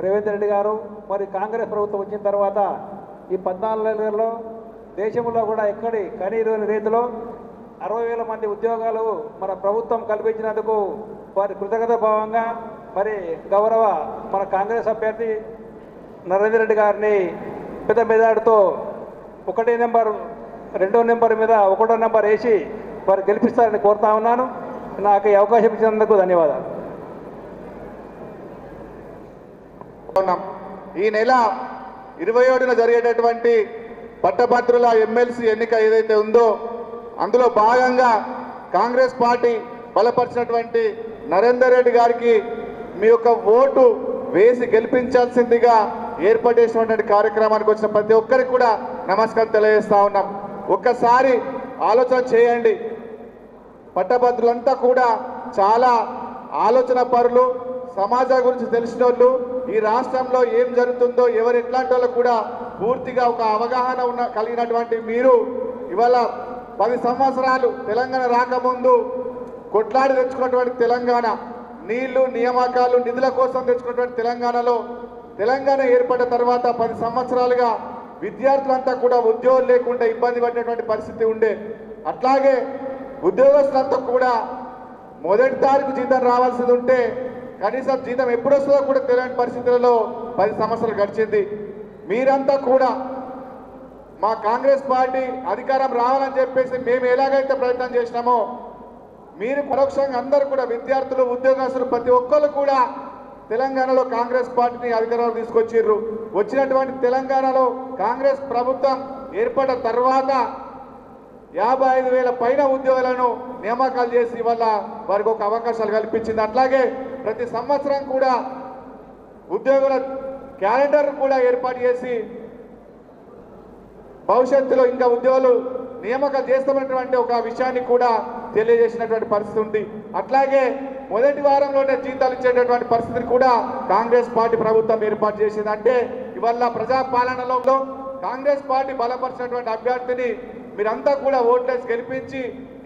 రేవంత్ రెడ్డి గారు మరి కాంగ్రెస్ ప్రభుత్వం వచ్చిన తర్వాత ఈ 14 నెలల్లో దేశంలో కూడా ఎక్కడి కనీరుని రీతిలో 60,000 మంది ఉద్యోగాలు మన ప్రభుత్వం కల్పించినందుకు వారి కృతజ్ఞత భావంగా మరి గౌరవ మన కాంగ్రెస్ అభ్యర్థి నరేంద్ర రెడ్డి గారిని పెద్ద మెజార్టీతో 1 నెంబర్ 2 నెంబర్ మీద 1 నెంబర్ వేసి వారు గెలిపిస్తారని కోరుతా ఉన్నాను. నాకు ఈ అవకాశం ఇచ్చినందుకు ధన్యవాదాలు. ఈ నెల 27న జరిగేటటువంటి పట్టభద్రుల ఎమ్మెల్సీ ఎన్నిక ఏదైతే ఉందో అందులో భాగంగా కాంగ్రెస్ పార్టీ బలపరిచినటువంటి నరేందర్ రెడ్డి గారికి మీ యొక్క ఓటు వేసి గెలిపించాల్సిందిగా ఏర్పాటు చేసినటువంటి కార్యక్రమానికి వచ్చిన ప్రతి ఒక్కరికి కూడా నమస్కారం తెలియజేస్తా ఉన్నాం. ఒక్కసారి ఆలోచన చేయండి. పట్టభద్రులంతా కూడా చాలా ఆలోచన పరులు, సమాజం గురించి తెలిసిన వాళ్ళు, ఈ రాష్ట్రంలో ఏం జరుగుతుందో ఎవరు ఎట్లాంటి వాళ్ళు కూడా పూర్తిగా ఒక అవగాహన కలిగినటువంటి మీరు ఇవాళ 10 సంవత్సరాలు తెలంగాణ రాకముందు కొట్లాడి తెచ్చుకున్నటువంటి తెలంగాణ, నీళ్లు నియామకాలు నిధుల కోసం తెచ్చుకున్నటువంటి తెలంగాణలో తెలంగాణ ఏర్పడిన తర్వాత 10 సంవత్సరాలుగా విద్యార్థులంతా కూడా ఉద్యోగం లేకుండా ఇబ్బంది పడినటువంటి పరిస్థితి ఉండే. అట్లాగే ఉద్యోగస్తులంతా కూడా మొదటి తారీఖు జీతం రావాల్సింది ఉంటే కనీసం జీతం ఎప్పుడు వస్తుందో కూడా తెలియని పరిస్థితులలో 10 సంవత్సరాలు గడిచింది. మీరంతా కూడా మా కాంగ్రెస్ పార్టీ అధికారం రావాలని చెప్పేసి మేము ఎలాగైతే ప్రయత్నం చేసినామో మీరు పరోక్షంగా అందరూ కూడా విద్యార్థులు, ఉద్యోగస్తులు ప్రతి ఒక్కరు కూడా తెలంగాణలో కాంగ్రెస్ పార్టీని అధికారంలో తీసుకొచ్చిర్రు. వచ్చినటువంటి తెలంగాణలో కాంగ్రెస్ ప్రభుత్వం ఏర్పడిన తర్వాత 55,000 పైన ఉద్యోగులను నియామకాలు చేసి వల్ల వారికి ఒక అవకాశాలు కల్పించింది. అట్లాగే ప్రతి సంవత్సరం కూడా ఉద్యోగుల క్యాలెండర్ కూడా ఏర్పాటు చేసి భవిష్యత్తులో ఇంకా ఉద్యోగులు నియామకాలు చేస్తామన్నటువంటి ఒక విషయాన్ని కూడా తెలియజేసినటువంటి పరిస్థితి ఉంది. అట్లాగే మొదటి వారంలోనే జీతాలు ఇచ్చేటటువంటి పరిస్థితిని కూడా కాంగ్రెస్ పార్టీ ప్రభుత్వం ఏర్పాటు చేసింది. అంటే ఇవాళ ప్రజాపాలనలో కాంగ్రెస్ పార్టీ బలపరిచినటువంటి అభ్యర్థిని మీరంతా కూడా ఓట్లేసి గెలిపించి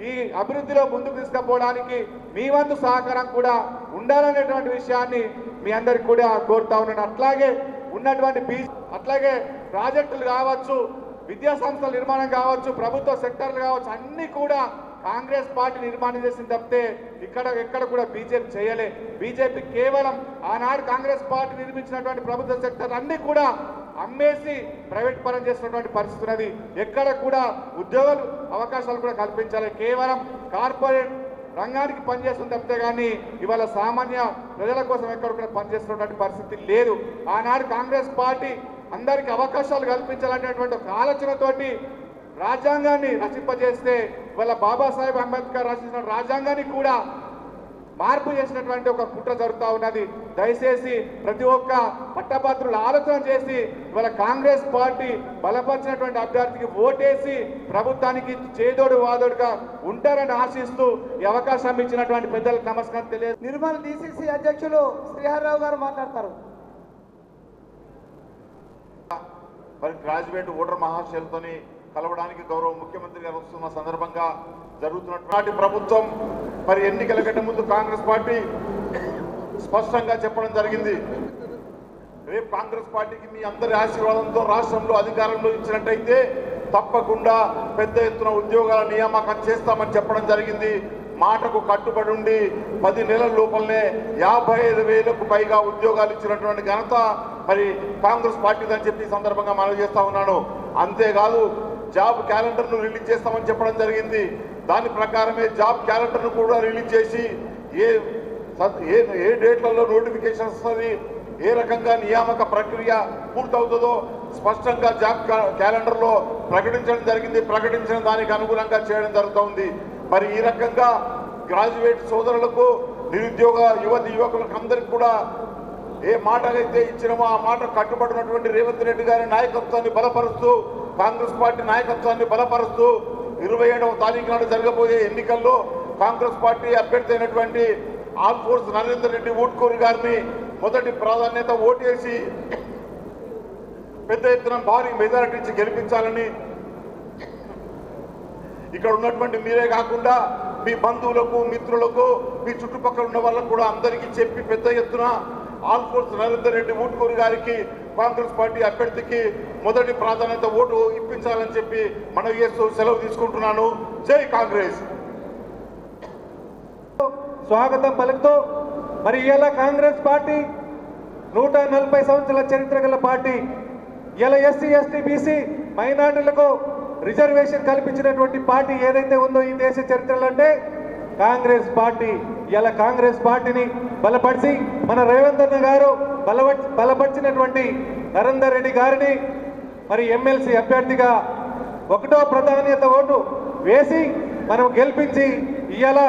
ఈ అభివృద్ధిలో ముందుకు తీసుకుపోవడానికి మీ వంతు సహకారం కూడా ఉండాలనేటువంటి విషయాన్ని మీ అందరికి కూడా కోరుతా ఉన్నాను. అట్లాగే ఉన్నటువంటి అట్లాగే ప్రాజెక్టులు కావచ్చు, విద్యా సంస్థల నిర్మాణం కావచ్చు, ప్రభుత్వ సెక్టర్లు కావచ్చు, అన్నీ కూడా కాంగ్రెస్ పార్టీ నిర్మాణం చేసింది తప్పితే ఎక్కడ కూడా బీజేపీ చేయలే. బీజేపీ కేవలం ఆనాడు కాంగ్రెస్ పార్టీ నిర్మించినటువంటి ప్రభుత్వ సెక్టర్ అన్నీ కూడా అమ్మేసి ప్రైవేట్ పరం చేసినటువంటి పరిస్థితి ఉన్నది. ఎక్కడ కూడా ఉద్యోగాలు అవకాశాలు కూడా కల్పించాలి. కేవలం కార్పొరేట్ రంగానికి పనిచేస్తుంది తప్పితే కానీ ఇవాళ సామాన్య ప్రజల కోసం ఎక్కడ కూడా పనిచేస్తున్నటువంటి పరిస్థితి లేదు. ఆనాడు కాంగ్రెస్ పార్టీ అందరికీ అవకాశాలు కల్పించాలనేటువంటి ఒక ఆలోచనతోటి రాజ్యాంగాన్ని రచింపజేస్తే ఇవాళ బాబాసాహెబ్ అంబేద్కర్ రచించిన రాజ్యాంగాన్ని కూడా మార్పు చేసినటువంటి ఒక కుట్ర జరుగుతూ ఉన్నది. దయచేసి ప్రతి ఒక్క పట్టభద్రులు ఆలోచన చేసి ఇవాళ కాంగ్రెస్ పార్టీ బలపరిచినటువంటి అభ్యర్థికి ఓటేసి ప్రభుత్వానికి చేదోడు వాదోడుగా ఉంటారని ఆశిస్తూ ఈ అవకాశం ఇచ్చినటువంటి పెద్దలకు నమస్కారం తెలియదు. నిర్మల్ డిసిసి అధ్యక్షులు శ్రీహర్రావు గారు మాట్లాడతారు. మరి గ్రాడ్యుయేట్ ఓటర్ మహాశయులతోని కలవడానికి గౌరవ ముఖ్యమంత్రి గారు వస్తున్న సందర్భంగా జరుగుతున్నటువంటి ప్రభుత్వం మరి ఎన్నికల కంటే ముందు కాంగ్రెస్ పార్టీ స్పష్టంగా చెప్పడం జరిగింది. రేపు కాంగ్రెస్ పార్టీకి మీ అందరి ఆశీర్వాదంతో రాష్ట్రంలో అధికారంలో ఇచ్చినట్టయితే తప్పకుండా పెద్ద ఎత్తున ఉద్యోగాల నియామకం చేస్తామని చెప్పడం జరిగింది. మాటకు కట్టుబడి ఉండి 10 నెలల లోపలనే 55,000కు పైగా ఉద్యోగాలు ఇచ్చినటువంటి ఘనత మరి కాంగ్రెస్ పార్టీదని చెప్పి ఈ సందర్భంగా మనవి చేస్తా ఉన్నాను. అంతేకాదు జాబ్ క్యాలెండర్ను రిలీజ్ చేస్తామని చెప్పడం జరిగింది. దాని ప్రకారమే జాబ్ క్యాలెండర్ను కూడా రిలీజ్ చేసి ఏ డేట్లలో నోటిఫికేషన్ వస్తుంది, ఏ రకంగా నియామక ప్రక్రియ పూర్తవుతుందో స్పష్టంగా జాబ్ క్యాలెండర్లో ప్రకటించడం జరిగింది. ప్రకటించిన దానికి అనుగుణంగా చేయడం జరుగుతుంది. మరి ఈ రకంగా గ్రాడ్యుయేట్ సోదరులకు, నిరుద్యోగ యువకులకు అందరికీ కూడా ఏ మాట అయితే ఇచ్చినామో ఆ మాట కట్టుబడినటువంటి రేవంత్ రెడ్డి గారి నాయకత్వాన్ని బలపరుస్తూ, కాంగ్రెస్ పార్టీ నాయకత్వాన్ని బలపరుస్తూ 27వ తారీఖు నాడు జరగబోయే ఎన్నికల్లో కాంగ్రెస్ పార్టీ అభ్యర్థి అయినటువంటి ఆల్ ఫోర్స్ నరేందర్ రెడ్డి ఊట్కూరు గారిని మొదటి ప్రాధాన్యత ఓటేసి పెద్ద ఎత్తున భారీ మెజారిటీ ఇచ్చి గెలిపించాలని ఇక్కడ ఉన్నటువంటి మీరే కాకుండా మీ బంధువులకు, మిత్రులకు, మీ చుట్టుపక్కల ఉన్న వాళ్ళకు కూడా అందరికీ చెప్పి పెద్ద ఎత్తున ఆల్ఫోర్స్ నరేందర్ రెడ్డి ఊట్కూరు గారికి కాంగ్రెస్ పార్టీ అభ్యర్థికి మొదటి ప్రాధాన్యత ఓటు ఇప్పించాలని చెప్పి మనవి చేస్తూ సెలవు తీసుకుంటున్నాను. జై కాంగ్రెస్. స్వాగతం పలుకుతూ మరి ఇలా కాంగ్రెస్ పార్టీ 140 సంవత్సరాల చరిత్ర గల పార్టీ. ఇలా ఎస్సీ ఎస్టీ బీసీ మైనార్టీలకు రిజర్వేషన్ కల్పించినటువంటి పార్టీ ఏదైతే ఉందో ఈ దేశ చరిత్రలో అంటే కాంగ్రెస్ పార్టీ. ఇలా కాంగ్రెస్ పార్టీని బలపరిచి మన రేవంత్ అన్న గారు బలపరిచినటువంటి నరేందర్ రెడ్డి గారిని మరి ఎమ్మెల్సీ అభ్యర్థిగా 1వ ప్రాధాన్యత ఓటు వేసి మనం గెలిపించి ఇవాళ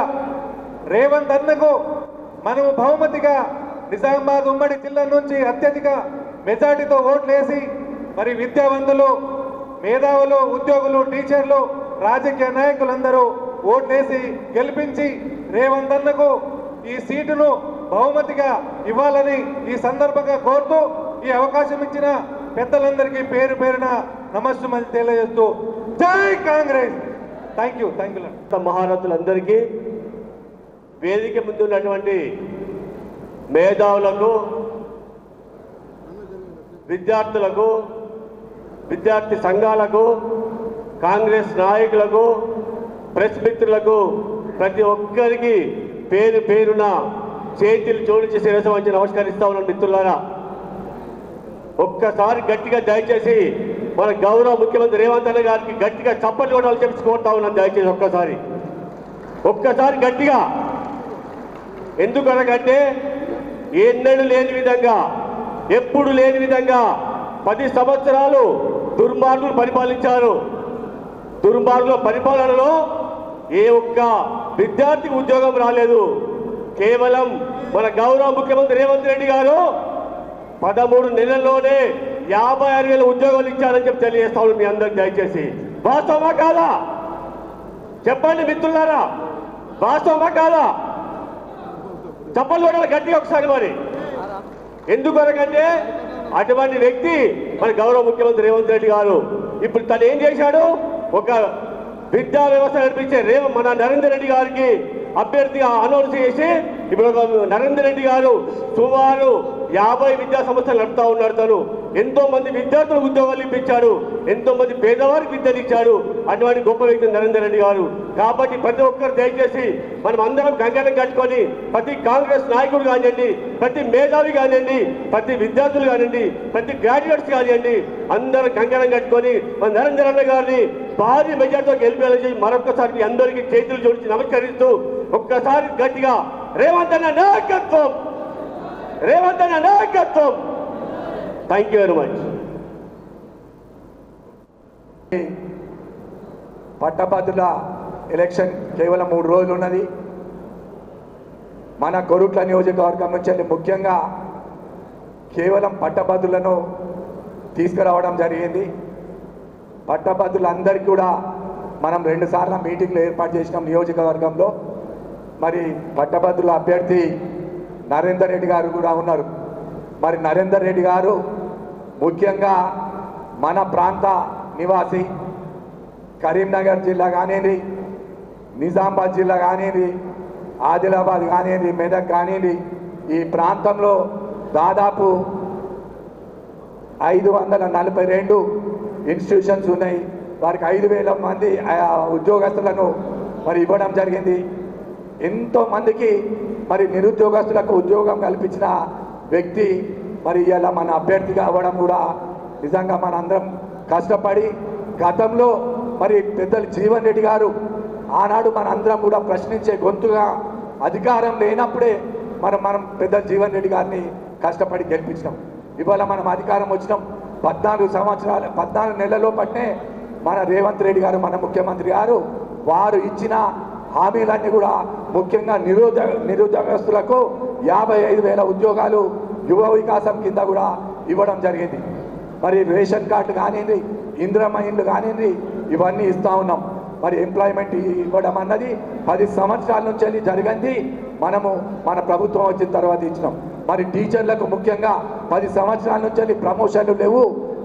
రేవంత్ అన్నకు మనము బహుమతిగా నిజామాబాద్ ఉమ్మడి జిల్లా నుంచి అత్యధిక మెజార్టీతో ఓట్లు వేసి మరి విద్యావంతులు, మేధావులు, ఉద్యోగులు, టీచర్లు, రాజకీయ నాయకులందరూ ఓట్లేసి గెలిపించి రేవంత్ అన్నకు ఈ సీటును బహుమతిగా ఇవ్వాలని ఈ సందర్భంగా కోరుతూ ఈ అవకాశం ఇచ్చిన పెద్దలందరికీ పేరు పేరున నమస్సుమని తెలియజేస్తూ జై కాంగ్రెస్. Thank you. మహారథులందరికీ, వేదిక ముందు ఉన్నటువంటి మేధావులకు, విద్యార్థులకు, విద్యార్థి సంఘాలకు, కాంగ్రెస్ నాయకులకు, ప్రెస్ మిత్రులకు, ప్రతి ఒక్కరికి పేరు పేరున చేతులు జోడించి శిరస్సు వంచి నమస్కరిస్తా ఉన్నాను. మిత్రులారా, ఒక్కసారి గట్టిగా దయచేసి మన గౌరవ ముఖ్యమంత్రి రేవంత్ అన్న గారికి గట్టిగా చప్పట్లు కొట్టాలని చెప్పి కోరుతా ఉన్నాను. దయచేసి ఒక్కసారి గట్టిగా. ఎందుకనకంటే ఎన్నడూ లేని విధంగా, ఎప్పుడు లేని విధంగా 10 సంవత్సరాలు దుర్మార్గులు పరిపాలించారు. దుర్మార్గుల పరిపాలనలో ఏ ఒక్క విద్యార్థికి ఉద్యోగం రాలేదు. కేవలం మన గౌరవ ముఖ్యమంత్రి రేవంత్ రెడ్డి గారు 13 నెలల్లోనే 56,000 ఉద్యోగాలు ఇచ్చారని చెప్పి తెలియజేస్తా ఉన్నాను మీ అందరికి. దయచేసి వాస్తవమా కాదా చెప్పండి మిత్రులారా, వాస్తవమా కాదా? చెప్పండి గట్టిగా ఒకసారి. మరి ఎందుకనకంటే అటువంటి వ్యక్తి మన గౌరవ ముఖ్యమంత్రి రేవంత్ రెడ్డి గారు. ఇప్పుడు తను ఏం చేశాడు? ఒక విద్యా వ్యవస్థ నడిపించే మన నరేందర్ రెడ్డి గారికి అభ్యర్థిగా అనౌన్స్ చేసి ఇప్పుడు నరేందర్ రెడ్డి గారు సుమారు 50 విద్యా సంస్థలు నడుపుతా ఉన్నారు. తను ఎంతో మంది విద్యార్థులకు ఉద్యోగాలు ఇప్పించాడు, ఎంతో మంది పేదవారికి విద్యలు ఇచ్చాడు. అటువంటి గొప్ప వ్యక్తి నరేందర్ రెడ్డి గారు. కాబట్టి ప్రతి ఒక్కరు దయచేసి మనం అందరం కంకణం కట్టుకొని, ప్రతి కాంగ్రెస్ నాయకుడు కానివ్వండి, ప్రతి మేధావి కానివ్వండి, ప్రతి విద్యార్థులు కానివ్వండి, ప్రతి గ్రాడ్యుయేట్స్ కానివ్వండి, అందరం కంకణం కట్టుకొని మన నరేందర్ అన్న గారిని భారీ మెజార్టీతో గెలిపేయాలని మరొకసారి మీ అందరికీ చేతులు జోడించి నమస్కరిస్తూ ఒక్కసారి గట్టిగా రేవంత్ అన్న నాయకత్వం, రేవంత్ అన్న నాయకత్వం. Thank you very much. పట్టభద్రుల ఎలక్షన్ కేవలం 3 రోజులు ఉన్నది. మన కొరుట్ల నియోజకవర్గం నుంచి ముఖ్యంగా కేవలం పట్టభద్రులను తీసుకురావడం జరిగింది. పట్టభద్రులందరికీ కూడా మనం 2 సార్లు మీటింగ్లు ఏర్పాటు చేసినాం నియోజకవర్గంలో. మరి పట్టభద్రుల అభ్యర్థి నరేందర్ రెడ్డి గారు కూడా ఉన్నారు. మరి నరేందర్ రెడ్డి గారు ముఖ్యంగా మన ప్రాంత నివాసి, కరీంనగర్ జిల్లా కానివ్వండి, నిజామాబాద్ జిల్లా కానివ్వండి, ఆదిలాబాద్ కానివ్వండి, మెదక్ కానివ్వండి, ఈ ప్రాంతంలో దాదాపు 542 ఇన్స్టిట్యూషన్స్ ఉన్నాయి. వారికి 5,000 మంది ఉద్యోగస్తులను మరి ఇవ్వడం జరిగింది. ఎంతోమందికి మరి నిరుద్యోగస్తులకు ఉద్యోగం కల్పించిన వ్యక్తి మరి ఇలా మన అభ్యర్థిగా అవ్వడం కూడా నిజంగా మనందరం కష్టపడి, గతంలో మరి పెద్దలు జీవన్ రెడ్డి గారు ఆనాడు మనందరం కూడా ప్రశ్నించే గొంతుగా అధికారం లేనప్పుడే మనం పెద్ద జీవన్ రెడ్డి గారిని కష్టపడి గెలిపించినాం. ఇవాళ మనం అధికారం వచ్చినాం. 14 నెలల్లో పట్టే మన రేవంత్ రెడ్డి గారు, మన ముఖ్యమంత్రి గారు, వారు ఇచ్చిన హామీలన్నీ కూడా ముఖ్యంగా నిరుద్యోగస్తులకు 55,000 ఉద్యోగాలు యువ వికాసం కింద కూడా ఇవ్వడం జరిగింది. మరి రేషన్ కార్డు కానివ్వండి, ఇందిరమ్మ ఇండ్లు కానివ్వండి, ఇవన్నీ ఇస్తూ ఉన్నాం. మరి ఎంప్లాయ్మెంట్ ఇవ్వడం అన్నది 10 సంవత్సరాల నుంచి వెళ్ళి జరిగింది. మనము మన ప్రభుత్వం వచ్చిన తర్వాత ఇచ్చినాం. మరి టీచర్లకు ముఖ్యంగా 10 సంవత్సరాల నుంచి వెళ్ళి ప్రమోషన్లు లేవు,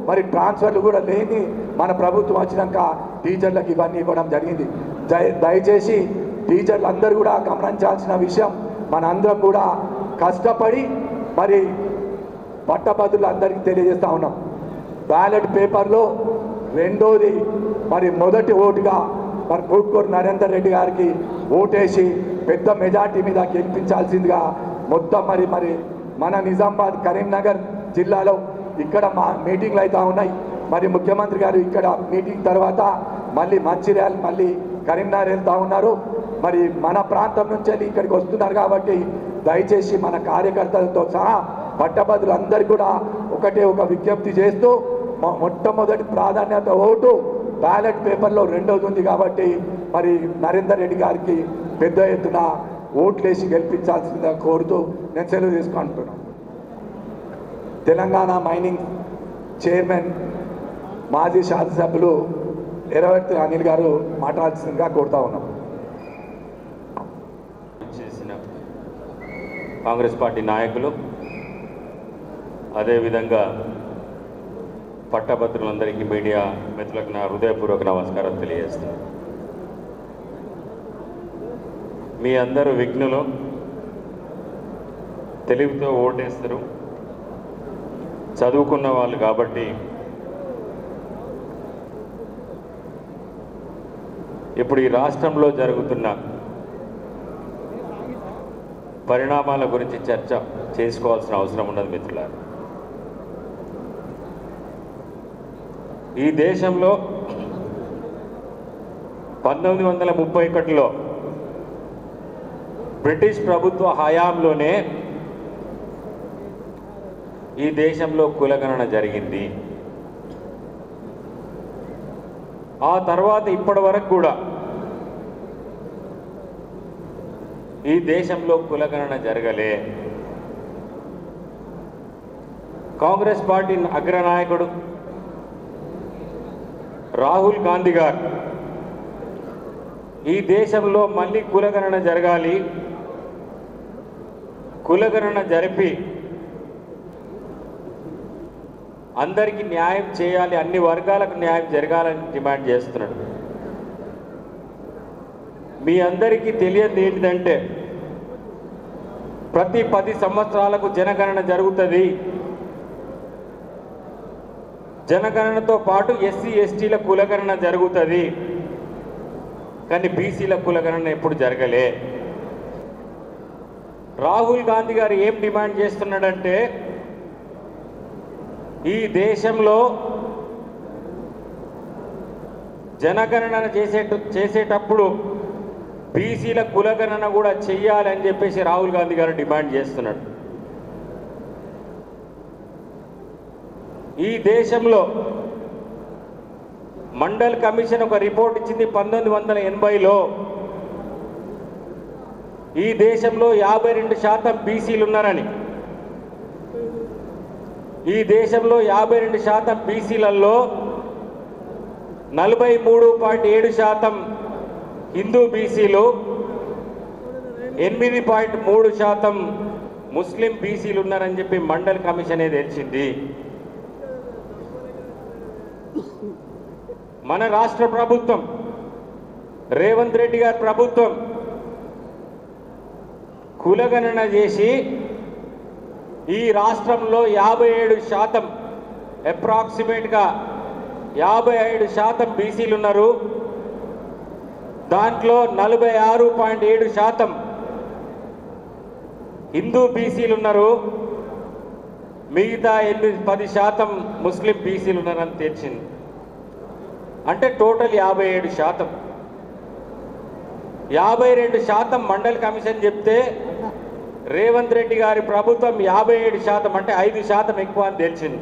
మరి ట్రాన్స్ఫర్లు కూడా లేని మన ప్రభుత్వం వచ్చినాక టీచర్లకు ఇవన్నీ ఇవ్వడం జరిగింది. దయచేసి టీచర్లు అందరూ కూడా గమనించాల్సిన విషయం, మన అందరం కూడా కష్టపడి మరి పట్టభద్రులందరికీ తెలియజేస్తా ఉన్నాం. బ్యాలెట్ పేపర్లో రెండోది మరి మొదటి ఓటుగా మరి కూట్కూరు నరేందర్ రెడ్డి గారికి ఓటేసి పెద్ద మెజార్టీ మీద గెలిపించాల్సిందిగా మొత్తం మరి మన నిజామాబాద్ కరీంనగర్ జిల్లాలో ఇక్కడ మా మీటింగ్లు అవుతూ ఉన్నాయి. మరి ముఖ్యమంత్రి గారు ఇక్కడ మీటింగ్ తర్వాత మళ్ళీ మంచిర్యాల మళ్ళీ కరీంనగర్ వెళ్తూ ఉన్నారు. మరి మన ప్రాంతం నుంచి వెళ్ళి ఇక్కడికి వస్తున్నారు కాబట్టి దయచేసి మన కార్యకర్తలతో సహా పట్టభద్రులందరికీ కూడా ఒక విజ్ఞప్తి చేస్తూ మొట్టమొదటి ప్రాధాన్యత ఓటు బ్యాలెట్ పేపర్లో రెండోది ఉంది కాబట్టి మరి నరేందర్ రెడ్డి గారికి పెద్ద ఎత్తున ఓట్లేసి గెలిపించాల్సిందిగా కోరుతూ నేను సెలవు తీసుకుంటున్నాను. తెలంగాణ మైనింగ్ చైర్మన్ మాజీ శాసనసభ్యులు ఎర్రవెత్తి అనిల్ గారు మాట్లాడాల్సిందిగా కోరుతా ఉన్నాం. చేసిన కాంగ్రెస్ పార్టీ నాయకులు, అదేవిధంగా పట్టభద్రులందరికీ, మీడియా మిత్రులకు నా హృదయపూర్వక నమస్కారం తెలియజేస్తున్నాను. మీ అందరూ విఘ్నులు, తెలివితో ఓటేస్తారు, చదువుకున్న వాళ్ళు కాబట్టి ఇప్పుడు ఈ రాష్ట్రంలో జరుగుతున్న పరిణామాల గురించి చర్చ చేసుకోవాల్సిన అవసరం ఉన్నది మిత్రులారా. ఈ దేశంలో 1931లో బ్రిటిష్ ప్రభుత్వ హయాంలోనే ఈ దేశంలో కులగణన జరిగింది. ఆ తర్వాత ఇప్పటి వరకు కూడా ఈ దేశంలో కులగణన జరగలే. కాంగ్రెస్ పార్టీ అగ్రనాయకుడు రాహుల్ గాంధీ గారు ఈ దేశంలో మళ్ళీ కులగణన జరగాలి, కులగణన జరిపి అందరికీ న్యాయం చేయాలి, అన్ని వర్గాలకు న్యాయం జరగాలని డిమాండ్ చేస్తున్నాడు. మీ అందరికీ తెలియదు ఏంటంటే ప్రతి 10 సంవత్సరాలకు జనగణన జరుగుతుంది. జనగణనతో పాటు ఎస్సీ ఎస్టీల కులగణన జరుగుతుంది, కానీ బీసీల కులగణన ఎప్పుడు జరగలే. రాహుల్ గాంధీ గారు ఏం డిమాండ్ చేస్తున్నాడంటే ఈ దేశంలో జనగణన చేసేటప్పుడు బీసీల కులగణన కూడా చెయ్యాలని చెప్పేసి రాహుల్ గాంధీ గారు డిమాండ్ చేస్తున్నాడు. ఈ దేశంలో మండల్ కమిషన్ ఒక రిపోర్ట్ ఇచ్చింది 1980లో. ఈ దేశంలో 52% బీసీలు ఉన్నారని. ఈ దేశంలో 52% బీసీలలో 43.7% హిందూ బీసీలు, 8.3% ముస్లిం బీసీలు ఉన్నారని చెప్పి మండల్ కమిషనే తెలిసింది. మన రాష్ట్ర ప్రభుత్వం, రేవంత్ రెడ్డి గారి ప్రభుత్వం కులగణన చేసి ఈ రాష్ట్రంలో 57%, అప్రాక్సిమేట్గా 57% బీసీలు ఉన్నారు. దాంట్లో 46.7% హిందూ బీసీలు ఉన్నారు. మిగతా 10% ముస్లిం బీసీలు ఉన్నారని తెలిసింది. అంటే టోటల్ 57%. 52% మండల్ కమిషన్ చెప్తే రేవంత్ రెడ్డి గారి ప్రభుత్వం 57%, అంటే 5% ఎక్కువ అని తెలిసింది.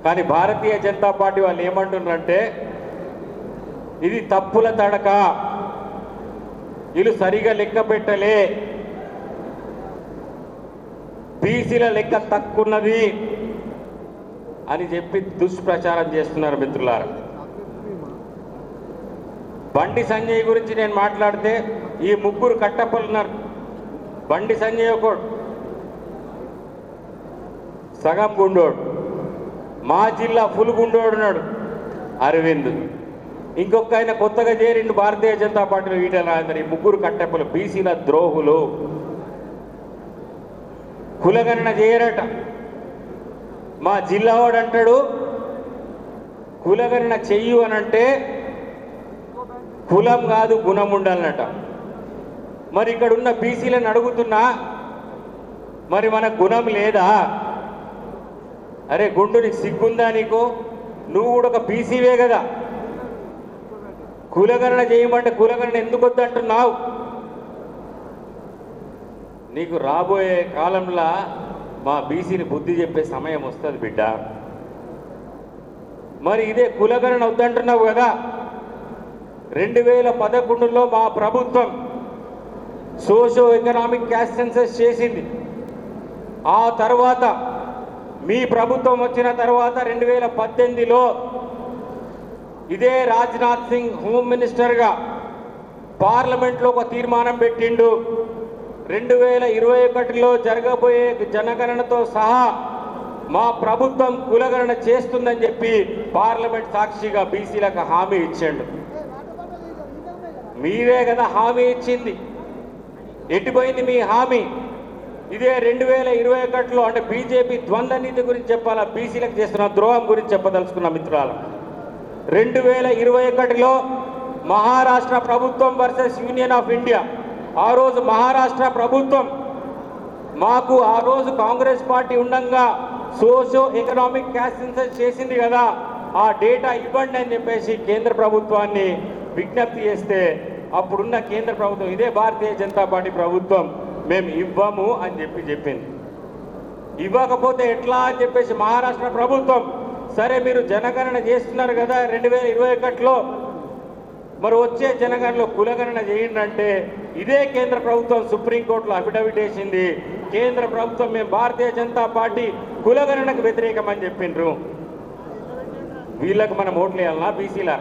కానీ భారతీయ జనతా పార్టీ వాళ్ళు ఏమంటున్నారంటే ఇది తప్పుల తడక, వీళ్ళు సరిగా లెక్క పెట్టలే, బీసీల లెక్క తక్కున్నది అని చెప్పి దుష్ప్రచారం చేస్తున్నారు మిత్రులారా. బండి సంజయ్ గురించి నేను మాట్లాడితే ఈ 3 కట్టప్పలు ఉన్నారు. బండి సంజయ్ ఒకడు సగం గుండోడు, మా జిల్లా ఫుల్ గుండోడు ఉన్నాడు అరవింద్, ఇంకొక ఆయన కొత్తగా చేరిండు భారతీయ జనతా పార్టీలో ఈటెల రాజేందర్. ఈ 3 కట్టప్పలు బీసీల ద్రోహులు. కులగణన చేయరట. మా జిల్లా వాడు అంటాడు కులగణన చెయ్యు అనంటే కులం కాదు గుణం ఉండాలన్నట. మరి ఇక్కడ ఉన్న బీసీలను అడుగుతున్నా, మరి మన గుణం లేదా? అరే గుండు, నీకు సిగ్గుందా? నీకు నువ్వు కూడా ఒక బీసీవే కదా. కులగణన చేయమంటే కులగణన ఎందుకు వద్దంటున్నావు? నీకు రాబోయే కాలంలో మా బీసీని బుద్ధి చెప్పే సమయం వస్తుంది బిడ్డ. మరి ఇదే కులగణన వద్దంటున్నావు కదా. 2011లో మా ప్రభుత్వం సోషో ఎకనామిక్ క్యాస్ట్ సెన్సస్ చేసింది. ఆ తర్వాత మీ ప్రభుత్వం వచ్చిన తర్వాత 2018లో ఇదే రాజ్నాథ్ సింగ్ హోమ్ మినిస్టర్గా పార్లమెంట్లో ఒక తీర్మానం పెట్టిండు. 2021లో జరగబోయే జనగణనతో సహా మా ప్రభుత్వం కులగణన చేస్తుందని చెప్పి పార్లమెంట్ సాక్షిగా బీసీలకు హామీ ఇచ్చాడు. మీరే కదా హామీ ఇచ్చింది. ఎటుపోయింది మీ హామీ? ఇదే 2021లో అంటే బీజేపీ ద్వంద్వ నీతి గురించి చెప్పాలా, బీసీలకు చేస్తున్న ద్రోహం గురించి చెప్పదలుచుకున్న మిత్రులు. 2021లో మహారాష్ట్ర ప్రభుత్వం వర్సెస్ యూనియన్ ఆఫ్ ఇండియా. ఆ రోజు మహారాష్ట్ర ప్రభుత్వం మాకు ఆ రోజు కాంగ్రెస్ పార్టీ ఉండంగా సోషో ఎకనామిక్ క్యాస్ట్ సెన్సస్ చేసింది కదా, ఆ డేటా ఇవ్వండి అని చెప్పేసి కేంద్ర ప్రభుత్వాన్ని విజ్ఞప్తి చేస్తే అప్పుడున్న కేంద్ర ప్రభుత్వం ఇదే భారతీయ జనతా పార్టీ ప్రభుత్వం మేము ఇవ్వము అని చెప్పింది. ఇవ్వకపోతే ఎట్లా అని చెప్పేసి మహారాష్ట్ర ప్రభుత్వం, సరే మీరు జనగణన చేస్తున్నారు కదా 2021లో, మరి వచ్చే జనగణనలో కులగణన చేయండి అంటే ఇదే కేంద్ర ప్రభుత్వం సుప్రీంకోర్టులో అఫిడవిట్ వేసింది. కేంద్ర ప్రభుత్వం మేము భారతీయ జనతా పార్టీ కులగణనకు వ్యతిరేకమని చెప్పిండ్రు. వీళ్ళకి మనం ఓట్లు వేయాలన్నా బీసీలా?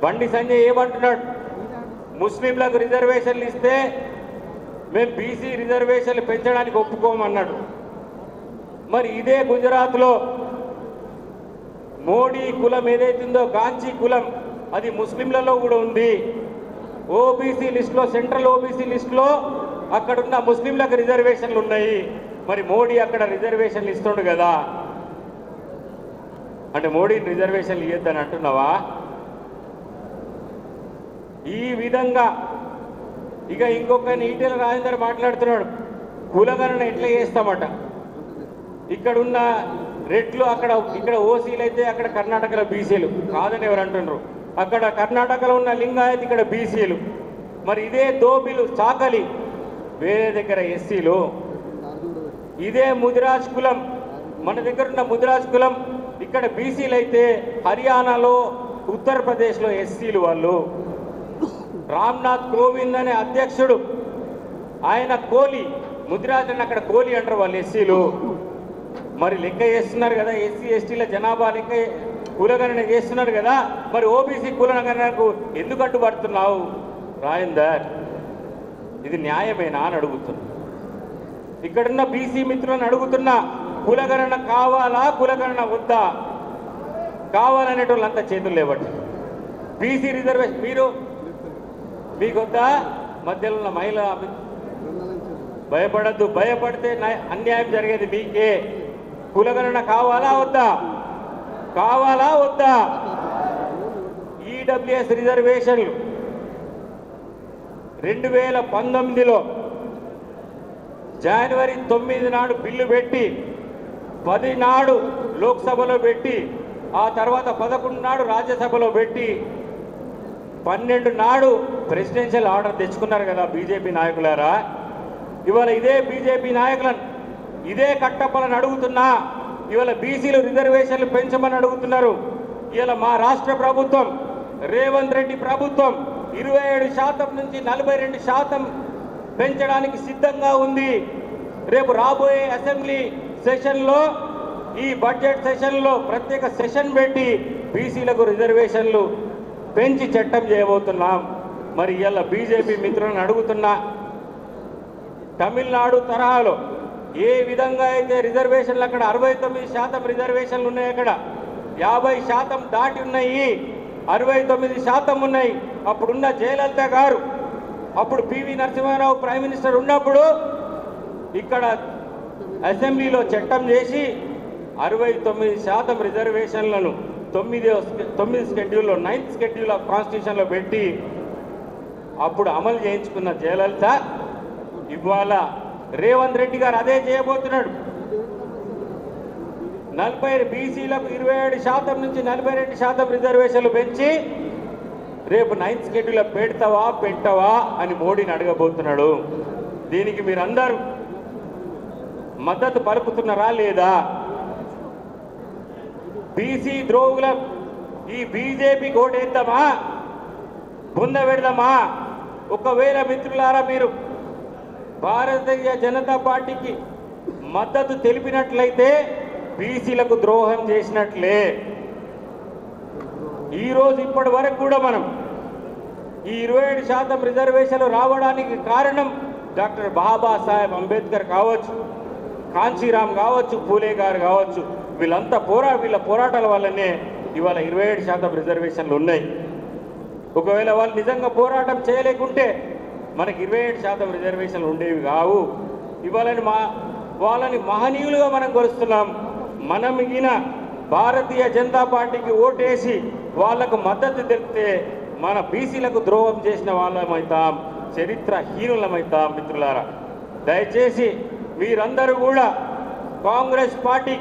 బండి సంజయ్ ఏమంటున్నాడు? ముస్లింలకు రిజర్వేషన్లు ఇస్తే మేము బీసీ రిజర్వేషన్లు పెంచడానికి ఒప్పుకోమన్నాడు. మరి ఇదే గుజరాత్లో మోడీ కులం ఏదైతుందో గాంచీ కులం, అది ముస్లింలలో కూడా ఉంది. ఓబీసీ లిస్టులో, సెంట్రల్ ఓబీసీ లిస్టులో అక్కడున్న ముస్లింలకు రిజర్వేషన్లు ఉన్నాయి. మరి మోడీ అక్కడ రిజర్వేషన్లు ఇస్తుండు కదా, అంటే మోడీని రిజర్వేషన్లు ఇవ్వద్దని అంటున్నావా? ఈ విధంగా ఇక ఇంకొక ఈటెల రాజేందర్ మాట్లాడుతున్నాడు, కులగణన ఎట్లా చేస్తామట. ఇక్కడున్న రెట్లు ఇక్కడ ఓసీలు అయితే అక్కడ కర్ణాటకలో బీసీలు కాదని ఎవరు అంటున్నారు. అక్కడ కర్ణాటకలో ఉన్న లింగాయత్, ఇక్కడ బీసీలు. మరి ఇదే దోబిలు, చాకలి వేరే దగ్గర ఎస్సీలు. ఇదే ముదిరాజ్ కులం, మన దగ్గర ఉన్న ముదిరాజ్ కులం ఇక్కడ బీసీలు అయితే హర్యానాలో, ఉత్తరప్రదేశ్లో ఎస్సీలు వాళ్ళు. రామ్నాథ్ కోవింద్ అనే అధ్యక్షుడు, ఆయన కోలి, ముదిరాజ్ అని అక్కడ కోలి అంటారు వాళ్ళు ఎస్సీలు. మరి లెక్క చేస్తున్నారు కదా, ఎస్సీ ఎస్టీల జనాభా లెక్క కులగణన చేస్తున్నారు కదా, మరి ఓబీసీ కులగణనకు ఎందుకు అడ్డుపడుతున్నావు రాజేందర్? ఇది న్యాయమేనా అని అడుగుతున్నా. ఇక్కడున్న బీసీ మిత్రులను అడుగుతున్నా, కులగణన కావాలా, కులగణన వద్దా? కావాలనేటోళ్ళు అంతా చేతులు లేవట్టు. బీసీ రిజర్వేషన్ మీకు వద్దా? మధ్యలో ఉన్న మహిళ భయపడద్దు, భయపడితే అన్యాయం జరిగేది మీకే. కులగణన కావాలా వద్దా? కావాలా వద్దా? ఈడబ్ల్యూఎస్ రిజర్వేషన్లు 2019లో జనవరి 9 నాడు బిల్లు పెట్టి, 10 నాడు లోక్సభలో పెట్టి, ఆ తర్వాత 11 నాడు రాజ్యసభలో పెట్టి, 12 నాడు ప్రెసిడెన్షియల్ ఆర్డర్ తెచ్చుకున్నారు కదా బీజేపీ నాయకులారా. ఇవాళ ఇదే బీజేపీ నాయకులను, ఇదే కట్టప్పలను అడుగుతున్నా, ఇవాళ బీసీలు రిజర్వేషన్లు పెంచమని అడుగుతున్నారు. ఇవాళ మా రాష్ట్ర ప్రభుత్వం, రేవంత్ రెడ్డి ప్రభుత్వం 27% నుంచి 42% పెంచడానికి సిద్ధంగా ఉంది. రేపు రాబోయే అసెంబ్లీ సెషన్లో, ఈ బడ్జెట్ సెషన్లో ప్రత్యేక సెషన్ పెట్టి బీసీలకు రిజర్వేషన్లు పెంచి చట్టం చేయబోతున్నాం. మరి ఇవాళ బీజేపీ మిత్రులను అడుగుతున్నా, తమిళనాడు తరహాలో ఏ విధంగా అయితే రిజర్వేషన్లు అక్కడ 69% రిజర్వేషన్లు ఉన్నాయి, అక్కడ 50% దాటి ఉన్నాయి, 69% ఉన్నాయి. అప్పుడున్న జయలలిత గారు, అప్పుడు పివి నరసింహారావు ప్రైమ్ మినిస్టర్ ఉన్నప్పుడు ఇక్కడ అసెంబ్లీలో చట్టం చేసి 69% రిజర్వేషన్లను 9 షెడ్యూల్లో 9th షెడ్యూల్ ఆఫ్ కాన్స్టిట్యూషన్లో పెట్టి అప్పుడు అమలు చేయించుకున్న జయలలిత ఇవాళ రేవంత్ రెడ్డి గారు అదే చేయబోతున్నాడు. 40 బీసీలకు 27% నుంచి 42% రిజర్వేషన్లు పెంచి రేపు 9th షెడ్యూల్లో పెట్టవా అని మోడీని అడగబోతున్నాడు. దీనికి మీరందరూ మద్దతు పలుకుతున్నారా లేదా? బీసీ ద్రోహుల ఈ బీజేపీ ఓటేద్దామా, బుంద పెడదామా? ఒకవేళ మిత్రులారా మీరు భారతీయ జనతా పార్టీకి మద్దతు తెలిపినట్లయితే బీసీలకు ద్రోహం చేసినట్లే. ఈరోజు ఇప్పటి వరకు కూడా మనం ఈ 27% రిజర్వేషన్లు రావడానికి కారణం డాక్టర్ బాబాసాహెబ్ అంబేద్కర్ కావచ్చు, కాంచీరామ్ కావచ్చు, పూలే గారు కావచ్చు, వీళ్ళ పోరాటాల వల్లనే ఇవాళ 27% రిజర్వేషన్లు ఉన్నాయి. ఒకవేళ వాళ్ళు నిజంగా పోరాటం చేయలేకుంటే మనకి 27% రిజర్వేషన్లు ఉండేవి కావు. వాళ్ళని మహనీయులుగా మనం కొలుస్తున్నాం. మనం మిగిలిన భారతీయ జనతా పార్టీకి ఓటేసి వాళ్లకు మద్దతు తెలిపితే మన బీసీలకు ద్రోహం చేసిన వాళ్ళమవుతాం, చరిత్రహీనులమవుతాం. మిత్రులారా, దయచేసి మీరందరూ కూడా కాంగ్రెస్ పార్టీ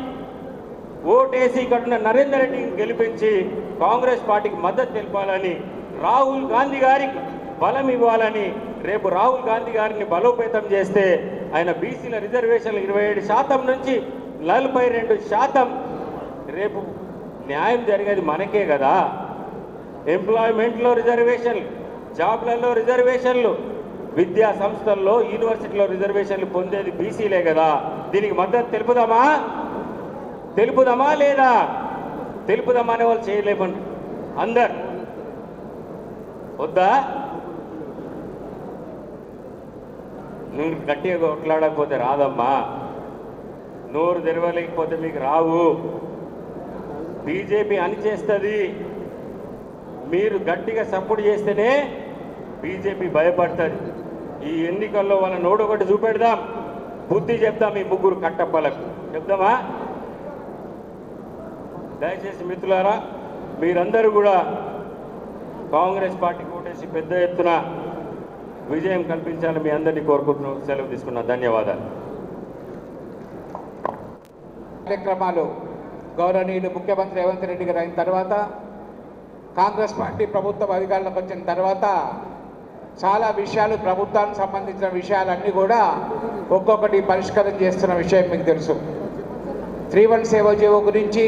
ఓటేసి ఇక్కడ నరేందర్ రెడ్డిని గెలిపించి కాంగ్రెస్ పార్టీకి మద్దతు తెలపాలని, రాహుల్ గాంధీ గారికి బలం ఇవ్వాలని, రేపు రాహుల్ గాంధీ గారిని బలోపేతం చేస్తే ఆయన బీసీల రిజర్వేషన్లు 27% నుంచి 42%. రేపు న్యాయం జరిగేది మనకే కదా. ఎంప్లాయ్మెంట్లో రిజర్వేషన్లు, జాబ్లలో రిజర్వేషన్లు, విద్యా సంస్థల్లో యూనివర్సిటీలో రిజర్వేషన్లు పొందేది బీసీలే కదా. దీనికి మద్దతు తెలుపుదామా లేదా? తెలుపుదామా అనే వాళ్ళు చేయలేమండి. అందరు వద్దా? నువ్వు గట్టిగా కొట్లాడకపోతే రాదమ్మా, నోరు తెరవలేకపోతే మీకు రావు. బీజేపీ అని చేస్తుంది. మీరు గట్టిగా సపోర్ట్ చేస్తేనే బీజేపీ భయపడుతుంది. ఈ ఎన్నికల్లో వాళ్ళ నోటు ఒకటి చూపెడదాం, బుద్ధి చెప్దాం. ఈ ముగ్గురు కట్టప్పలకు చెప్దామా? దయచేసి మిత్రులారా, మీరందరూ కూడా కాంగ్రెస్ పార్టీ ఓటేసి పెద్ద ఎత్తున విజయం కల్పించాలని మీ అందరినీ కోరుకుంటున్నాం. సెలవు తీసుకున్నా. ధన్యవాదాలు. కార్యక్రమాలు గౌరవనీయులు ముఖ్యమంత్రి రేవంత్ రెడ్డి గారు అయిన తర్వాత, కాంగ్రెస్ పార్టీ ప్రభుత్వం అధికారంలోకి వచ్చిన తర్వాత చాలా విషయాలు, ప్రభుత్వానికి సంబంధించిన విషయాలన్నీ కూడా ఒక్కొక్కటి పరిష్కారం చేస్తున్న విషయం మీకు తెలుసు. 317 గురించి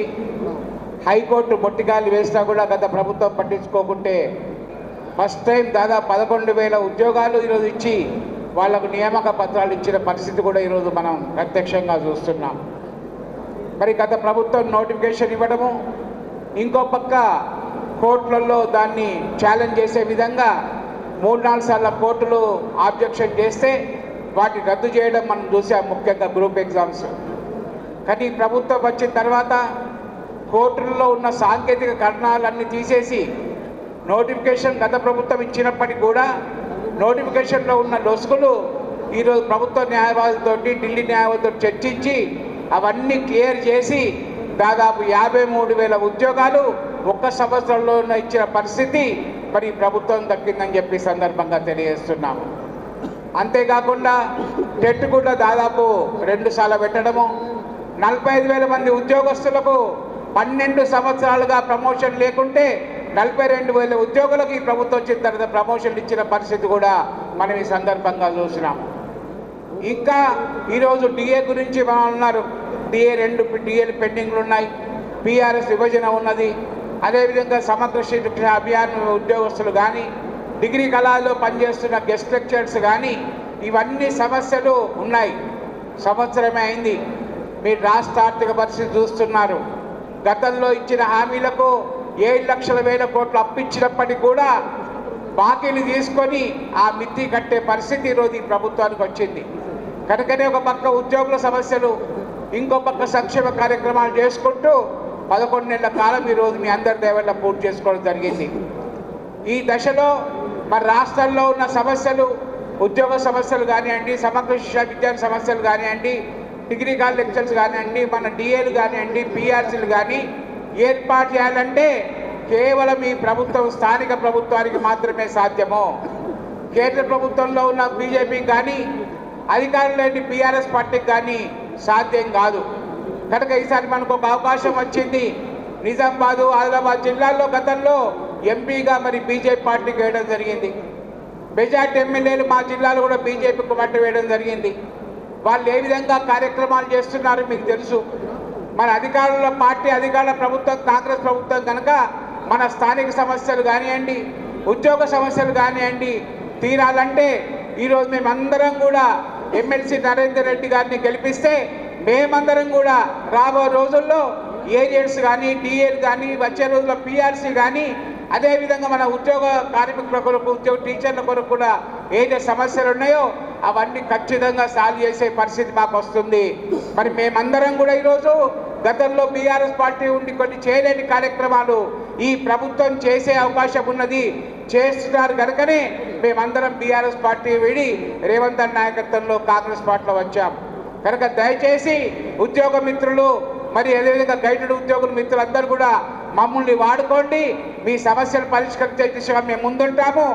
హైకోర్టు మొట్టిగాలి వేసినా కూడా గత ప్రభుత్వం పట్టించుకోకుంటే ఫస్ట్ టైం దాదాపు 11,000 ఉద్యోగాలు ఈరోజు ఇచ్చి వాళ్లకు నియామక పత్రాలు ఇచ్చిన పరిస్థితి కూడా ఈరోజు మనం ప్రత్యక్షంగా చూస్తున్నాం. మరి గత ప్రభుత్వం నోటిఫికేషన్ ఇవ్వడము, ఇంకో పక్క కోర్టులలో దాన్ని ఛాలెంజ్ చేసే విధంగా 3-4 సార్లు కోర్టులు ఆబ్జెక్షన్ చేస్తే వాటిని రద్దు చేయడం మనం చూసాం, ముఖ్యంగా గ్రూప్ ఎగ్జామ్స్. కానీ ప్రభుత్వం వచ్చిన తర్వాత కోర్టులలో ఉన్న సాంకేతిక కారణాలన్నీ తీసేసి నోటిఫికేషన్ గత ప్రభుత్వం ఇచ్చినప్పటికీ కూడా నోటిఫికేషన్లో ఉన్న లొసుగులు ఈరోజు ప్రభుత్వ న్యాయవాదులతోటి, ఢిల్లీ న్యాయవాదులతో చర్చించి అవన్నీ క్లియర్ చేసి దాదాపు 53,000 ఉద్యోగాలు ఒక్క సంవత్సరంలో ఇచ్చిన పరిస్థితి మరి ప్రభుత్వం దక్కిందని చెప్పి సందర్భంగా తెలియజేస్తున్నాము. అంతేకాకుండా టెట్ కూడా దాదాపు 2 సార్లు పెట్టడము, 45,000 మంది ఉద్యోగస్తులకు 12 సంవత్సరాలుగా ప్రమోషన్ లేకుంటే 42,000 ఉద్యోగులకు ఈ ప్రభుత్వం వచ్చిన తర్వాత ప్రమోషన్లు ఇచ్చిన పరిస్థితి కూడా మనం ఈ సందర్భంగా చూసినాము. ఇంకా ఈరోజు డిఏ గురించి మనం ఉన్నారు. రెండు డిఏలు పెండింగ్లు ఉన్నాయి, పిఆర్ఎస్ విభజన ఉన్నది. అదేవిధంగా సమగ్ర శిక్షణ అభియాన్ ఉద్యోగస్తులు కానీ, డిగ్రీ కళాల్లో పనిచేస్తున్న గెస్ట్ లెక్చరర్స్ కానీ, ఇవన్నీ సమస్యలు ఉన్నాయి. సంవత్సరమే అయింది. మీరు రాష్ట్ర ఆర్థిక పరిస్థితి చూస్తున్నారు. గతంలో ఇచ్చిన హామీలకు 7,00,000 కోట్లు అప్పిచ్చినప్పటికీ కూడా బాకీలు తీసుకొని ఆ మిత్తి కట్టే పరిస్థితి ఈరోజు ఈ ప్రభుత్వానికి వచ్చింది. కనుకనే ఒక పక్క ఉద్యోగుల సమస్యలు, ఇంకో పక్క సంక్షేమ కార్యక్రమాలు చేసుకుంటూ 11 నెలల కాలం ఈరోజు మీ అందరి దయవల్ల పూర్తి చేసుకోవడం జరిగింది. ఈ దశలో మరి రాష్ట్రంలో ఉన్న సమస్యలు ఉద్యోగ సమస్యలు కానివ్వండి, సమగ్ర శిక్షా విద్యార్థి సమస్యలు కానివ్వండి, డిగ్రీ కాలేజ్ లెక్చర్స్ కానివ్వండి, మన డిఏలు కానివ్వండి, పిఆర్సీలు కానీ ఏర్పాటు చేయాలంటే కేవలం ఈ ప్రభుత్వం స్థానిక ప్రభుత్వానికి మాత్రమే సాధ్యము. కేంద్ర ప్రభుత్వంలో ఉన్న బీజేపీకి కానీ అధికారం లేని బీఆర్ఎస్ పార్టీకి కానీ సాధ్యం కాదు. కనుక ఈసారి మనకు ఒక అవకాశం వచ్చింది. నిజామాబాదు, ఆదిలాబాద్ జిల్లాల్లో గతంలో ఎంపీగా మరి బీజేపీ పార్టీకి వేయడం జరిగింది. మెజార్టీ ఎమ్మెల్యేలు మా జిల్లాలో కూడా బీజేపీకి పట్టు వేయడం జరిగింది. వాళ్ళు ఏ విధంగా కార్యక్రమాలు చేస్తున్నారో మీకు తెలుసు. మన అధికారుల పార్టీ అధికారుల ప్రభుత్వం కాంగ్రెస్ ప్రభుత్వం కనుక మన స్థానిక సమస్యలు కానివ్వండి, ఉద్యోగ సమస్యలు కానివ్వండి తీరాలంటే ఈరోజు మేమందరం కూడా ఎమ్మెల్సీ నరేందర్ రెడ్డి గారిని గెలిపిస్తే మేమందరం కూడా రాబో రోజుల్లో ఏజెంట్స్ కానీ, డిఏలు కానీ, వచ్చే రోజుల్లో పిఆర్సీ కానీ, అదేవిధంగా మన ఉద్యోగ కార్మికుల కొరకు, ఉద్యోగ టీచర్ల కొరకు కూడా ఏదైతే సమస్యలు ఉన్నాయో అవన్నీ ఖచ్చితంగా సాల్వ్ చేసే పరిస్థితి మాకు వస్తుంది. మరి మేమందరం కూడా ఈరోజు గతంలో బీఆర్ఎస్ పార్టీ ఉండి కొన్ని చేయలేని కార్యక్రమాలు ఈ ప్రభుత్వం చేసే అవకాశం ఉన్నది, చేస్తున్నారు కనుకనే మేమందరం బీఆర్ఎస్ పార్టీ వీడి రేవంత్ రెడ్డి నాయకత్వంలో కాంగ్రెస్ పార్టీలో వచ్చాం. కనుక దయచేసి ఉద్యోగ మిత్రులు మరి అదేవిధంగా గైడెడ్ ఉద్యోగుల మిత్రులందరూ కూడా మమ్మల్ని వాడుకోండి. మీ సమస్యలు పరిష్కరించే దిశగా మేము ముందుంటాము.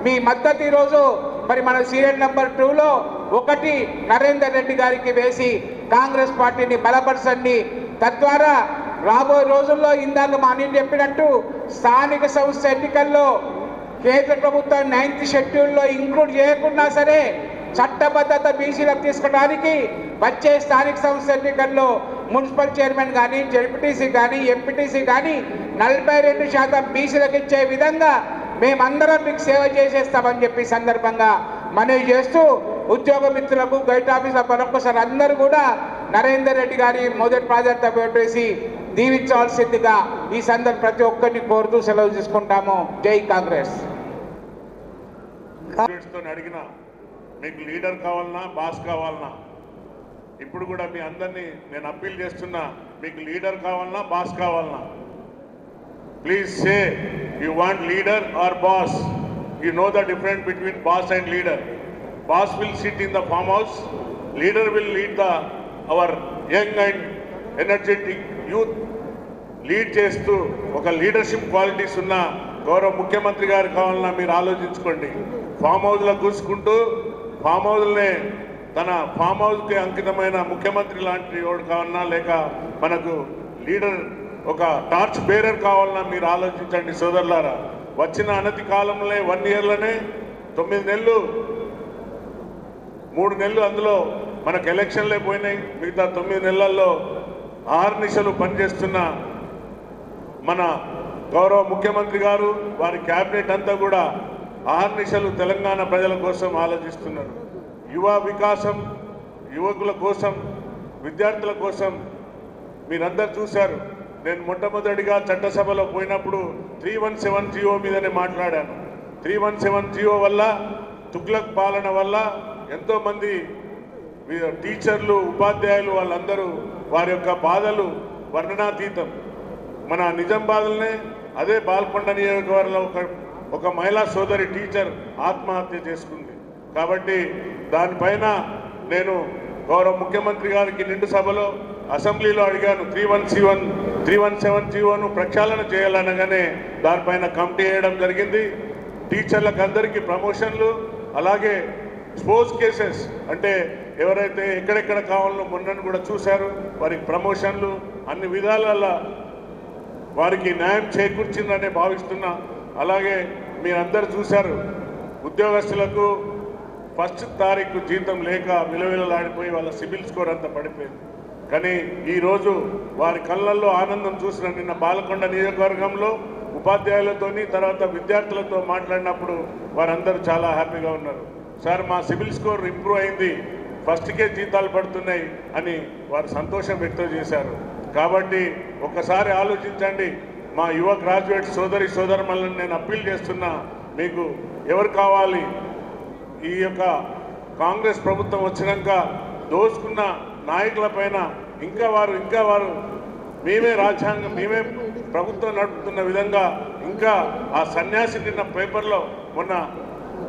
మీ మద్దతు ఈరోజు మరి మన సీరియల్ నెంబర్ 2లో 1 నరేందర్ రెడ్డి గారికి వేసి కాంగ్రెస్ పార్టీని బలపరచండి. తద్వారా రాబోయే రోజుల్లో ఇందాక మా అనిల్ చెప్పినట్టు స్థానిక సంస్థ ఎన్నికల్లో కేంద్ర ప్రభుత్వం 9th షెడ్యూల్లో ఇంక్లూడ్ చేయకున్నా సరే చట్టబద్ధత బీసీలకు తీసుకోవడానికి వచ్చే స్థానిక సంస్థ ఎన్నికల్లో మున్సిపల్ చైర్మన్ కానీ, జెడ్పీటీసీ కానీ, ఎంపీటీసీ కానీ 42% బీసీలకు ఇచ్చే విధంగా మేమందరం మీకు సేవ చేసేస్తామని చెప్పి సందర్భంగా మనవి చేస్తూ ఉద్యోగ మిత్రులకు గైడ్ ఆఫీసర్ మరొకసారి అందరూ కూడా నరేందర్ రెడ్డి గారి మొదటి ప్రాధాన్యత పెట్టేసి దీవించవలసిందిగా ఈ సందర్భం ప్రతి ఒక్కరిని కోరుతూ సెలవు తీసుకుంటాము. జై కాంగ్రెస్. అడిగిన మీకు లీడర్ కావాలన్నా బాస్ కావాలన్నా ఇప్పుడు కూడా మీ అందరినీ నేను అప్పీల్ చేస్తున్నా, మీకు లీడర్ కావాలన్నా బాస్ కావాలన్నా please say you want leader or boss. You know the difference between boss and leader. Boss will SIT in the farm house, leader will lead the hour young and energetic youth. Lead చేస్తూ ఒక leadership qualities ఉన్న గౌరవ ముఖ్యమంత్రి గారు కావాలన్నా మీరు ఆలోచించుకోండి. Form హౌస్లో కూసుకుంటూ ఫామ్ హౌస్నే తన ఫామ్ హౌస్కి అంకితమైన ముఖ్యమంత్రి లాంటి వాడు కావాలన్నా, లేక మనకు లీడర్ ఒక టార్చ్ బేరర్ కావాలన్నా మీరు ఆలోచించండి సోదరులారా. వచ్చిన అనతి కాలంలో 1 ఇయర్లోనే 9 నెలలు 3 నెలలు అందులో మనకు ఎలక్షన్లే పోయినాయి. మిగతా 9 నెలల్లో 6 నిశలు పనిచేస్తున్న మన గౌరవ ముఖ్యమంత్రి గారు వారి క్యాబినెట్ అంతా కూడా 6 నిశలు తెలంగాణ ప్రజల కోసం ఆలోచిస్తున్నారు. యువ వికాసం, యువకుల కోసం, విద్యార్థుల కోసం మీరందరూ చూశారు. నేను మొట్టమొదటిగా చట్టసభలో పోయినప్పుడు 317 జియో మీదనే మాట్లాడాను. 317 జియో వల్ల, తుగ్లక్ పాలన వల్ల ఎంతోమంది టీచర్లు, ఉపాధ్యాయులు వాళ్ళందరూ వారి యొక్క బాధలు వర్ణనాతీతం. మన నిజామాబాద్లోనే అదే బాల్కొండ నియోజకవర్గంలో ఒక మహిళా సోదరి టీచర్ ఆత్మహత్య చేసుకుంది. కాబట్టి దానిపైన నేను గౌరవ ముఖ్యమంత్రి గారికి నిండు సభలో అసెంబ్లీలో అడిగాను. 317 జీవోను ప్రక్షాళన చేయాలనగానే దానిపైన కమిటీ వేయడం జరిగింది. టీచర్లకు అందరికీ ప్రమోషన్లు, అలాగే స్పోర్ట్స్ కేసెస్ అంటే ఎవరైతే ఎక్కడెక్కడ కావాలో మొన్నను కూడా చూశారు, వారికి ప్రమోషన్లు అన్ని విధాల వారికి న్యాయం చేకూర్చిందనే భావిస్తున్నా. అలాగే మీరందరూ చూశారు, ఉద్యోగస్తులకు 1st తారీఖు జీతం లేక విలువలాడిపోయి వాళ్ళ సిబిల్ స్కోర్ అంతా పడిపోయింది. కానీ ఈరోజు వారి కళ్ళల్లో ఆనందం చూసిన నిన్న బాలకొండ నియోజకవర్గంలో ఉపాధ్యాయులతోని తర్వాత విద్యార్థులతో మాట్లాడినప్పుడు వారందరూ చాలా హ్యాపీగా ఉన్నారు. సార్ మా సిబిల్ స్కోర్ ఇంప్రూవ్ అయింది, 1స్ట్కే జీతాలు పడుతున్నాయి అని వారు సంతోషం వ్యక్తం చేశారు. కాబట్టి ఒక్కసారి ఆలోచించండి. మా యువ గ్రాడ్యుయేట్ సోదరి సోదరులను నేను అప్పీల్ చేస్తున్నా, మీకు ఎవరు కావాలి? ఈ యొక్క కాంగ్రెస్ ప్రభుత్వం వచ్చినాక దోచుకున్న నాయకుల పైన ఇంకా వారు మేమే రాజ్యాంగం, మేమే ప్రభుత్వం నడుపుతున్న విధంగా ఇంకా ఆ సన్యాసి నిన్న పేపర్లో మొన్న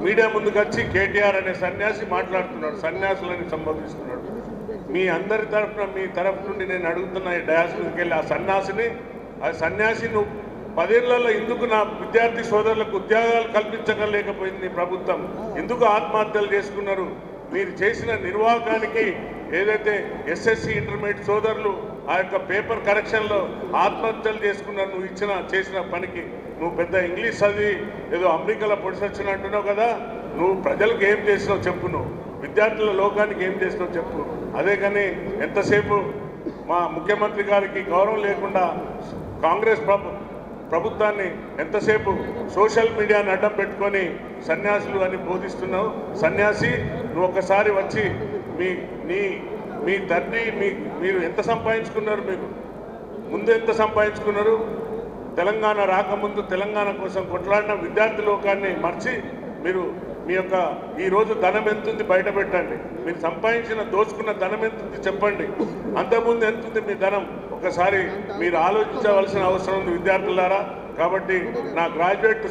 మీడియా ముందుకు వచ్చి కేటీఆర్ అనే సన్యాసి మాట్లాడుతున్నాడు, సన్యాసులని సంబోధిస్తున్నాడు. మీ అందరి తరఫున మీ తరఫు నుండి నేను అడుగుతున్న ఈ డయాస్ మీదకి వెళ్ళి ఆ సన్యాసి నువ్వు 10 ఏళ్లలో ఎందుకు నా విద్యార్థి సోదరులకు ఉద్యోగాలు కల్పించగలేకపోయింది నీ ప్రభుత్వం? ఎందుకు ఆత్మహత్యలు చేసుకున్నారు? మీరు చేసిన నిర్వాహకానికి ఏదైతే ఎస్ఎస్సి ఇంటర్మీడియట్ సోదరులు ఆ యొక్క పేపర్ కరెక్షన్లో ఆత్మహత్యలు చేసుకున్నారు, నువ్వు చేసిన పనికి నువ్వు పెద్ద ఇంగ్లీష్ చదివి ఏదో అమెరికాలో పొడిసొచ్చిన అంటున్నావు కదా, నువ్వు ప్రజలకు ఏం చేసినావు చెప్పు, నువ్వు విద్యార్థుల లోకానికి ఏం చేసినావు చెప్పు. అదే కానీ ఎంతసేపు మా ముఖ్యమంత్రి గారికి గౌరవం లేకుండా కాంగ్రెస్ ప్రభుత్వాన్ని ఎంతసేపు సోషల్ మీడియాని అడ్డం పెట్టుకొని సన్యాసులు అని బోధిస్తున్నావు. సన్యాసి నువ్వు ఒకసారి వచ్చి మీ తండ్రి మీరు ఎంత సంపాదించుకున్నారు, మీకు ముందు ఎంత సంపాదించుకున్నారు? తెలంగాణ రాకముందు తెలంగాణ కోసం కొట్లాడిన విద్యార్థి లోకాన్ని మర్చి మీరు మీ యొక్క ఈరోజు ధనం ఎంతుంది బయట పెట్టండి. మీరు సంపాదించిన దోచుకున్న ధనం ఎంతుంది చెప్పండి. అంతకుముందు ఎంతుంది మీ ధనం ఒకసారి మీరు ఆలోచించవలసిన అవసరం ఉంది విద్యార్థులారా. కాబట్టి నా గ్రాడ్యుయేట్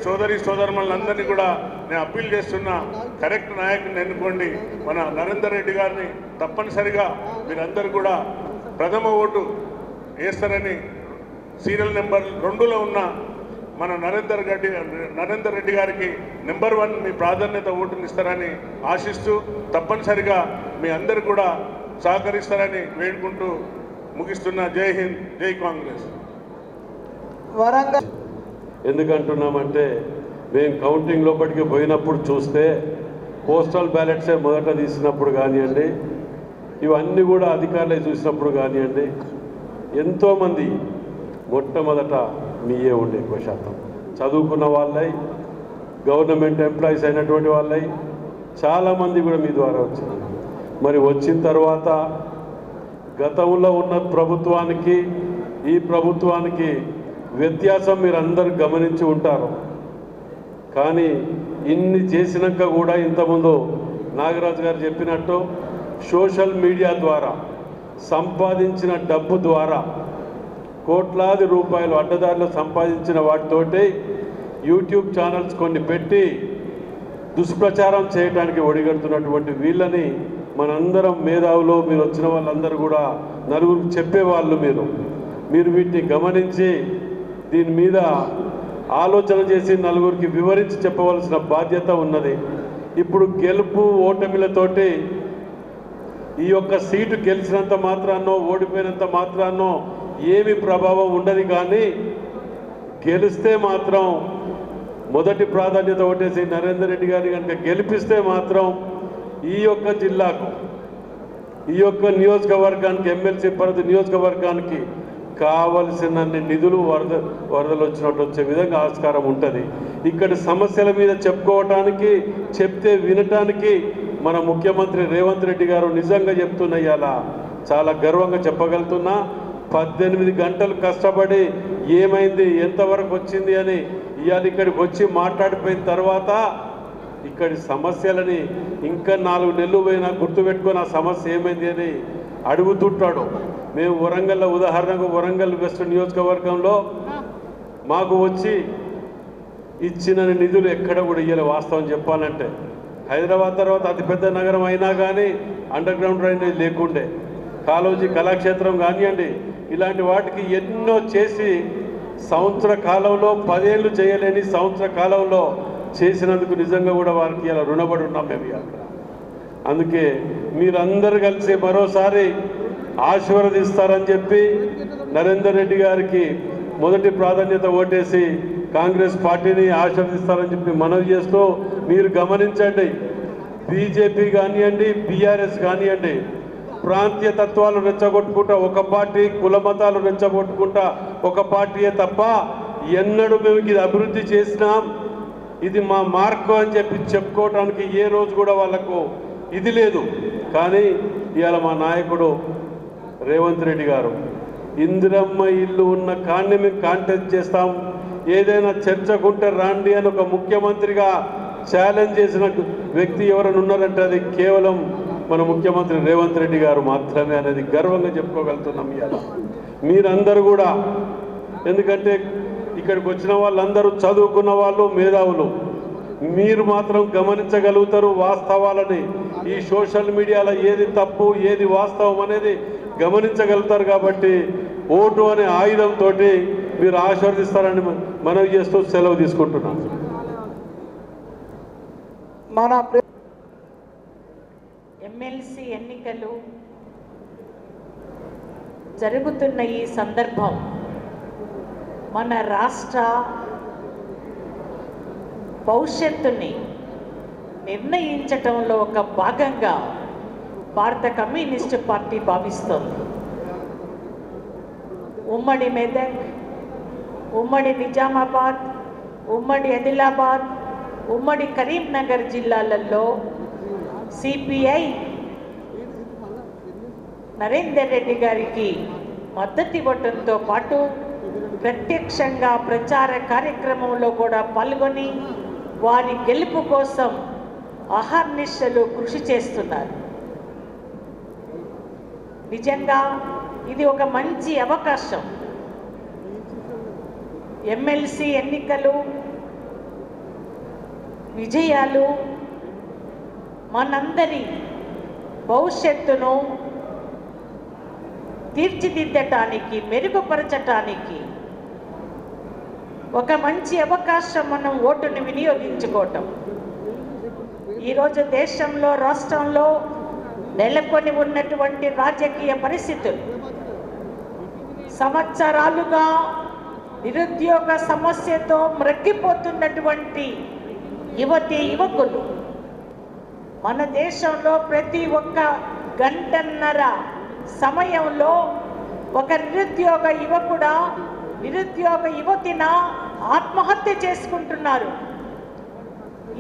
సోదరులందరినీ కూడా నేను అప్పీల్ చేస్తున్నా, కరెక్ట్ నాయకుని ఎన్నుకోండి. మన నరేందర్ రెడ్డి గారిని తప్పనిసరిగా మీరందరూ కూడా ప్రథమ ఓటు వేస్తారని సీరియల్ నెంబర్ 2లో ఉన్న మన నరేందర్ రెడ్డి గారికి నెంబర్ 1 మీ ప్రాధాన్యత ఓటుని ఇస్తారని ఆశిస్తూ తప్పనిసరిగా మీ అందరూ కూడా సహకరిస్తారని వేడుకుంటూ ముగిస్తున్న. జై హింద్, జై కాంగ్రెస్. ఎందుకంటున్నామంటే మేము కౌంటింగ్ లోపలికి పోయినప్పుడు చూస్తే పోస్టల్ బ్యాలెట్సే మొదట తీసినప్పుడు కానివ్వండి, ఇవన్నీ కూడా అధికారులే చూసినప్పుడు కానివ్వండి, ఎంతోమంది మొట్టమొదట మీయే ఉండే ఎక్కువ శాతం చదువుకున్న వాళ్ళై, గవర్నమెంట్ ఎంప్లాయీస్ అయినటువంటి వాళ్ళై చాలామంది కూడా మీ ద్వారా వచ్చింది. మరి వచ్చిన తర్వాత గతంలో ఉన్న ప్రభుత్వానికి ఈ ప్రభుత్వానికి వ్యత్యాసం మీరు అందరూ గమనించి ఉంటారు. కానీ ఇన్ని చేసినాక కూడా ఇంతకుముందు నాగరాజు గారు చెప్పినట్టు సోషల్ మీడియా ద్వారా సంపాదించిన డబ్బు ద్వారా కోట్లాది రూపాయలు అడ్డదారిలో సంపాదించిన వాటితోటి యూట్యూబ్ ఛానల్స్ కొన్ని పెట్టి దుష్ప్రచారం చేయడానికి ఒడిగడుతున్నటువంటి వీళ్ళని మనందరం మేధావులు, మీరు వచ్చిన వాళ్ళందరూ కూడా నలుగురికి చెప్పేవాళ్ళు. మీరు వీటిని గమనించి దీని మీద ఆలోచన చేసి నలుగురికి వివరించి చెప్పవలసిన బాధ్యత ఉన్నది. ఇప్పుడు గెలుపు ఓటమిలతోటి ఈ యొక్క సీటు గెలిచినంత మాత్రాన్నో ఓడిపోయినంత మాత్రాన్నో ఏమి ప్రభావం ఉండదు. కానీ గెలిస్తే మాత్రం మొదటి ప్రాధాన్యత ఓటేసి నరేందర్ రెడ్డి గారిని కనుక గెలిపిస్తే మాత్రం ఈ యొక్క జిల్లాకు, ఈ యొక్క నియోజకవర్గానికి, ఎమ్మెల్సీ పరిధి నియోజకవర్గానికి కావలసినన్ని నిధులు వరదలు వచ్చినట్టు వచ్చే విధంగా ఆస్కారం ఉంటుంది. ఇక్కడ సమస్యల మీద చెప్పుకోవటానికి, చెప్తే వినటానికి మన ముఖ్యమంత్రి రేవంత్ రెడ్డి గారు నిజంగా చెప్తున్నా, ఇలా చాలా గర్వంగా చెప్పగలుగుతున్నా. 18 గంటలు కష్టపడి ఏమైంది, ఎంతవరకు వచ్చింది అని ఇవాళ ఇక్కడికి వచ్చి మాట్లాడిపోయిన తర్వాత ఇక్కడి సమస్యలని ఇంకా 4 నెలలు పోయినా గుర్తుపెట్టుకొని ఆ సమస్య ఏమైంది అని అడుగుతుంటాడు. మేము వరంగల్లో, ఉదాహరణకు వరంగల్ వెస్ట్ నియోజకవర్గంలో మాకు వచ్చి ఇచ్చిన నిధులు ఎక్కడ కూడా ఇయ్యాలి. వాస్తవం చెప్పాలంటే హైదరాబాద్ తర్వాత అతిపెద్ద నగరం అయినా కానీ అండర్ గ్రౌండ్ డ్రైనేజ్ లేకుండే, కాళోజీ కళాక్షేత్రం కానివ్వండి, ఇలాంటి వాటికి ఎన్నో చేసి సంవత్సర కాలంలో 10 ఏళ్ళు చేయలేని సంవత్సర కాలంలో చేసినందుకు నిజంగా కూడా వారికి ఇలా రుణపడి ఉన్నాం మేము. అందుకే మీరందరూ కలిసి మరోసారి ఆశీర్వదిస్తారని చెప్పి నరేందర్ రెడ్డి గారికి మొదటి ప్రాధాన్యత ఓటేసి కాంగ్రెస్ పార్టీని ఆశీర్వదిస్తారని చెప్పి మనవి చేస్తూ, మీరు గమనించండి, బీజేపీ కానివ్వండి, బీఆర్ఎస్ కానివ్వండి, ప్రాంతీయ తత్వాలు రెచ్చగొట్టుకుంటా ఒక పార్టీ, కుల మతాలు రెచ్చగొట్టుకుంటా ఒక పార్టీయే తప్ప ఎన్నడూ మేము ఇది అభివృద్ధి చేసినాం, ఇది మా మార్కు అని చెప్పి చెప్పుకోవడానికి ఏ రోజు కూడా వాళ్ళకు ఇది లేదు. కానీ ఇవాళ మా నాయకుడు రేవంత్ రెడ్డి గారు ఇందిరమ్మ ఇల్లు ఉన్న కాన్ని మేము కాంటెస్ట్ చేస్తాం, ఏదైనా చర్చకుంటే రాండి అని ఒక ముఖ్యమంత్రిగా ఛాలెంజ్ చేసిన వ్యక్తి ఎవరైనా ఉన్నారంటే అది కేవలం మన ముఖ్యమంత్రి రేవంత్ రెడ్డి గారు మాత్రమే అనేది గర్వంగా చెప్పుకోగలుగుతున్నాం. ఇవాళ మీరందరూ కూడా, ఎందుకంటే ఇక్కడికి వచ్చిన వాళ్ళందరూ చదువుకున్న వాళ్ళు, మేధావులు, మీరు మాత్రం గమనించగలుగుతారు వాస్తవాలని. ఈ సోషల్ మీడియాలో ఏది తప్పు ఏది వాస్తవం అనేది గమనించగలుగుతారు. కాబట్టి ఓటు అనే ఆయుధంతో మీరు ఆశీర్వదిస్తారని మనవి చేస్తూ సెలవు తీసుకుంటున్నాను. మన ఎమ్మెల్సీ ఎన్నికలు జరుగుతున్న ఈ సందర్భం మన రాష్ట్ర భవిష్యత్తుని నిర్ణయించటంలో ఒక భాగంగా భారత కమ్యూనిస్టు పార్టీ భావిస్తోంది. ఉమ్మడి మెదక్, ఉమ్మడి నిజామాబాద్, ఉమ్మడి ఆదిలాబాద్, ఉమ్మడి కరీంనగర్ జిల్లాలలో సిపిఐ నరేందర్ రెడ్డి గారికి మద్దతు ఇవ్వడంతో పాటు ప్రత్యక్షంగా ప్రచార కార్యక్రమంలో కూడా పాల్గొని వారి గెలుపు కోసం అహర్నిశలు కృషి చేస్తున్నారు. నిజంగా ఇది ఒక మంచి అవకాశం. ఎమ్మెల్సీ ఎన్నికలు విజయాలు మనందరి భవిష్యత్తును తీర్చిదిద్దటానికి, మెరుగుపరచటానికి ఒక మంచి అవకాశం. మనం ఓటుని వినియోగించుకోవటం. ఈరోజు దేశంలో, రాష్ట్రంలో నెలకొని ఉన్నటువంటి రాజకీయ పరిస్థితులు, సంవత్సరాలుగా నిరుద్యోగ సమస్యతో మ్రగ్గిపోతున్నటువంటి యువతి యువకులు, మన దేశంలో ప్రతి ఒక్క గంటన్నర సమయంలో ఒక నిరుద్యోగ యువకుడా, నిరుద్యోగ యువతిన ఆత్మహత్య చేసుకుంటున్నారు.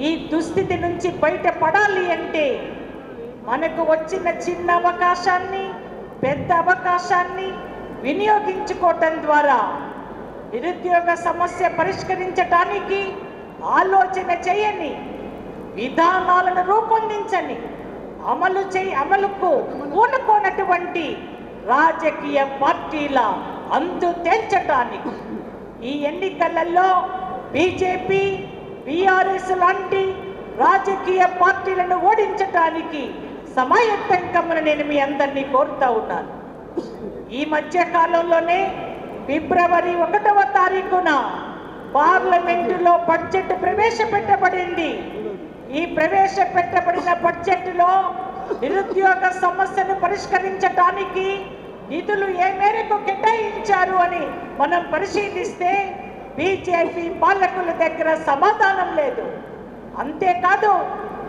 ఈ దుస్థితి నుంచి బయటపడాలి అంటే మనకు వచ్చిన చిన్న అవకాశాన్ని, పెద్ద అవకాశాన్ని వినియోగించుకోవటం ద్వారా నిరుద్యోగ సమస్య పరిష్కరించడానికి ఆలోచన చేయని, విధానాలను రూపొందించని, అమలుకు పూనుకోనటువంటి రాజకీయ పార్టీల అంతు తేల్చటానికి ఈ ఎన్నికలలో బీజేపీ, బీఆర్ఎస్ లాంటి రాజకీయ పార్టీలను ఓడించటానికి సమాయత్తం కమ్మని నేను మీ అందరినీ కోరుతా ఉన్నాను. ఈ మధ్య కాలంలోనే ఫిబ్రవరి 1వ తారీఖున పార్లమెంటులో బడ్జెట్ ప్రవేశపెట్టబడింది. ఈ ప్రవేశపెట్టబడిన బడ్జెట్లో నిరుద్యోగ సమస్యను పరిష్కరించడానికి నిధులు ఏ మేరకు కేటాయించారు అని మనం పరిశీలిస్తే బీజేపీ పాలకుల దగ్గర సమాధానం లేదు. అంతేకాదు,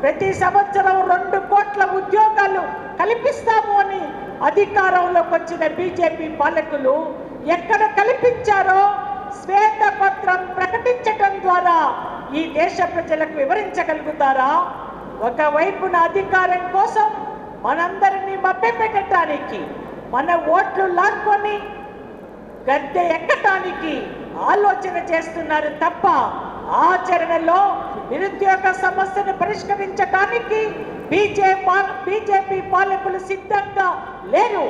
ప్రతి సంవత్సరం 2 కోట్ల ఉద్యోగాలు కల్పిస్తాము అని అధికారంలోకి వచ్చిన బీజేపీ పాలకులు ఎక్కడ కల్పించారో శ్వేతపత్రం ప్రకటించడం ద్వారా ఈ దేశ ప్రజలకు వివరించగలుగుతారా? ఒకవైపున అధికారం కోసం మనందరినీ మభ్యపెట్టడానికి, మన ఓట్లు లాక్కొని గద్దె ఎక్కటానికి ఆలోచన చేస్తున్నారు తప్ప ఆచరణలో నిరుద్యోగ సమస్యను పరిష్కరించడానికి బీజేపీ పాలకులు సిద్ధంగా లేరు.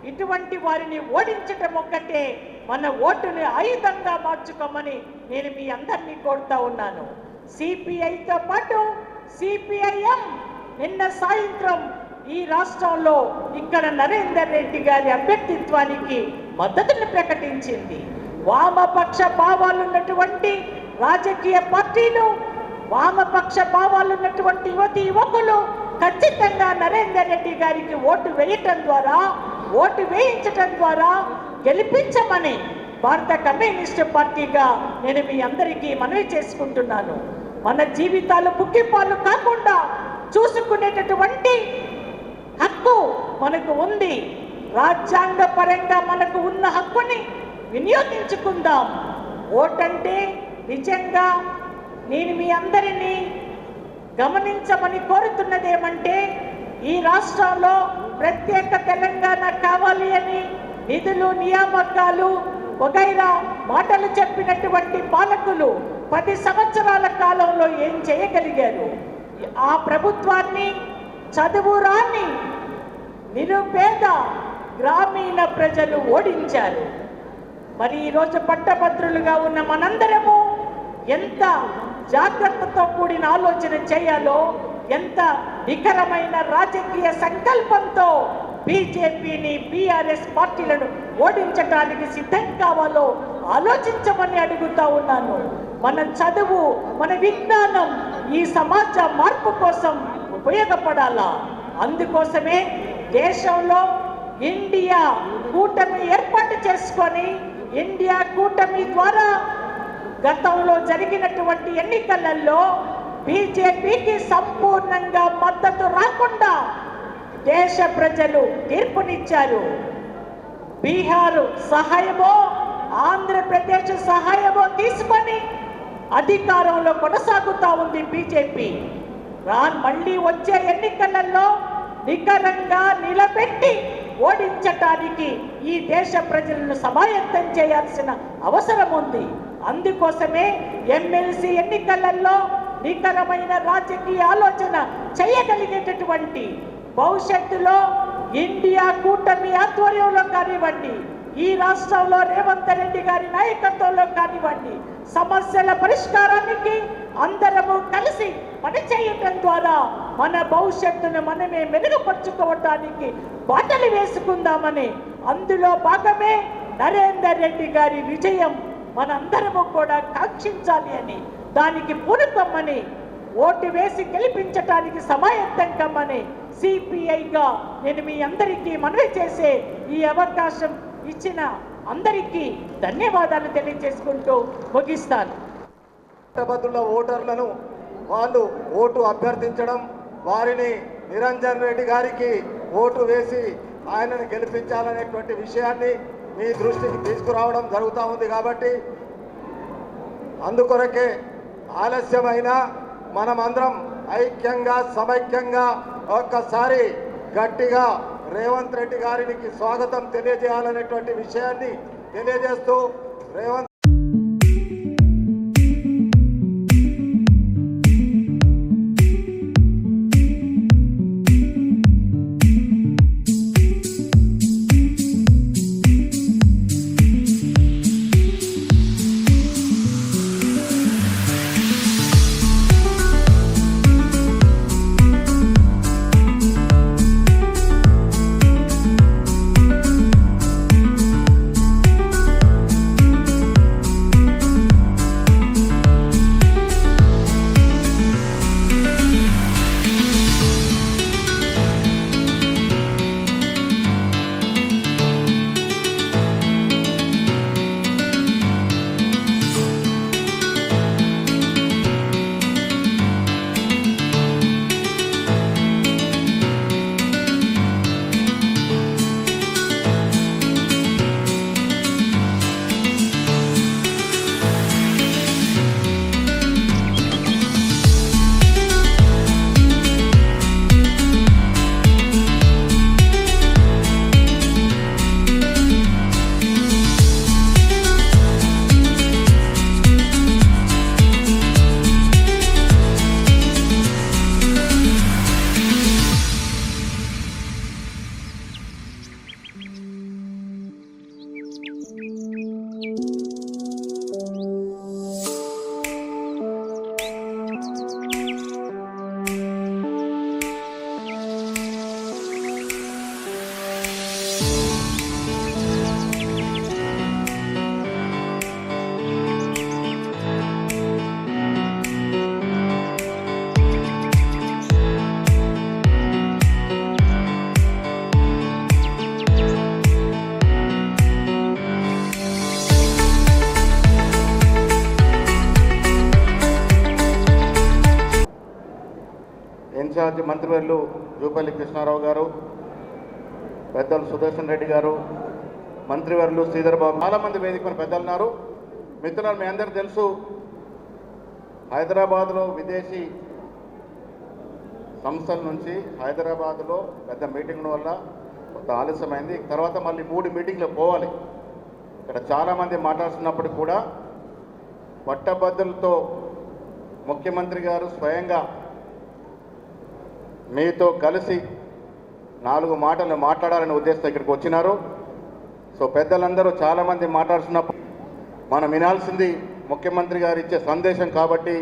ఇటువంటి వారిని ఓడించటం ఒక్కటే మన ఓటుని ఆయుధంగా మార్చుకోమని నేను మీ అందరినీ కోరుతా ఉన్నాను. సిపిఐతో పాటు సిపిఐఎం నిన్న సాయంత్రం ఈ రాష్ట్రంలో ఇక్కడ నరేందర్ రెడ్డి గారి అభ్యర్థిత్వానికి మద్దతును ప్రకటించింది. వామపక్ష భావాలున్నటువంటి రాజకీయ పార్టీలు, వామపక్ష భావాలున్నటువంటి యువతి యువకులు ఖచ్చితంగా నరేందర్ రెడ్డి గారికి ఓటు వేయటం ద్వారా, ఓటు వేయించటం ద్వారా గెలిపించమని భారత కమ్యూనిస్టు పార్టీగా నేను మీ అందరికీ మనవి చేసుకుంటున్నాను. మన జీవితాలు బుక్కిపాలు కాకుండా చూసుకునేటటువంటి హక్కు మనకు ఉంది. రాజ్యాంగ పరంగా మనకు ఉన్న హక్కుని వినియోగించుకుందాం. ఓటంటే నిజంగా నేను మీ అందరినీ గమనించమని కోరుతున్నదేమంటే, ఈ రాష్ట్రంలో ప్రత్యేక తెలంగాణ కావాలి అని నిధులు, నియామకాలు వగైరా మాటలు చెప్పినటువంటి పాలకులు 10 సంవత్సరాల కాలంలో ఏం చేయగలిగారు? ఆ ప్రభుత్వాన్ని చదువు రాని నిరుపేద గ్రామీణ ప్రజలు ఓడించారు. మరి ఈరోజు పట్టభద్రులుగా ఉన్న మనందరము ఎంత జాగ్రత్తతో కూడిన ఆలోచన చేయాలో, ఎంత నికరమైన రాజకీయ సంకల్పంతో బీజేపీని, బీఆర్ఎస్ పార్టీలను ఓడించడానికి సిద్ధం కావాలో ఆలోచించమని అడుగుతా ఉన్నాను. మన చదువు, మన విజ్ఞానం ఈ సమాజ మార్పు కోసం ఉపయోగపడాలా. అందుకోసమే దేశంలో ఇండియా కూటమి ఏర్పాటు చేసుకొని, ఇండియా కూటమి ద్వారా గతంలో జరిగినటువంటి ఎన్నికలలో బీజేపీకి సంపూర్ణంగా మద్దతు రాకుండా దేశ ప్రజలు తీర్పునిచ్చారు. బీహార్ సహాయమో, ఆంధ్రప్రదేశ్ సహాయమో తీసుకొని అధికారంలో కొనసాగుతా ఉంది బీజేపీ. మళ్ళీ వచ్చే ఎన్నికలలో నికరంగా నిలబెట్టి ఓడించటానికి ఈ దేశ ప్రజలను సమాయత్తం చేయాల్సిన అవసరం ఉంది. అందుకోసమే ఎమ్మెల్సీ ఎన్నికలలో నికరమైన రాజకీయ ఆలోచన చేయగలిగేటటువంటి, భవిష్యత్తులో ఇండియా కూటమి ఆధ్వర్యంలో కానివ్వండి, ఈ రాష్ట్రంలో రేవంత్ రెడ్డి గారి నాయకత్వంలో కానివ్వండి, సమస్యల పరిష్కారానికి అందరము కలిసి పనిచేయటం ద్వారా మన భవిష్యత్తును మనమే మెరుగుపరుచుకోవటానికి బాటలు వేసుకుందామని, అందులో భాగమే నరేందర్ రెడ్డి గారి విజయం మనందరము కూడా కాంక్షించాలి అని, దానికి పూనుకమ్మని, ఓటు వేసి గెలిపించటానికి సమాయత్తం కమ్మని సిపిఐగా నేను మీ అందరికీ మనవి చేసే ఈ అవకాశం ఇచ్చిన అందరికీ ధన్యవాదాలు తెలియజేసుకుంటూ ముగిస్తాను. పట్టభద్రుల ఓటర్లను వాళ్ళు ఓటు అభ్యర్థించడం, వారిని నిరంజన్ రెడ్డి గారికి ఓటు వేసి ఆయనను గెలిపించాలనేటువంటి విషయాన్ని మీ దృష్టికి తీసుకురావడం జరుగుతూ ఉంది. కాబట్టి అందుకొరకే ఆలస్యమైన మనమందరం ఐక్యంగా, సమైక్యంగా ఒక్కసారి గట్టిగా రేవంత్ రెడ్డి గారికి స్వాగతం తెలియజేయాలనేటువంటి విషయాన్ని తెలియజేస్తూ, రేవంత్ ఇన్ఛార్జి మంత్రివర్యులు జూపల్లి కృష్ణారావు గారు, పెద్దలు సుదర్శన్ రెడ్డి గారు, మంత్రివర్యులు శ్రీధర్ బాబు, చాలామంది వేదిక పెద్దలు ఉన్నారు. మిత్రులు, మీ అందరూ తెలుసు, హైదరాబాద్లో విదేశీ సంస్థల నుంచి హైదరాబాద్లో పెద్ద మీటింగ్ వల్ల కొంత ఆలస్యమైంది. తర్వాత మళ్ళీ 3 మీటింగ్లు పోవాలి. ఇక్కడ చాలామంది మాట్లాడుతున్నప్పుడు కూడా పట్టభద్రులతో ముఖ్యమంత్రి గారు స్వయంగా మీతో కలిసి 4 మాటలు మాట్లాడాలనే ఉద్దేశంతో ఇక్కడికి వచ్చినారు. సో పెద్దలందరూ చాలామంది మాట్లాడుతున్నప్పుడు మనం వినాల్సింది ముఖ్యమంత్రి గారు ఇచ్చే సందేశం కాబట్టి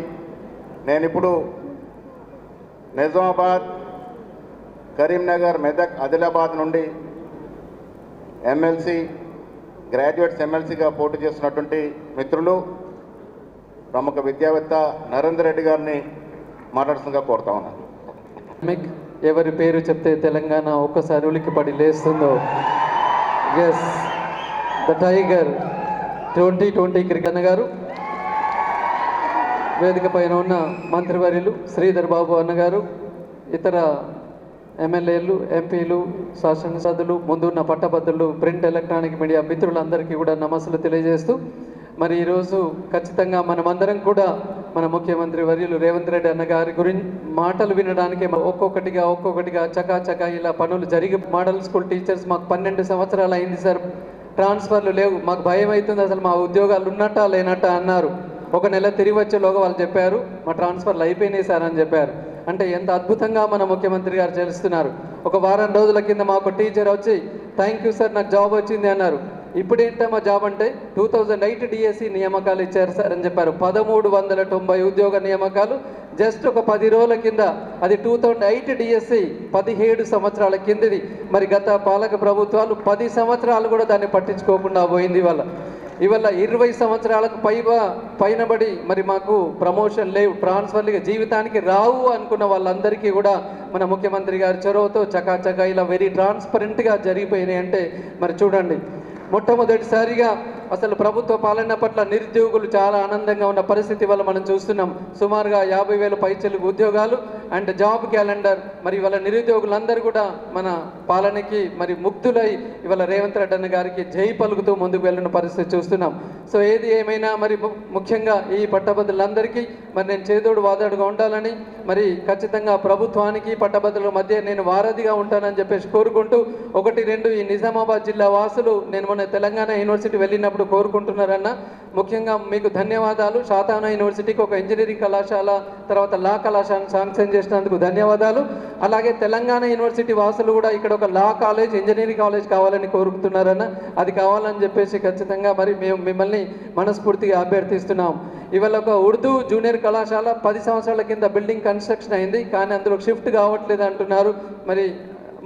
నేను ఇప్పుడు నిజామాబాద్, కరీంనగర్, మెదక్, ఆదిలాబాద్ నుండి ఎమ్మెల్సీ, గ్రాడ్యుయేట్స్ ఎమ్మెల్సీగా పోటీ చేస్తున్నటువంటి మిత్రులు ప్రముఖ విద్యావేత్త నరేందర్ రెడ్డి గారిని మాట్లాడుతుందిగా కోరుతా ఉన్నాను. ఎవరి పేరు చెప్తే తెలంగాణ ఒక్కసారి ఉలిక్కిపడి లేస్తుందో, ఎస్ ద టైగర్ 2020 క్రికెట్ గారు, వేదిక పైన ఉన్న మంత్రివర్యులు శ్రీధర్ బాబు అన్నగారు, ఇతర ఎమ్మెల్యేలు, ఎంపీలు, శాసనసభ్యులు, ముందున్న పట్టభద్రులు, ప్రింట్ ఎలక్ట్రానిక్ మీడియా మిత్రులందరికీ కూడా నమస్సులు తెలియజేస్తూ, మరి ఈరోజు ఖచ్చితంగా మనమందరం కూడా మన ముఖ్యమంత్రి వర్యులు రేవంత్ రెడ్డి అన్న గారి గురించి మాటలు వినడానికి ఒక్కొక్కటిగా చకా ఇలా పనులు జరిగి, మోడల్ స్కూల్ టీచర్స్ మాకు 12 సంవత్సరాలు అయింది సార్, ట్రాన్స్ఫర్లు లేవు, మాకు భయం అవుతుంది, అసలు మా ఉద్యోగాలు ఉన్నట్టా లేనట్టా అన్నారు. ఒక నెల తిరిగి వచ్చేలోగా వాళ్ళు చెప్పారు మా ట్రాన్స్ఫర్లు అయిపోయినాయి సార్ అని చెప్పారు. అంటే ఎంత అద్భుతంగా మన ముఖ్యమంత్రి గారు చేస్తున్నారు. ఒక వారం రోజుల కింద మాకు టీచర్ వచ్చి థ్యాంక్ యూ సార్ నాకు జాబ్ వచ్చింది అన్నారు. ఇప్పుడేంటో మా జాబ్ అంటే 2008 డిఎస్సి నియామకాలు ఇచ్చారు సార్ అని చెప్పారు. 1390 ఉద్యోగ నియామకాలు జస్ట్ ఒక 10 రోజుల కింద. అది 2008 డిఎస్సి 17 సంవత్సరాల కిందది. మరి గత పాలక ప్రభుత్వాలు 10 సంవత్సరాలు కూడా దాన్ని పట్టించుకోకుండా పోయింది. ఇవాళ 20 సంవత్సరాలకు పైనబడి మరి మాకు ప్రమోషన్ లేవు, ట్రాన్స్ఫర్లు జీవితానికి రావు అనుకున్న వాళ్ళందరికీ కూడా మన ముఖ్యమంత్రి గారి చొరవతో చకాచకా ఇలా వెరీ ట్రాన్స్పరెంట్గా జరిగిపోయినాయి. అంటే మరి చూడండి, మొట్టమొదటిసారిగా అసలు ప్రభుత్వ పాలన పట్ల నిరుద్యోగులు చాలా ఆనందంగా ఉన్న పరిస్థితి వల్ల మనం చూస్తున్నాం. సుమారుగా 50,000 పైచలకు ఉద్యోగాలు అండ్ జాబ్ క్యాలెండర్. మరి ఇవాళ నిరుద్యోగులందరూ కూడా మన పాలనకి మరి ముక్తులై ఇవాళ రేవంత్ రెడ్డి అన్న గారికి జై పలుకుతూ ముందుకు వెళ్ళిన పరిస్థితి చూస్తున్నాం. సో ఏది ఏమైనా మరి ముఖ్యంగా ఈ పట్టభద్రులందరికీ మరి నేను చేదోడు వాదాడుగా ఉండాలని, మరి ఖచ్చితంగా ప్రభుత్వానికి పట్టభద్రుల మధ్య నేను వారధిగా ఉంటానని చెప్పేసి కోరుకుంటూ, 1-2 ఈ నిజామాబాద్ జిల్లా వాసులు నేను మొన్న తెలంగాణ యూనివర్సిటీ వెళ్ళినప్పుడు కోరుకుంటున్నారన్న, ముఖ్యంగా మీకు ధన్యవాదాలు. శాతానా యూనివర్సిటీకి ఒక ఇంజనీరింగ్ కళాశాల, తర్వాత లా కళాశాలను శాంక్షన్ చేసినందుకు ధన్యవాదాలు. అలాగే తెలంగాణ యూనివర్సిటీ వాసులు కూడా ఇక్కడ ఒక లా కాలేజ్, ఇంజనీరింగ్ కాలేజ్ కావాలని కోరుకుంటున్నారన్న. అది కావాలని చెప్పేసి ఖచ్చితంగా మరి మేము మిమ్మల్ని మనస్ఫూర్తిగా అభ్యర్థిస్తున్నాం. ఇవాళ ఒక ఉర్దూ జూనియర్ కళాశాల 10 సంవత్సరాల కింద బిల్డింగ్ కన్స్ట్రక్షన్ అయింది, కానీ అందులో షిఫ్ట్ కావట్లేదు అంటున్నారు. మరి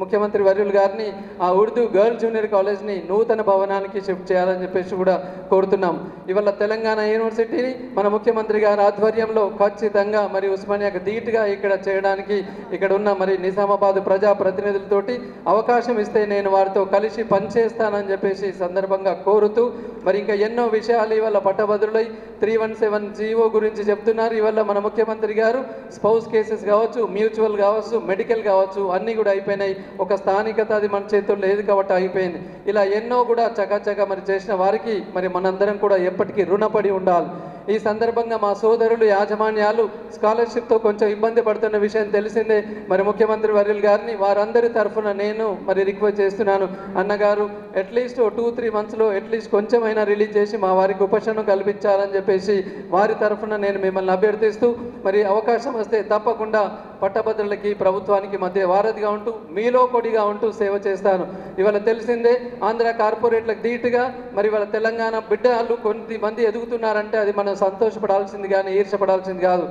ముఖ్యమంత్రి వర్యులు గారిని ఆ ఉర్దూ గర్ల్స్ జూనియర్ కాలేజ్ని నూతన భవనానికి షిఫ్ట్ చేయాలని చెప్పేసి కూడా కోరుతున్నాం. ఇవాళ తెలంగాణ యూనివర్సిటీని మన ముఖ్యమంత్రి గారి ఆధ్వర్యంలో ఖచ్చితంగా మరి ఉస్మానియాకు ధీటుగా ఇక్కడ చేయడానికి ఇక్కడ ఉన్న మరి నిజామాబాద్ ప్రజాప్రతినిధులతోటి అవకాశం ఇస్తే నేను వారితో కలిసి పనిచేస్తానని చెప్పేసి సందర్భంగా కోరుతూ, మరి ఇంకా ఎన్నో విషయాలు ఇవాళ పట్టభద్రులై 317 జీవో గురించి చెప్తున్నారు. ఇవాళ మన ముఖ్యమంత్రి గారు స్పౌస్ కేసెస్ కావచ్చు, మ్యూచువల్ కావచ్చు, మెడికల్ కావచ్చు, అన్నీ కూడా అయిపోయినాయి. ఒక స్థానికత అది మన చేతుల్లో లేదు కాబట్టి అయిపోయింది. ఇలా ఎన్నో కూడా చకాచకా మరి చేసిన వారికి మరి మనందరం కూడా ఎప్పటికీ రుణపడి ఉండాలి. ఈ సందర్భంగా మా సోదరులు యాజమాన్యాలు స్కాలర్షిప్తో కొంచెం ఇబ్బంది పడుతున్న విషయం తెలిసిందే. మరి ముఖ్యమంత్రి వర్యులు గారిని వారందరి తరఫున నేను మరి రిక్వెస్ట్ చేస్తున్నాను, అన్నగారు అట్లీస్ట్ 2-3 మంత్స్లో అట్లీస్ట్ కొంచెమైనా రిలీజ్ చేసి మా వారికి ఉపశమనం కల్పించాలని చెప్పేసి వారి తరఫున నేను మిమ్మల్ని అభ్యర్థిస్తూ, మరి అవకాశం వస్తే తప్పకుండా పట్టభద్రులకి ప్రభుత్వానికి మధ్య వారధిగా ఉంటూ మీలో కొడిగా ఉంటూ సేవ చేస్తాను. ఇవాళ తెలిసిందే ఆంధ్ర కార్పొరేట్లకు ధీటుగా మరి ఇవాళ తెలంగాణ బిడ్డలు కొంతమంది ఎదుగుతున్నారంటే అది మనం సంతోషపడాల్సింది కానీ ఈర్షపడాల్సింది కాదు.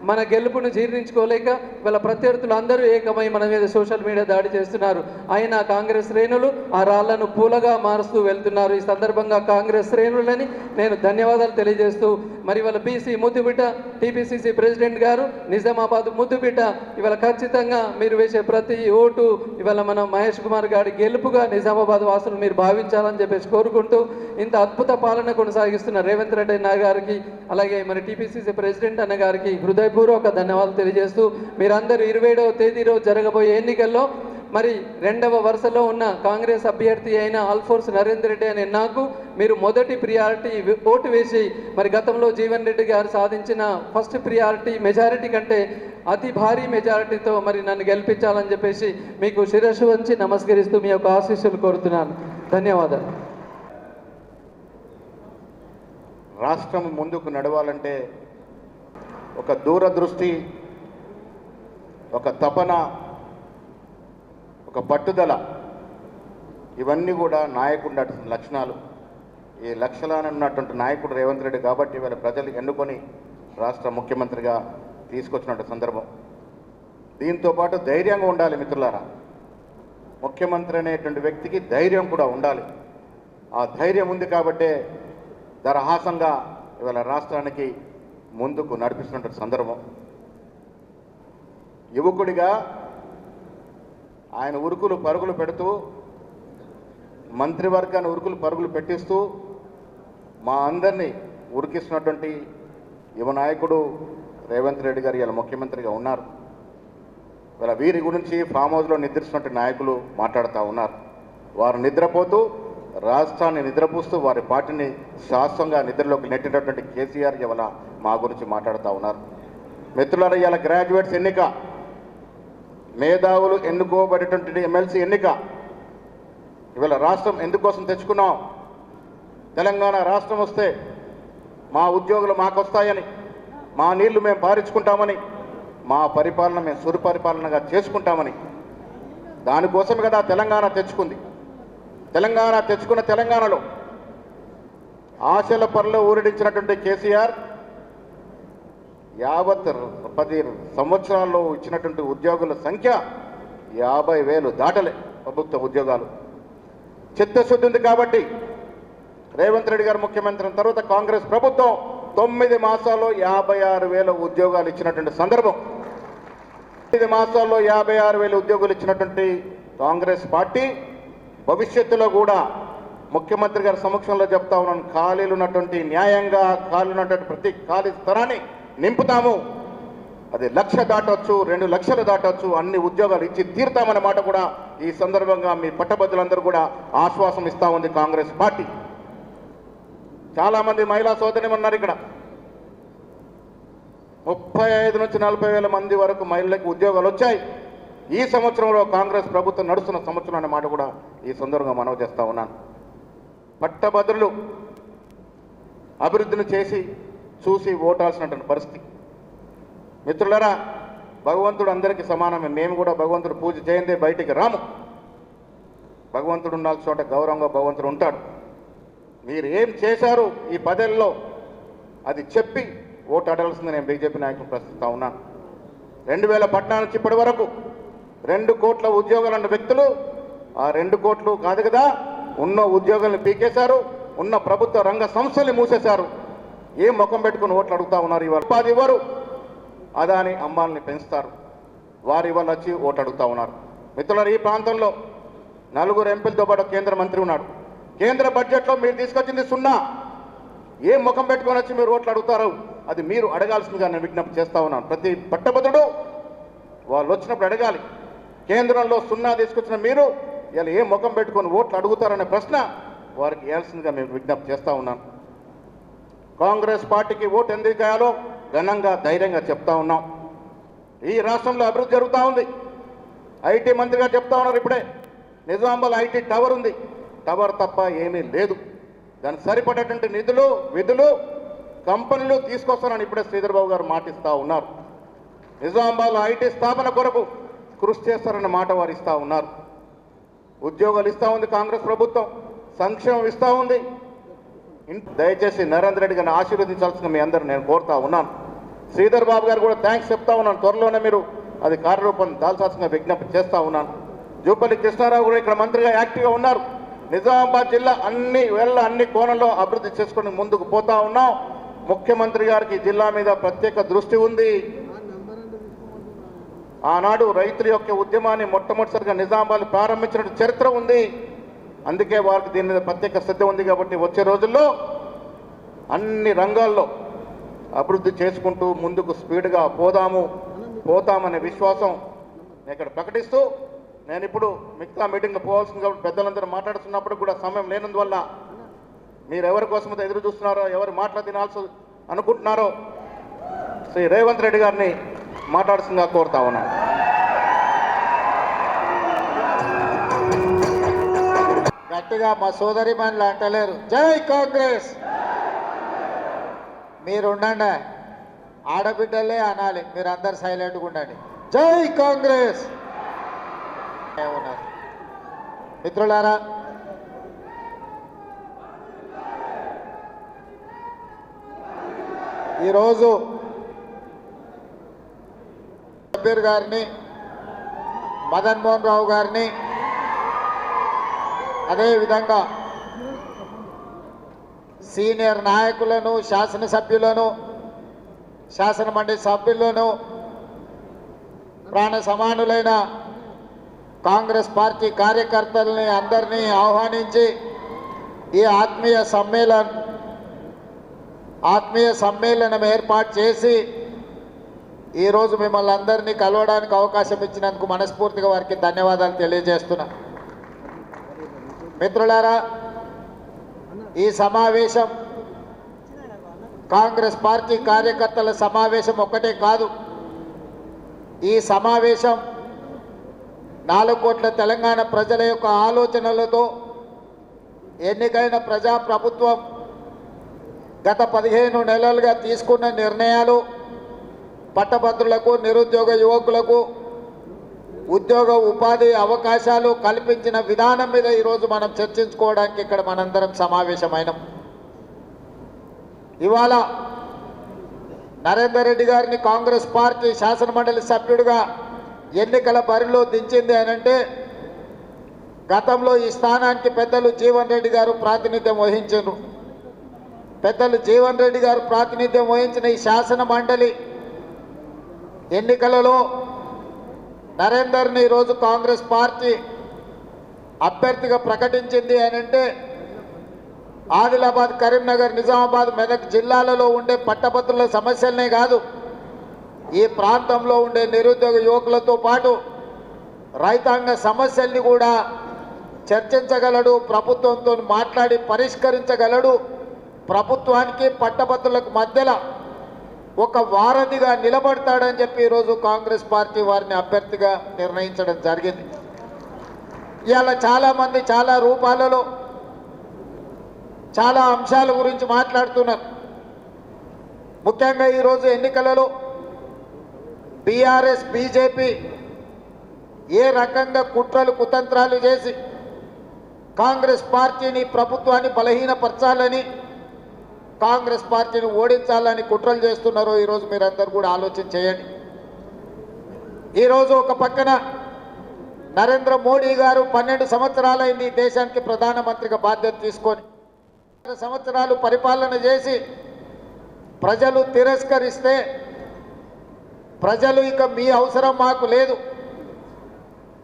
మన గెలుపును జీర్ణించుకోలేక ఇవాళ ప్రత్యర్థులు అందరూ ఏకమై మన మీద సోషల్ మీడియా దాడి చేస్తున్నారు. అయినా కాంగ్రెస్ శ్రేణులు ఆ రాళ్లను పూలగా మారుస్తూ వెళ్తున్నారు. ఈ సందర్భంగా కాంగ్రెస్ శ్రేణులని నేను ధన్యవాదాలు తెలియజేస్తూ, మరి ఇవాళ బీసీ ముద్దుబిడ్డ టీపీసీసీ ప్రెసిడెంట్ గారు నిజామాబాద్ ముద్దుబిడ్డ, ఇవాళ ఖచ్చితంగా మీరు వేసే ప్రతి ఓటు ఇవాళ మనం మహేష్ కుమార్ గారి గెలుపుగా నిజామాబాద్ వాసులు మీరు భావించాలని చెప్పేసి కోరుకుంటూ, ఇంత అద్భుత పాలన కొనసాగిస్తున్న రేవంత్ రెడ్డి అన్న గారికి అలాగే మరి టీపీసీసీ ప్రెసిడెంట్ అన్న గారికి హృదయపూర్వక ధన్యవాదాలు తెలియజేస్తూ, మీరందరూ 27వ తేదీ రోజు జరగబోయే ఎన్నికల్లో మరి 2వ వరుసలో ఉన్న కాంగ్రెస్ అభ్యర్థి అయిన ఆల్ఫోర్స్ నరేందర్ రెడ్డి అనే నాకు మీరు మొదటి ప్రియారిటీ ఓటు వేసి, మరి గతంలో జీవన్ రెడ్డి గారు సాధించిన ఫస్ట్ ప్రియారిటీ మెజారిటీ కంటే అతి భారీ మెజారిటీతో మరి నన్ను గెలిపించాలని చెప్పేసి మీకు శిరస్సు వంచి నమస్కరిస్తూ మీ యొక్క ఆశీస్సులు కోరుతున్నాను. ధన్యవాదాలు. రాష్ట్రం ముందుకు నడవాలంటే ఒక దూరదృష్టి, ఒక తపన, ఒక పట్టుదల, ఇవన్నీ కూడా నాయకుడి లక్షణాలు. ఈ లక్షణాలు ఉన్నటువంటి నాయకుడు రేవంత్ రెడ్డి కాబట్టి ఇవాళ ప్రజలు ఎన్నుకొని రాష్ట్ర ముఖ్యమంత్రిగా తీసుకొచ్చినటువంటి సందర్భం. దీంతో పాటు ధైర్యంగా ఉండాలి మిత్రులారా. ముఖ్యమంత్రి అనేటువంటి వ్యక్తికి ధైర్యం కూడా ఉండాలి. ఆ ధైర్యం ఉంది కాబట్టే దరహాసంగా ఇవాళ రాష్ట్రానికి ముందుకు నడిపిస్తున్నటువంటి సందర్భం. యువకుడిగా ఆయన ఉరుకులు పరుగులు పెడుతూ, మంత్రివర్గాన్ని ఉరుకులు పరుగులు పెట్టిస్తూ మా అందరినీ ఉరికిస్తున్నటువంటి యువ నాయకుడు రేవంత్ రెడ్డి గారు ఇలా ముఖ్యమంత్రిగా ఉన్నారు. ఇలా వీరి గురించి ఫామ్ హౌస్లో నిద్రిస్తున్నటువంటి నాయకులు మాట్లాడుతూ ఉన్నారు. వారు నిద్రపోతూ రాష్ట్రాన్ని నిద్రపూస్తూ వారి పార్టీని శాశ్వతంగా నిద్రలోకి నెట్టినటువంటి కేసీఆర్ ఇవాళ మా గురించి మాట్లాడుతూ ఉన్నారు. మిత్రులారా, ఇవాళ గ్రాడ్యుయేట్స్ ఎన్నిక, మేధావులు ఎన్నుకోబడేటువంటి ఎమ్మెల్సీ ఎన్నిక. ఇవాళ రాష్ట్రం ఎందుకోసం తెచ్చుకున్నాం? తెలంగాణ రాష్ట్రం వస్తే మా ఉద్యోగులు మాకు వస్తాయని, మా నీళ్లు మేము పారించుకుంటామని, మా పరిపాలన మేము సుపరిపాలనగా చేసుకుంటామని. దానికోసం కదా తెలంగాణ తెచ్చుకుంది. తెలంగాణ తెచ్చుకున్న తెలంగాణలో ఆశల పరలో ఊరడించినటువంటి కేసీఆర్ యావత్ 10 సంవత్సరాల్లో ఇచ్చినటువంటి ఉద్యోగుల సంఖ్య 50,000 దాటలే. ప్రభుత్వ ఉద్యోగాలు చిత్తశుద్ధి ఉంది కాబట్టి రేవంత్ రెడ్డి గారు ముఖ్యమంత్రి అయిన తర్వాత కాంగ్రెస్ ప్రభుత్వం 9 మాసాల్లో 56,000 ఉద్యోగాలు ఇచ్చినటువంటి సందర్భం. 9 మాసాల్లో 56,000 ఉద్యోగులు ఇచ్చినటువంటి కాంగ్రెస్ పార్టీ భవిష్యత్తులో కూడా ముఖ్యమంత్రి గారి సమక్షంలో చెప్తా ఉన్నాను, ఖాళీలు ఉన్నటువంటి న్యాయంగా ఖాళీ ఉన్నటువంటి ప్రతి ఖాళీ స్థలాన్ని నింపుతాము. అది 1,00,000 దాటవచ్చు, 2 లక్షలు దాటవచ్చు, అన్ని ఉద్యోగాలు ఇచ్చి తీరుతామనే మాట కూడా ఈ సందర్భంగా మీ పట్టభద్రులందరూ కూడా ఆశ్వాసం ఇస్తా ఉంది కాంగ్రెస్ పార్టీ. చాలామంది మహిళా సోదరులు ఉన్నారు ఇక్కడ. 35 నుంచి 40,000 మంది వరకు మహిళలకు ఉద్యోగాలు వచ్చాయి ఈ సంవత్సరంలో. కాంగ్రెస్ ప్రభుత్వం నడుస్తున్న సంవత్సరం అనే మాట కూడా ఈ సందర్భంగా మనవి చేస్తా ఉన్నాను. పట్టభద్రులు అభివృద్ధిని చేసి చూసి ఓటాల్సినటువంటి పరిస్థితి. మిత్రులారా, భగవంతుడు అందరికీ సమానమే. మేము కూడా భగవంతుడు పూజ చేయందే బయటికి రాము. భగవంతుడు ఉండాల్సిన చోట గౌరవంగా భగవంతుడు ఉంటాడు. మీరు ఏం చేశారు ఈ 10 ఏళ్ళలో అది చెప్పి ఓటు అడగాల్సింది నేను బీజేపీ నాయకులు ప్రశ్నిస్తా ఉన్నాను. 2014 నుంచి ఇప్పటి వరకు 2 కోట్ల ఉద్యోగాలు ఉన్న వ్యక్తులు ఆ 2 కోట్లు కాదు కదా, ఉన్న ఉద్యోగాలను పీకేశారు, ఉన్న ప్రభుత్వ రంగ సంస్థల్ని మూసేశారు. ఏ ముఖం పెట్టుకుని ఓట్లు అడుగుతా ఉన్నారు? ఇవాళ ఉపాధి ఇవ్వరు, అదాని అంబాలని పెంచుతారు. వారు ఇవాళ వచ్చి ఓటు అడుగుతా ఉన్నారు. మిత్రులారా, ఈ ప్రాంతంలో 4 ఎంపీలతో పాటు కేంద్ర మంత్రి ఉన్నాడు. కేంద్ర బడ్జెట్లో మీరు తీసుకొచ్చింది 0. ఏ ముఖం పెట్టుకొని వచ్చి మీరు ఓట్లు అడుగుతారు? అది మీరు అడగాల్సిందిగా నేను విజ్ఞప్తి చేస్తా ఉన్నాను. ప్రతి పట్టభద్రుడు వాళ్ళు వచ్చినప్పుడు అడగాలి. కేంద్రంలో 0 తీసుకొచ్చిన మీరు ఇలా ఏ ముఖం పెట్టుకొని ఓట్లు అడుగుతారనే ప్రశ్న వారికి వేయాల్సిందిగా మేము విజ్ఞప్తి చేస్తూ ఉన్నాను. కాంగ్రెస్ పార్టీకి ఓటు ఎందుకు వేయాలో ఘనంగా ధైర్యంగా చెప్తా ఉన్నాం. ఈ రాష్ట్రంలో అభివృద్ధి జరుగుతూ ఉంది. ఐటీ మంత్రిగా చెప్తా ఉన్నారు ఇప్పుడే. నిజామాబాద్ ఐటీ టవర్ ఉంది. టవర్ తప్ప ఏమీ లేదు. దానికి సరిపడేటువంటి నిధులు విధులు కంపెనీలు తీసుకొస్తానని ఇప్పుడే శ్రీధర్ బాబు గారు మాటిస్తూ ఉన్నారు. నిజామాబాద్లో ఐటీ స్థాపన కొరకు కృషి చేస్తారన్న మాట వారు ఇస్తూ ఉన్నారు. ఉద్యోగాలు ఇస్తూ ఉంది కాంగ్రెస్ ప్రభుత్వం, సంక్షేమం ఇస్తూ ఉంది. దయచేసి నరేంద్ర రెడ్డి గారిని ఆశీర్వదించాల్సిన మీ అందరూ నేను కోరుతా ఉన్నాను. శ్రీధర్ బాబు గారు కూడా థ్యాంక్స్ చెప్తా ఉన్నాను. త్వరలోనే మీరు అది కార్యరూపం దాల్చాల్సిన విజ్ఞప్తి చేస్తూ ఉన్నాను. జూపల్లి కృష్ణారావు కూడా ఇక్కడ మంత్రిగా యాక్టివ్గా ఉన్నారు. నిజామాబాద్ జిల్లా అన్ని కోణంలో అభివృద్ధి చేసుకుని ముందుకు పోతా ఉన్నాం. ముఖ్యమంత్రి గారికి జిల్లా మీద ప్రత్యేక దృష్టి ఉంది. ఆనాడు రైతుల యొక్క ఉద్యమాన్ని మొట్టమొదటిసారిగా నిజామాబాద్ ప్రారంభించిన చరిత్ర ఉంది. అందుకే వారికి దీని మీద ప్రత్యేక శ్రద్ధ ఉంది. కాబట్టి వచ్చే రోజుల్లో అన్ని రంగాల్లో అభివృద్ధి చేసుకుంటూ ముందుకు స్పీడ్గా పోతామనే విశ్వాసం ఇక్కడ ప్రకటిస్తూ నేను ఇప్పుడు మిగతా మీటింగ్లో పోవాల్సింది కాబట్టి పెద్దలందరూ మాట్లాడుతున్నప్పుడు కూడా సమయం లేనందువల్ల మీరు ఎవరి కోసమైతే ఎదురు చూస్తున్నారో, ఎవరు మాట్లాడినాల్సి అనుకుంటున్నారో శ్రీ రేవంత్ రెడ్డి గారిని మాట్లాడుతుందిగా కోరుతా ఉన్నాను. గట్టిగా మా సోదరి మనలు అంటలేరు. జై కాంగ్రెస్. మీరు ఉండండి, ఆడబిడ్డలే అనాలి. మీరు అందరు సైలెంట్గా ఉండండి. జై కాంగ్రెస్. ఉన్నారు మిత్రులారా, ఈరోజు షబ్బీర్ గారిని, మదన్ మోహన్ రావు గారిని, అదేవిధంగా సీనియర్ నాయకులను, శాసనసభ్యులను, శాసనమండలి సభ్యులను, ప్రాణ సమానులైన కాంగ్రెస్ పార్టీ కార్యకర్తల్ని అందరినీ ఆహ్వానించి ఈ ఆత్మీయ సమ్మేళనం ఏర్పాటు చేసి ఈరోజు మిమ్మల్ని అందరినీ కలవడానికి అవకాశం ఇచ్చినందుకు మనస్ఫూర్తిగా వారికి ధన్యవాదాలు తెలియజేస్తున్నా. మిత్రులారా, ఈ సమావేశం కాంగ్రెస్ పార్టీ కార్యకర్తల సమావేశం ఒక్కటే కాదు. ఈ సమావేశం 4 కోట్ల తెలంగాణ ప్రజల యొక్క ఆలోచనలతో ఎన్నికైన ప్రజాప్రభుత్వం గత 15 నెలలుగా తీసుకున్న నిర్ణయాలు, పట్టభద్రులకు, నిరుద్యోగ యువకులకు ఉద్యోగ ఉపాధి అవకాశాలు కల్పించిన విధానం మీద ఈరోజు మనం చర్చించుకోవడానికి ఇక్కడ మనందరం సమావేశమైనాం. ఇవాళ నరేందర్ రెడ్డి గారిని కాంగ్రెస్ పార్టీ శాసనమండలి సభ్యుడిగా ఎన్నికల బరిలో దించింది అనంటే గతంలో ఈ స్థానానికి పెద్దలు జీవన్ రెడ్డి గారు ప్రాతినిధ్యం వహించారు. పెద్దలు జీవన్ రెడ్డి గారు ప్రాతినిధ్యం వహించిన ఈ శాసన మండలి ఎన్నికలలో నరేందర్ని ఈరోజు కాంగ్రెస్ పార్టీ అభ్యర్థిగా ప్రకటించింది అనంటే ఆదిలాబాద్, కరీంనగర్, నిజామాబాద్, మెదక్ జిల్లాలలో ఉండే పట్టభద్రుల సమస్యలనే కాదు, ఈ ప్రాంతంలో ఉండే నిరుద్యోగ యువకులతో పాటు రైతాంగ సమస్యల్ని కూడా చర్చించగలడు, ప్రభుత్వంతో మాట్లాడి పరిష్కరించగలడు, ప్రభుత్వానికి పట్టభద్రులకు మధ్యలో ఒక వారధిగా నిలబడతాడని చెప్పి ఈరోజు కాంగ్రెస్ పార్టీ వారిని అభ్యర్థిగా నిర్ణయించడం జరిగింది. ఇవాళ చాలామంది చాలా రూపాలలో చాలా అంశాల గురించి మాట్లాడుతున్నారు. ముఖ్యంగా ఈరోజు ఎన్నికలలో బీఆర్ఎస్, బీజేపీ ఏ రకంగా కుట్రలు కుతంత్రాలు చేసి కాంగ్రెస్ పార్టీని, ప్రభుత్వాన్ని బలహీనపరచాలని, కాంగ్రెస్ పార్టీని ఓడించాలని కుట్రలు చేస్తున్నారో ఈరోజు మీరందరూ కూడా ఆలోచన చేయండి. ఈరోజు ఒక పక్కన నరేంద్ర మోడీ గారు 12 సంవత్సరాలైంది దేశానికి ప్రధానమంత్రిగా బాధ్యత తీసుకొని 2 సంవత్సరాలు పరిపాలన చేసి ప్రజలు తిరస్కరిస్తే, ప్రజలు ఇక మీ అవసరం మాకు లేదు,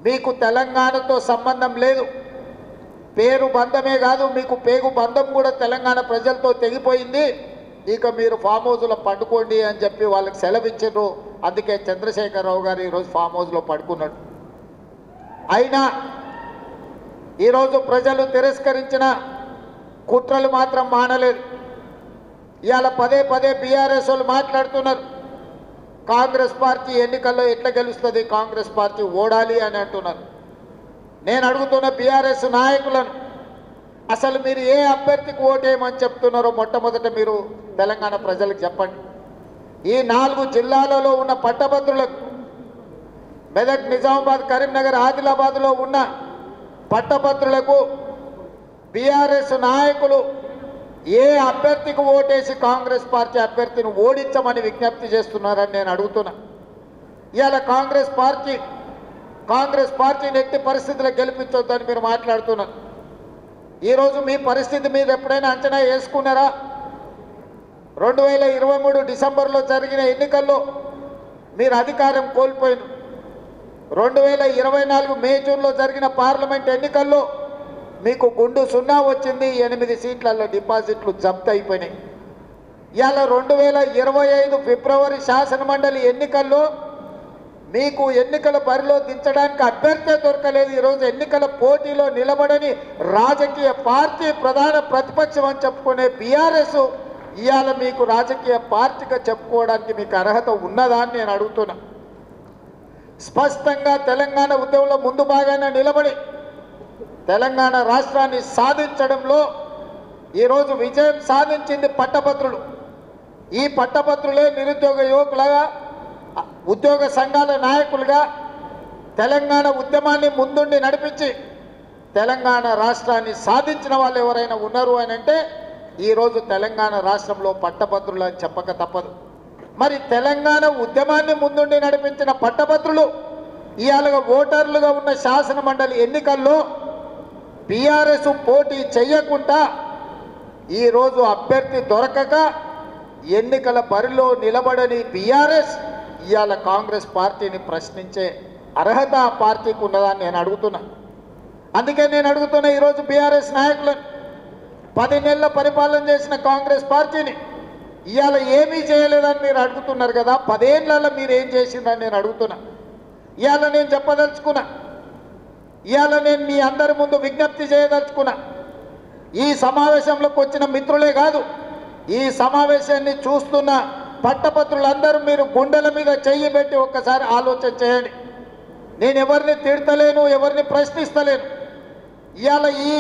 మీకు తెలంగాణతో సంబంధం లేదు, పేరు బంధమే కాదు మీకు పేగు బంధం కూడా తెలంగాణ ప్రజలతో తెగిపోయింది, ఇక మీరు ఫామ్ హౌస్లో పండుకోండి అని చెప్పి వాళ్ళకి సెలవిచ్చారు. అందుకే చంద్రశేఖరరావు గారు ఈరోజు ఫామ్ హౌస్లో పడుకున్నాడు. అయినా ఈరోజు ప్రజలు తిరస్కరించిన కుట్రలు మాత్రం మానలేదు. ఇవాళ పదే పదే బీఆర్ఎస్ వాళ్ళు మాట్లాడుతున్నారు, కాంగ్రెస్ పార్టీ ఎన్నికల్లో ఎట్లా గెలుస్తుంది, కాంగ్రెస్ పార్టీ ఓడాలి అని అంటున్నారు. నేను అడుగుతున్న బీఆర్ఎస్ నాయకులను, అసలు మీరు ఏ అభ్యర్థికి ఓటేయమని చెప్తున్నారో మొట్టమొదట మీరు తెలంగాణ ప్రజలకు చెప్పండి. ఈ 4 జిల్లాలలో ఉన్న పట్టభద్రులకు, మెదక్, నిజామాబాద్, కరీంనగర్, ఆదిలాబాద్లో ఉన్న పట్టభద్రులకు బీఆర్ఎస్ నాయకులు ఏ అభ్యర్థికి ఓటేసి కాంగ్రెస్ పార్టీ అభ్యర్థిని ఓడించమని విజ్ఞప్తి చేస్తున్నారని నేను అడుగుతున్నా. ఇవాళ కాంగ్రెస్ పార్టీని ఎట్టి పరిస్థితుల్లో గెలిపించొద్దని మీరు మాట్లాడుతున్నారు. ఈరోజు మీ పరిస్థితి మీరు ఎప్పుడైనా అంచనా వేసుకున్నారా? 2023 డిసెంబర్లో జరిగిన ఎన్నికల్లో మీరు అధికారం కోల్పోయిన, 2024 మే, జూన్లో జరిగిన పార్లమెంట్ ఎన్నికల్లో మీకు గుండు 0 వచ్చింది, 8 సీట్లలో డిపాజిట్లు జప్తు అయిపోయినాయి. ఇవాళ 2025 ఫిబ్రవరి శాసనమండలి ఎన్నికల్లో మీకు ఎన్నికల బరిలో దించడానికి అభ్యర్థి దొరకలేదు. ఈరోజు ఎన్నికల పోటీలో నిలబడని రాజకీయ పార్టీ ప్రధాన ప్రతిపక్షం అని చెప్పుకునే బీఆర్ఎస్ ఇవాళ మీకు రాజకీయ పార్టీగా చెప్పుకోవడానికి మీకు అర్హత ఉన్నదా అని నేను అడుగుతున్నా. స్పష్టంగా తెలంగాణ ఉద్యమంలో ముందు భాగాన నిలబడి తెలంగాణ రాష్ట్రాన్ని సాధించడంలో ఈరోజు విజయం సాధించింది పట్టభద్రులు. ఈ పట్టభద్రులే నిరుద్యోగ యువకులుగా, ఉద్యోగ సంఘాల నాయకులుగా తెలంగాణ ఉద్యమాన్ని ముందుండి నడిపించి తెలంగాణ రాష్ట్రాన్ని సాధించిన వాళ్ళు ఎవరైనా ఉన్నారు అని అంటే ఈరోజు తెలంగాణ రాష్ట్రంలో పట్టభద్రులు అని చెప్పక తప్పదు. మరి తెలంగాణ ఉద్యమాన్ని ముందుండి నడిపించిన పట్టభద్రులు ఇవాళ ఓటర్లుగా ఉన్న శాసన మండలి ఎన్నికల్లో బీఆర్ఎస్ పోటీ చేయకుండా ఈరోజు అభ్యర్థి దొరకక ఎన్నికల బరిలో నిలబడని బీఆర్ఎస్ ఇవాళ కాంగ్రెస్ పార్టీని ప్రశ్నించే అర్హత ఆ పార్టీకి ఉన్నదని నేను అడుగుతున్నా. అందుకే నేను అడుగుతున్నా ఈరోజు బీఆర్ఎస్ నాయకులను, 10 నెలల పరిపాలన చేసిన కాంగ్రెస్ పార్టీని ఇవాళ ఏమీ చేయలేదని మీరు అడుగుతున్నారు కదా, 10 ఏళ్లలో మీరు ఏం చేసిందని నేను అడుగుతున్నా. ఇవాళ నేను చెప్పదలుచుకున్నా, ఇవాళ నేను మీ అందరి ముందు విజ్ఞప్తి చేయదలుచుకున్నా. ఈ సమావేశంలోకి వచ్చిన మిత్రులే కాదు, ఈ సమావేశాన్ని చూస్తున్న పట్టభద్రులందరూ మీరు గుండెల మీద చెయ్యి పెట్టి ఒక్కసారి ఆలోచన చేయండి. నేను ఎవరిని తిడతలేను, ఎవరిని ప్రశ్నిస్తలేను. ఇవాళ ఈ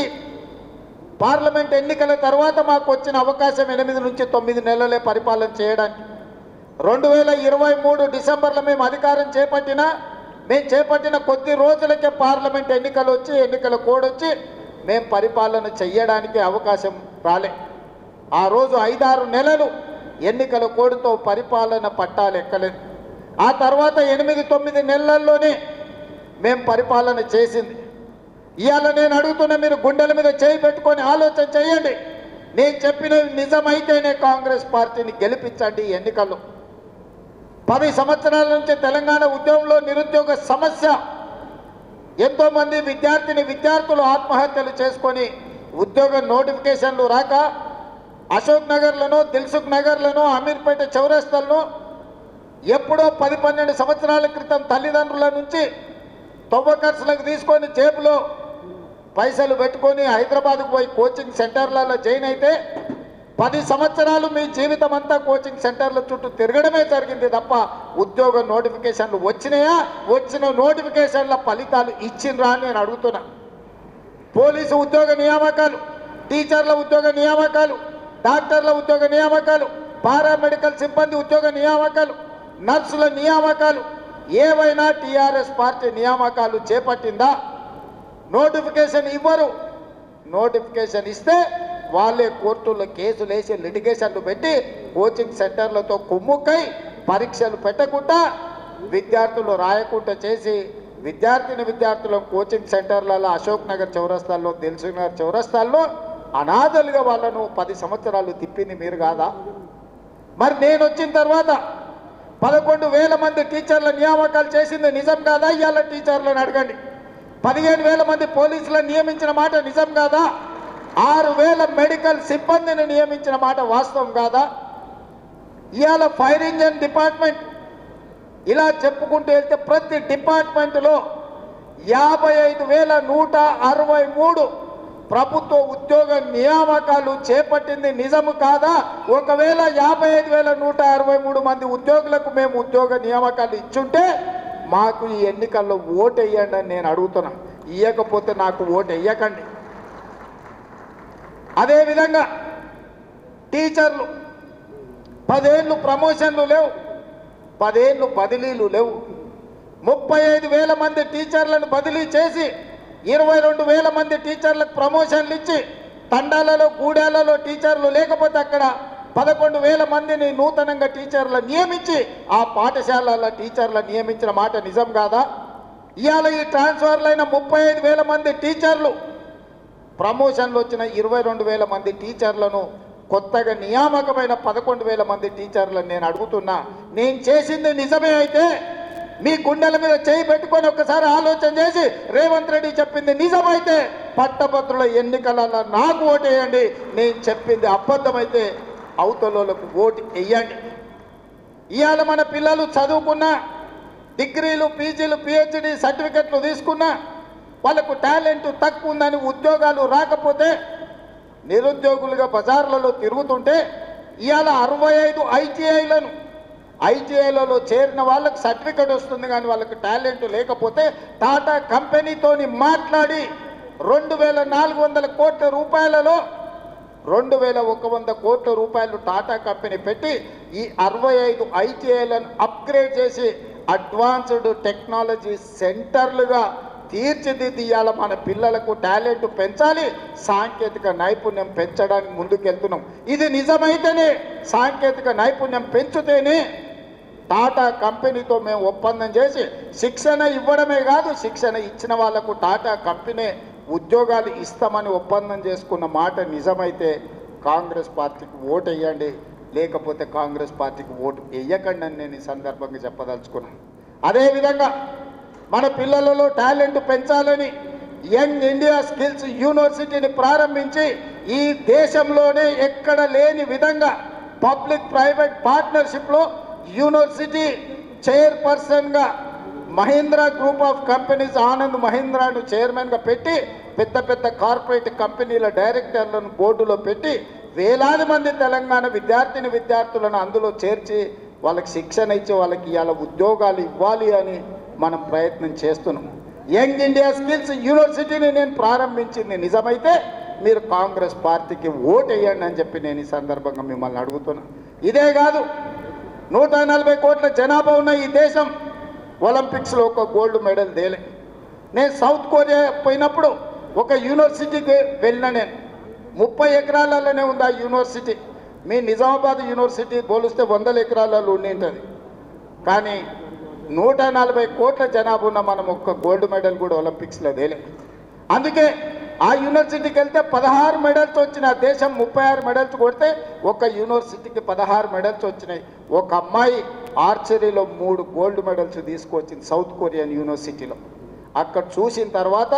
పార్లమెంట్ ఎన్నికల తర్వాత మాకు వచ్చిన అవకాశం 8 నుంచి 9 నెలలే పరిపాలన చేయడానికి. 2023 డిసెంబర్లో మేము అధికారం చేపట్టిన కొద్ది రోజులకే పార్లమెంట్ ఎన్నికలు వచ్చి, ఎన్నికల కోడ్ వచ్చి మేము పరిపాలన చెయ్యడానికి అవకాశం రాలే. ఆ రోజు 5-6 నెలలు ఎన్నికల కోడ్తో పరిపాలన పట్టాలు ఎక్కలేదు. ఆ తర్వాత 8-9 నెలల్లోనే మేము పరిపాలన చేసింది. ఇవాళ నేను అడుగుతున్నా, మీరు గుండెల మీద చేయి పెట్టుకొని ఆలోచన చేయండి. నేను చెప్పినవి నిజమైతేనే కాంగ్రెస్ పార్టీని గెలిపించండి. ఈ ఎన్నికల్లో 10 సంవత్సరాల నుంచి తెలంగాణ ఉద్యమంలో నిరుద్యోగ సమస్య, ఎంతోమంది విద్యార్థులు ఆత్మహత్యలు చేసుకొని ఉద్యోగ నోటిఫికేషన్లు రాక అశోక్ నగర్లను, దిల్సుఖ్ నగర్లను, అమీర్పేట చౌరస్తాలను ఎప్పుడో 10-12 సంవత్సరాల క్రితం తల్లిదండ్రుల నుంచి తవ్వ ఖర్చులకు తీసుకొని జేబులో పైసలు పెట్టుకొని హైదరాబాద్కు పోయి కోచింగ్ సెంటర్లలో జాయిన్ అయితే 10 సంవత్సరాలు మీ జీవితం అంతా కోచింగ్ సెంటర్ల చుట్టూ తిరగడమే జరిగింది తప్ప ఉద్యోగ నోటిఫికేషన్లు వచ్చినాయా? వచ్చిన నోటిఫికేషన్ల ఫలితాలు ఇచ్చిండ్రా అని నేను అడుగుతున్నా. పోలీసు ఉద్యోగ నియామకాలు, టీచర్ల ఉద్యోగ నియామకాలు, డాక్టర్ల ఉద్యోగ నియామకాలు, పారామెడికల్ సిబ్బంది ఉద్యోగ నియామకాలు, నర్సుల నియామకాలు ఏవైనా టీఆర్ఎస్ పార్టీ నియామకాలు చేపట్టిందా? నోటిఫికేషన్ ఇవ్వరు. నోటిఫికేషన్ ఇస్తే వాళ్ళే కోర్టుల్లో కేసులు వేసి లిటిగేషన్లు పెట్టి కోచింగ్ సెంటర్లతో కుమ్ముక్కై పరీక్షలు పెట్టకుండా విద్యార్థులు రాయకుండా చేసి విద్యార్థులను కోచింగ్ సెంటర్లలో అశోక్ నగర్ చౌరస్తాల్లో, దిల్సుఖ్ నగర్ చౌరస్తాల్లో అనాథలుగా వాళ్ళను 10 సంవత్సరాలు తిప్పింది మీరు కాదా? మరి నేను వచ్చిన తర్వాత 11,000 మంది టీచర్ల నియామకాలు చేసింది నిజం కాదా? ఇవాళ టీచర్లను అడగండి. 15,000 మంది పోలీసులను నియమించిన మాట నిజం కాదా? 6,000 మెడికల్ సిబ్బందిని నియమించిన మాట వాస్తవం కాదా? ఇవాళ ఫైర్ ఇంజన్ డిపార్ట్మెంట్, ఇలా చెప్పుకుంటూ వెళ్తే ప్రతి డిపార్ట్మెంట్లో 55,163 ప్రభుత్వ ఉద్యోగ నియామకాలు చేపట్టింది నిజము కాదా? ఒకవేళ 55,163 మంది ఉద్యోగులకు మేము ఉద్యోగ నియామకాలు ఇచ్చుంటే మాకు ఈ ఎన్నికల్లో ఓటు వేయండి అని నేను అడుగుతున్నా. ఇవ్వకపోతే నాకు ఓటు వేయకండి. అదేవిధంగా టీచర్లు 10 ఏళ్ళు ప్రమోషన్లు లేవు, 10 ఏళ్ళు బదిలీలు లేవు. 35,000 మంది టీచర్లను బదిలీ చేసి 22,000 మంది టీచర్లకు ప్రమోషన్లు ఇచ్చి తండాలలో, గూడాలలో టీచర్లు లేకపోతే అక్కడ 11,000 మందిని నూతనంగా టీచర్లు నియమించి ఆ పాఠశాలల టీచర్లు నియమించిన మాట నిజం కాదా? ఇవాళ ఈ ట్రాన్స్ఫర్లైన 35,000 మంది టీచర్లు, ప్రమోషన్లు వచ్చిన 22,000 మంది టీచర్లను, కొత్తగా నియామకమైన 11,000 మంది టీచర్లను నేను అడుగుతున్నా. నేను చేసింది నిజమే అయితే మీ గుండెల మీద చేయి పెట్టుకొని ఒక్కసారి ఆలోచన చేసి రేవంత్ రెడ్డి చెప్పింది నిజమైతే పట్టభద్రుల ఎన్నికలలో నాకు ఓటు వేయండి. నేను చెప్పింది అబద్ధమైతే అవతలకు ఓటు వేయండి. ఇవాళ మన పిల్లలు చదువుకున్న, డిగ్రీలు, పీజీలు, పిహెచ్డి సర్టిఫికెట్లు తీసుకున్నా వాళ్ళకు టాలెంట్ తక్కువ ఉందని ఉద్యోగాలు రాకపోతే నిరుద్యోగులుగా బజార్లలో తిరుగుతుంటే ఇవాళ 65 ఐటీఐలలో చేరిన వాళ్ళకి సర్టిఫికెట్ వస్తుంది కానీ వాళ్ళకి టాలెంట్ లేకపోతే టాటా కంపెనీతోని మాట్లాడి 2,400 కోట్ల రూపాయలలో 2,100 కోట్ల రూపాయలు టాటా కంపెనీ పెట్టి ఈ 65 ఐటీఐలను అప్గ్రేడ్ చేసి అడ్వాన్స్డ్ టెక్నాలజీ సెంటర్లుగా తీర్చిదిద్దియాల మన పిల్లలకు టాలెంట్ పెంచాలి, సాంకేతిక నైపుణ్యం పెంచడానికి ముందుకెళ్తున్నాం. ఇది నిజమైతేనే, సాంకేతిక నైపుణ్యం పెంచితేనే టాటా కంపెనీతో మేము ఒప్పందం చేసి శిక్షణ ఇవ్వడమే కాదు, శిక్షణ ఇచ్చిన వాళ్లకు టాటా కంపెనీ ఉద్యోగాలు ఇస్తామని ఒప్పందం చేసుకున్న మాట నిజమైతే కాంగ్రెస్ పార్టీకి ఓటు వేయండి, లేకపోతే కాంగ్రెస్ పార్టీకి ఓటు వేయకండి అని నేను ఈ సందర్భంగా చెప్పదలుచుకున్నాను. అదేవిధంగా మన పిల్లలలో టాలెంట్ పెంచాలని యంగ్ ఇండియా స్కిల్స్ యూనివర్సిటీని ప్రారంభించి ఈ దేశంలోనే ఎక్కడ లేని విధంగా పబ్లిక్ ప్రైవేట్ పార్ట్నర్షిప్లో యూనివర్సిటీ చైర్పర్సన్గా Mahindra group of companies Anand మహీంద్రాను చైర్మన్గా పెట్టి పెద్ద పెద్ద కార్పొరేట్ కంపెనీల డైరెక్టర్లను బోర్డులో పెట్టి వేలాది మంది తెలంగాణ విద్యార్థులను అందులో చేర్చి వాళ్ళకి శిక్షణ ఇచ్చి వాళ్ళకి ఇవాళ ఉద్యోగాలు ఇవ్వాలి అని మనం ప్రయత్నం చేస్తున్నాం. యంగ్ ఇండియా స్కిల్స్ యూనివర్సిటీని నేను ప్రారంభించింది నిజమైతే మీరు కాంగ్రెస్ పార్టీకి ఓటు వేయండి అని చెప్పి నేను ఈ సందర్భంగా మిమ్మల్ని అడుగుతున్నాను. ఇదే కాదు, 140 కోట్ల జనాభా ఉన్న ఈ దేశం ఒలింపిక్స్లో ఒక గోల్డ్ మెడల్ తేలే. నేను సౌత్ కొరియా పోయినప్పుడు ఒక యూనివర్సిటీకి వెళ్ళిన, నేను 30 ఎకరాలలోనే ఉంది ఆ యూనివర్సిటీ. మీ నిజామాబాద్ యూనివర్సిటీ పోలిస్తే 100 ఎకరాలలో ఉండి ఉంటుంది. కానీ 140 కోట్ల జనాభా ఉన్న మనం ఒక్క గోల్డ్ మెడల్ కూడా ఒలింపిక్స్లో తేలే. అందుకే ఆ యూనివర్సిటీకి వెళ్తే 16 మెడల్స్ వచ్చినాయి. దేశం 36 మెడల్స్ కొడితే ఒక యూనివర్సిటీకి 16 మెడల్స్ వచ్చినాయి. ఒక అమ్మాయి ఆర్చరీలో 3 గోల్డ్ మెడల్స్ తీసుకొచ్చింది సౌత్ కొరియన్ యూనివర్సిటీలో. అక్కడ చూసిన తర్వాత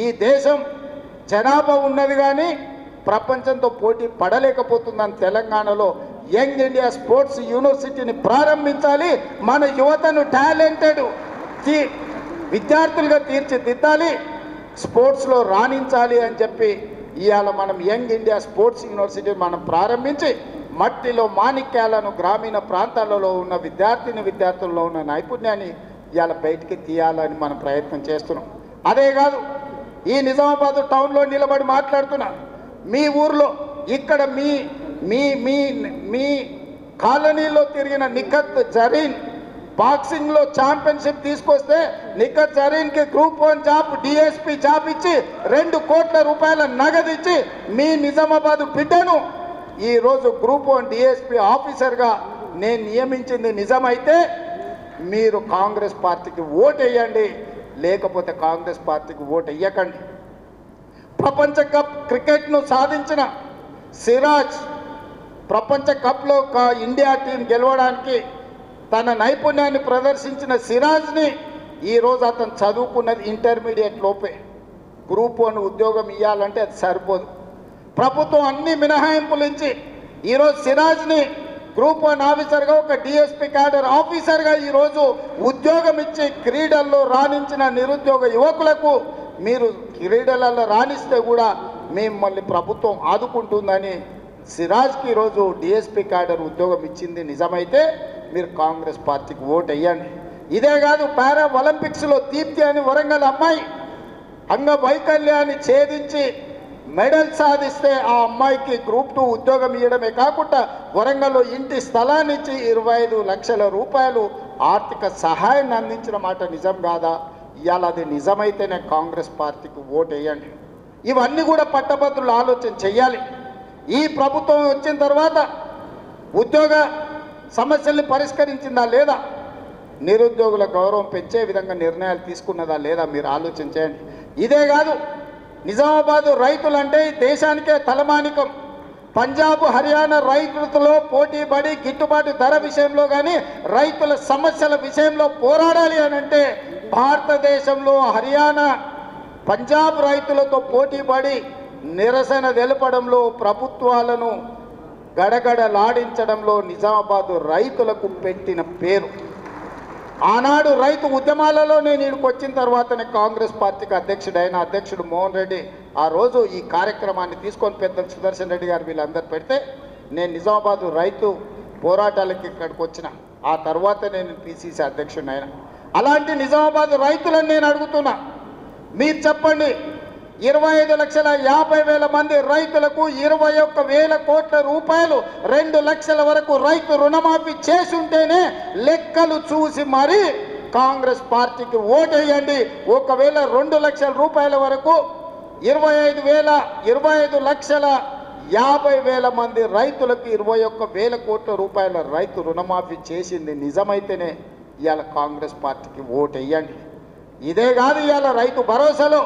ఈ దేశం జనాభా ఉన్నది కానీ ప్రపంచంతో పోటీ పడలేకపోతుందని తెలంగాణలో యంగ్ ఇండియా స్పోర్ట్స్ యూనివర్సిటీని ప్రారంభించాలి. మన యువతను టాలెంటెడ్ విద్యార్థులుగా తీర్చిదిద్దాలి, స్పోర్ట్స్లో రాణించాలి అని చెప్పి ఇవాళ మనం యంగ్ ఇండియా స్పోర్ట్స్ యూనివర్సిటీని మనం ప్రారంభించి మట్టిలో మాణిక్యాలను గ్రామీణ ప్రాంతాలలో ఉన్న విద్యార్థుల్లో ఉన్న నైపుణ్యాన్ని ఇవాళ బయటికి తీయాలని మనం ప్రయత్నం చేస్తున్నాం. అదే కాదు, ఈ నిజామాబాద్ టౌన్లో నిలబడి మాట్లాడుతున్నా, మీ ఊర్లో ఇక్కడ మీ మీ మీ మీ కాలనీలో తిరిగిన నిఖత్ జరీన్ బాక్సింగ్లో ఛాంపియన్షిప్ తీసుకొస్తే నిఖత్ జరీన్కి గ్రూప్ 1 జాబ్ డిఎస్పీ జాబ్ ఇచ్చి 2 కోట్ల రూపాయల నగదు ఇచ్చి మీ నిజామాబాద్ బిడ్డను ఈరోజు గ్రూప్ 1 డిఎస్పీ ఆఫీసర్గా నేను నియమించింది నిజమైతే మీరు కాంగ్రెస్ పార్టీకి ఓటు వేయండి, లేకపోతే కాంగ్రెస్ పార్టీకి ఓటు వేయకండి. ప్రపంచ కప్ క్రికెట్ను సాధించిన సిరాజ్ ప్రపంచ కప్లో ఇండియా టీం గెలవడానికి తన నైపుణ్యాన్ని ప్రదర్శించిన సిరాజ్ని ఈరోజు అతను చదువుకున్నది ఇంటర్మీడియట్ లోపే. గ్రూప్ 1 ఉద్యోగం ఇవ్వాలంటే అది సరిపోదు. ప్రభుత్వం అన్ని మినహాయింపులు ఇచ్చి ఈరోజు సిరాజ్ని గ్రూప్ 1 ఆఫీసర్గా ఒక డిఎస్పీ క్యాడర్ ఆఫీసర్గా ఈరోజు ఉద్యోగం ఇచ్చి క్రీడల్లో రాణించిన నిరుద్యోగ యువకులకు మీరు క్రీడలలో రాణిస్తే కూడా మిమ్మల్ని ప్రభుత్వం ఆదుకుంటుందని సిరాజ్కి ఈరోజు డిఎస్పీ క్యాడర్ ఉద్యోగం ఇచ్చింది నిజమైతే మీరు కాంగ్రెస్ పార్టీకి ఓటు వేయండి. ఇదే కాదు, పారా ఒలింపిక్స్లో దీప్తి అని వరంగల్ అమ్మాయి అంగవైకల్యాన్ని ఛేదించి మెడల్ సాధిస్తే ఆ అమ్మాయికి గ్రూప్ 2 ఉద్యోగం ఇవ్వడమే కాకుండా వరంగల్లో ఇంటి స్థలాన్ని ఇచ్చి 25 లక్షల రూపాయలు ఆర్థిక సహాయాన్ని అందించిన మాట నిజం కాదా? ఇవాళ అది నిజమైతేనే కాంగ్రెస్ పార్టీకి ఓటు వేయండి. ఇవన్నీ కూడా పట్టభద్రులు ఆలోచన చెయ్యాలి. ఈ ప్రభుత్వం వచ్చిన తర్వాత ఉద్యోగ సమస్యల్ని పరిష్కరించిందా లేదా, నిరుద్యోగుల గౌరవం పెంచే విధంగా నిర్ణయాలు తీసుకున్నదా లేదా మీరు ఆలోచన చేయండి. ఇదే కాదు, నిజామాబాద్ రైతులంటే దేశానికే తలమానికం. పంజాబ్ హర్యానా రైతులతో పోటీ పడి గిట్టుబాటు ధర విషయంలో కానీ రైతుల సమస్యల విషయంలో పోరాడాలి అని అంటే భారతదేశంలో హర్యానా పంజాబ్ రైతులతో పోటీ పడి నిరసన తెలపడంలో ప్రభుత్వాలను గడగడలాడించడంలో నిజామాబాద్ రైతులకు పెట్టిన పేరు. ఆనాడు రైతు ఉద్యమాలలో నేను ఇక్కడికి వచ్చిన తర్వాతనే కాంగ్రెస్ పార్టీకి అధ్యక్షుడు మోహన్ రెడ్డి ఆ రోజు ఈ కార్యక్రమాన్ని తీసుకొని పెద్దలు సుదర్శన్ రెడ్డి గారు వీళ్ళందరూ పెడితే నేను నిజామాబాద్ రైతు పోరాటాలకి ఇక్కడికి వచ్చిన. ఆ తర్వాత నేను పిసిసి అధ్యక్షుడిని అయినా. అలాంటి నిజామాబాద్ రైతులను నేను అడుగుతున్నా, మీరు చెప్పండి, 25,50,000 మంది రైతులకు 21,000 కోట్ల రూపాయలు 2 లక్షల వరకు రైతు రుణమాఫీ చేసి ఉంటేనే లెక్కలు చూసి మరీ కాంగ్రెస్ పార్టీకి ఓటేయండి. ఒకవేళ 2 లక్షల రూపాయల వరకు 25,000 50,000 మంది రైతులకు 21,000 కోట్ల రూపాయల రైతు రుణమాఫీ చేసింది నిజమైతేనే ఇవాళ కాంగ్రెస్ పార్టీకి ఓటు వేయండి. ఇదే కాదు, ఇవాళ రైతు భరోసాలో